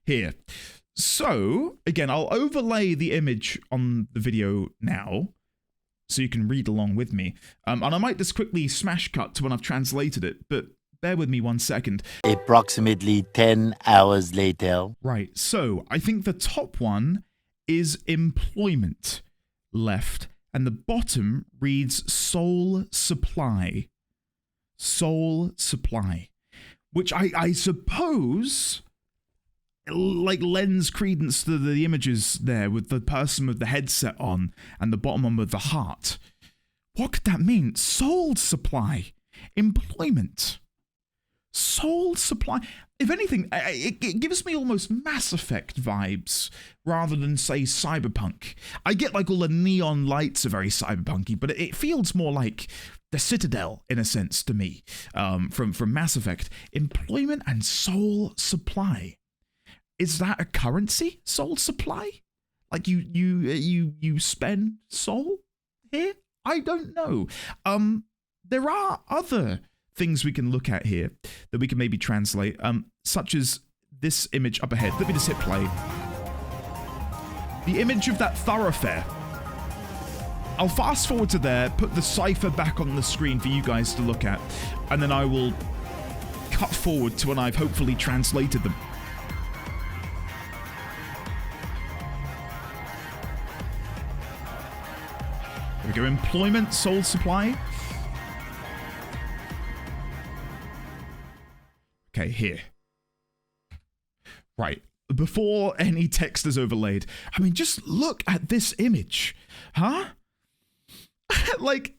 Here. So, again, I'll overlay the image on the video now so you can read along with me. And I might just quickly smash cut to when I've translated it, but bear with me 1 second. Approximately 10 hours later. Right, so I think the top one is employment left. And the bottom reads soul supply. Soul supply. Which I suppose like lends credence to the images there with the person with the headset on and the bottom one with the heart. What could that mean? Soul supply. Employment. Soul supply. If anything, it gives me almost Mass Effect vibes rather than, say, Cyberpunk. I get like all the neon lights are very cyberpunky, but it feels more like the Citadel in a sense to me from Mass Effect. Employment and soul supply. Is that a currency? Soul supply? Like you spend soul here? I don't know. There are other things we can look at here that we can maybe translate, such as this image up ahead. Let me just hit play. The image of that thoroughfare. I'll fast forward to there, put the cipher back on the screen for you guys to look at, and then I will cut forward to when I've hopefully translated them. There we go. Employment, soul supply. Okay, here. Right. Before any text is overlaid, I mean, just look at this image. Huh? Like,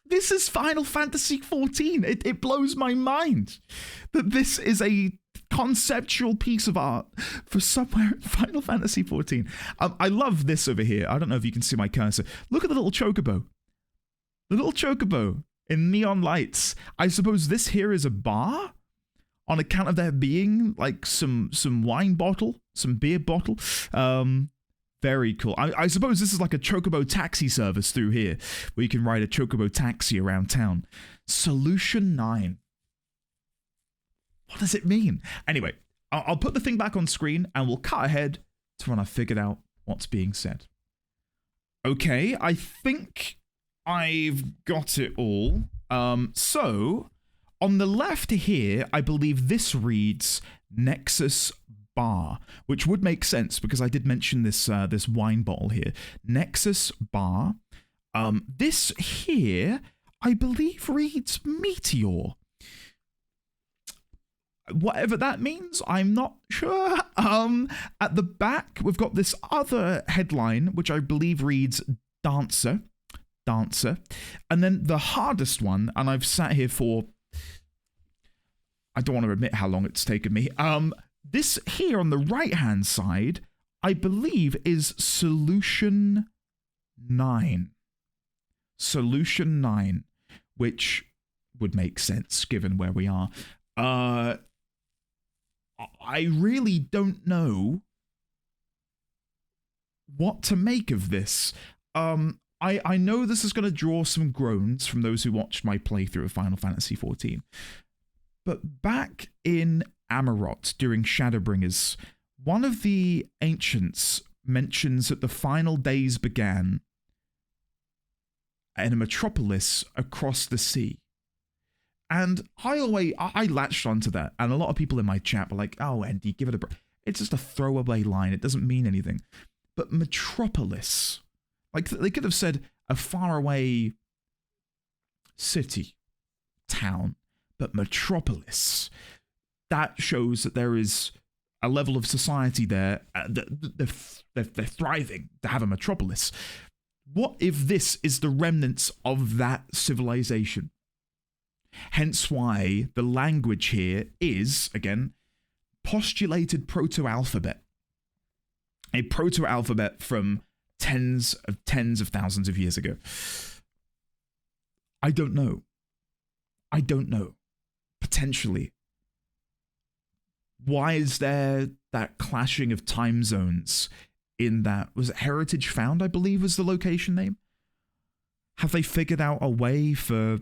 this is Final Fantasy XIV. It blows my mind that this is a conceptual piece of art for somewhere in Final Fantasy XIV. I love this over here. I don't know if you can see my cursor. Look at the little chocobo. The little chocobo in neon lights. I suppose this here is a bar? On account of there being like some wine bottle, some beer bottle. Very cool. I suppose this is like a chocobo taxi service through here, where you can ride a chocobo taxi around town. Solution 9. What does it mean? Anyway, I'll put the thing back on screen and we'll cut ahead to when I've figured out what's being said. Okay, I think I've got it all. So... on the left here, I believe this reads Nexus Bar, which would make sense because I did mention this this wine bottle here. Nexus Bar. This here, I believe, reads Meteor. Whatever that means, I'm not sure. At the back, we've got this other headline, which I believe reads Dancer. And then the hardest one, and I've sat here for... I don't want to admit how long it's taken me. This here on the right-hand side, I believe, is Solution 9. Solution 9, which would make sense given where we are. I really don't know what to make of this. I know this is going to draw some groans from those who watched my playthrough of Final Fantasy XIV. But back in Amarot during Shadowbringers, one of the ancients mentions that the final days began in a metropolis across the sea. And I latched onto that, and a lot of people in my chat were like, oh, Andy, give it a break. It's just a throwaway line. It doesn't mean anything. But metropolis, like they could have said a faraway city, town. But metropolis, that shows that there is a level of society there. They're thriving to have a metropolis. What if this is the remnants of that civilization? Hence why the language here is, again, postulated proto-alphabet. A proto-alphabet from tens of thousands of years ago. I don't know. Potentially. Why is there that clashing of time zones in that? Was it Heritage Found, I believe, was the location name? Have they figured out a way for...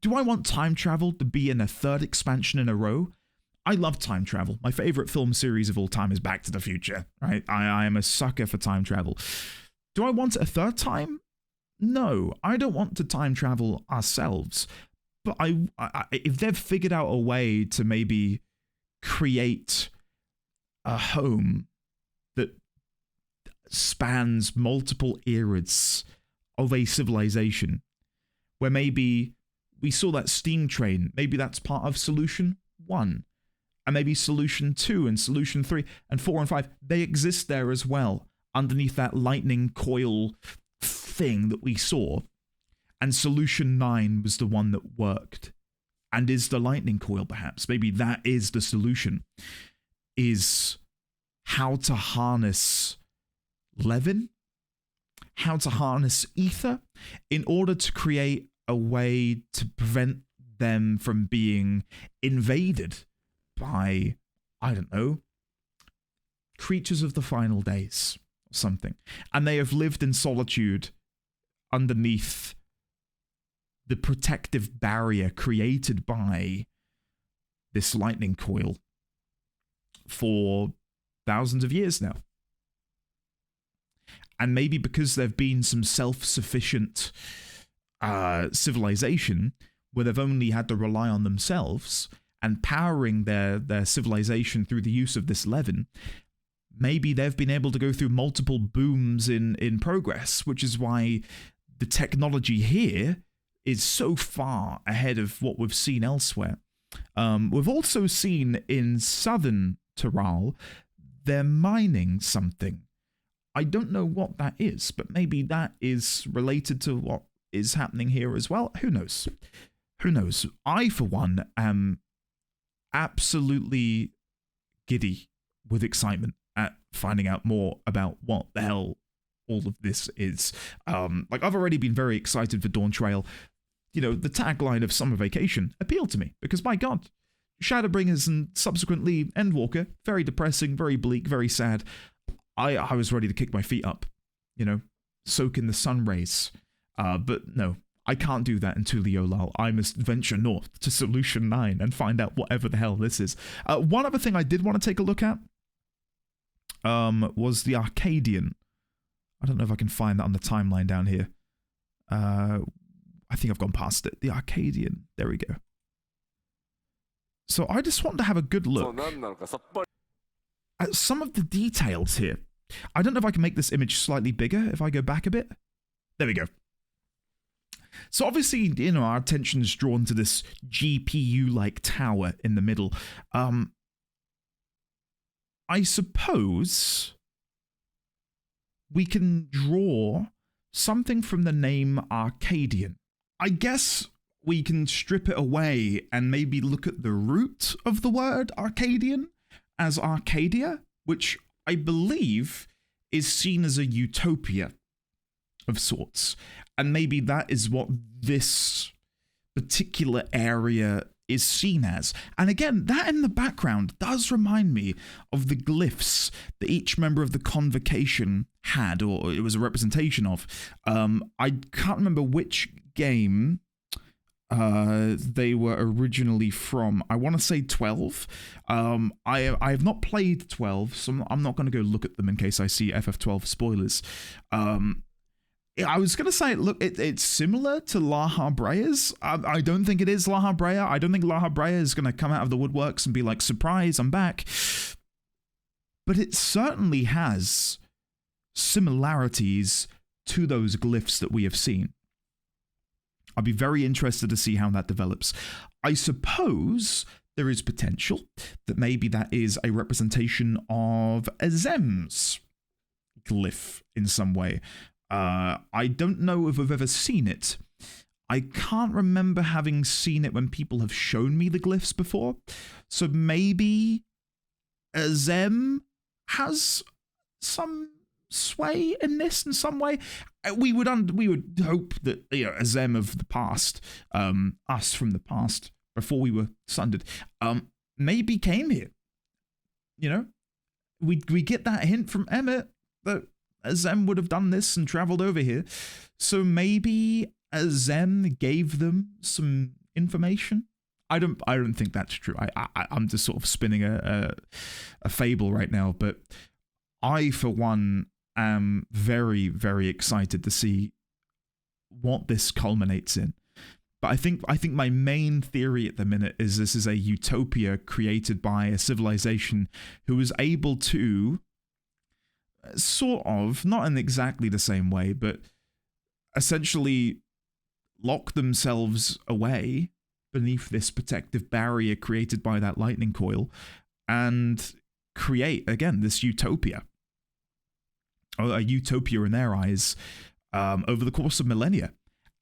do I want time travel to be in a third expansion in a row? I love time travel. My favorite film series of all time is Back to the Future, right? I am a sucker for time travel. Do I want it a third time? No, I don't want to time travel ourselves. But if they've figured out a way to maybe create a home that spans multiple eras of a civilization, where maybe we saw that steam train, maybe that's part of Solution 1, and maybe Solution 2 and Solution 3 and 4 and 5, they exist there as well, underneath that lightning coil thing that we saw. And Solution 9 was the one that worked. And is the lightning coil, perhaps? Maybe that is the solution. Is how to harness Levin? How to harness ether? In order to create a way to prevent them from being invaded by, I don't know, creatures of the final days or something. And they have lived in solitude underneath the protective barrier created by this lightning coil for thousands of years now. And maybe because there've been some self-sufficient civilization where they've only had to rely on themselves and powering their civilization through the use of this leaven, maybe they've been able to go through multiple booms in progress, which is why the technology here is so far ahead of what we've seen elsewhere. We've also seen in southern Tyrol, they're mining something. I don't know what that is, but maybe that is related to what is happening here as well. Who knows? Who knows? I, for one, am absolutely giddy with excitement at finding out more about what the hell all of this is. Like, I've already been very excited for Dawntrail. You know, the tagline of Summer Vacation appealed to me because, my God, Shadowbringers and subsequently Endwalker, very depressing, very bleak, very sad. I was ready to kick my feet up, you know, soak in the sun rays. But no, I can't do that in Tuliolal. I must venture north to Solution 9 and find out whatever the hell this is. One other thing I did want to take a look at was the Arcadian. I don't know if I can find that on the timeline down here. I think I've gone past it. The Arcadian. There we go. So I just want to have a good look at some of the details here. I don't know if I can make this image slightly bigger if I go back a bit. There we go. So obviously, you know, our attention is drawn to this GPU-like tower in the middle. I suppose we can draw something from the name Arcadian. I guess we can strip it away and maybe look at the root of the word Arcadian as Arcadia, which I believe is seen as a utopia of sorts. And maybe that is what this particular area is seen as. And again, that in the background does remind me of the glyphs that each member of the convocation had, or it was a representation of. I can't remember which game they were originally from. I want to say 12. I have not played 12, so I'm not going to go look at them in case I see FF12 spoilers. I was going to say, look, it's similar to La Habrea's. I don't think it is La Habrea. I don't think La Habrea is going to come out of the woodworks and be like, surprise, I'm back. But it certainly has similarities to those glyphs that we have seen. I'd be very interested to see how that develops. I suppose there is potential that maybe that is a representation of Azem's glyph in some way. I don't know if I've ever seen it. I can't remember having seen it when people have shown me the glyphs before. So maybe Azem has some sway in this in some way. We would hope that, you know, Azem of the past, us from the past before we were sundered, maybe came here. You know, we get that hint from Emmett that Azem would have done this and traveled over here. So maybe Azem gave them some information. I don't think that's true. I'm just sort of spinning a fable right now, but I, for one, am very, very excited to see what this culminates in. But I think my main theory at the minute is this is a utopia created by a civilization who was able to sort of, not in exactly the same way, but essentially lock themselves away beneath this protective barrier created by that lightning coil and create, again, this utopia. Or a utopia in their eyes over the course of millennia.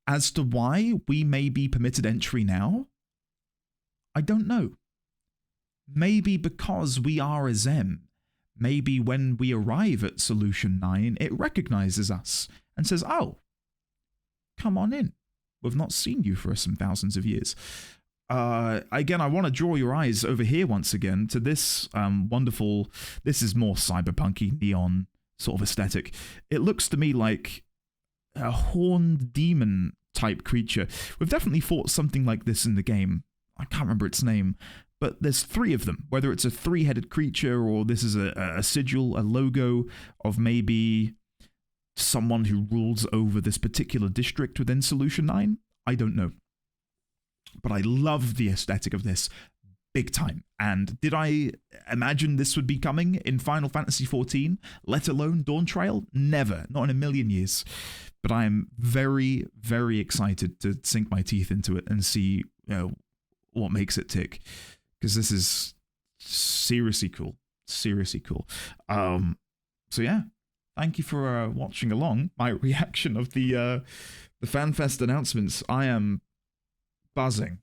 As to why we may be permitted entry now, I don't know. Maybe because we are a Zem. Maybe when we arrive at Solution 9, it recognizes us and says, oh, come on in. We've not seen you for some thousands of years. Again, I want to draw your eyes over here once again to this wonderful, this is more cyberpunky, neon sort of aesthetic. It looks to me like a horned demon type creature. We've definitely fought something like this in the game. I can't remember its name. But there's 3 of them, whether it's a 3-headed creature or this is a sigil, a logo of maybe someone who rules over this particular district within Solution 9? I don't know. But I love the aesthetic of this big time. And did I imagine this would be coming in Final Fantasy XIV, let alone Dawntrail? Never. Not in a million years. But I am very, very excited to sink my teeth into it and see, what makes it tick. Because this is seriously cool. Seriously cool. So yeah, thank you for watching along my reaction of the FanFest announcements. I am buzzing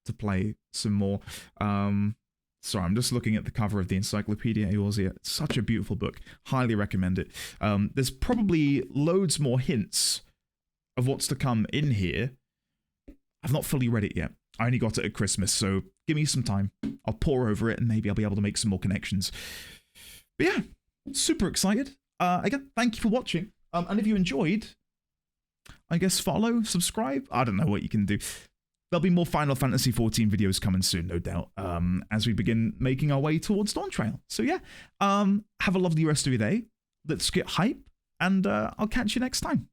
to play some more. Sorry, I'm just looking at the cover of the Encyclopedia Eorzea. It's such a beautiful book. Highly recommend it. There's probably loads more hints of what's to come in here. I've not fully read it yet. I only got it at Christmas, so give me some time. I'll pore over it and maybe I'll be able to make some more connections. But yeah, super excited. Again, thank you for watching. And if you enjoyed, I guess follow, subscribe. I don't know what you can do. There'll be more Final Fantasy XIV videos coming soon, no doubt, as we begin making our way towards Dawntrail. So yeah, have a lovely rest of your day. Let's get hype, and I'll catch you next time.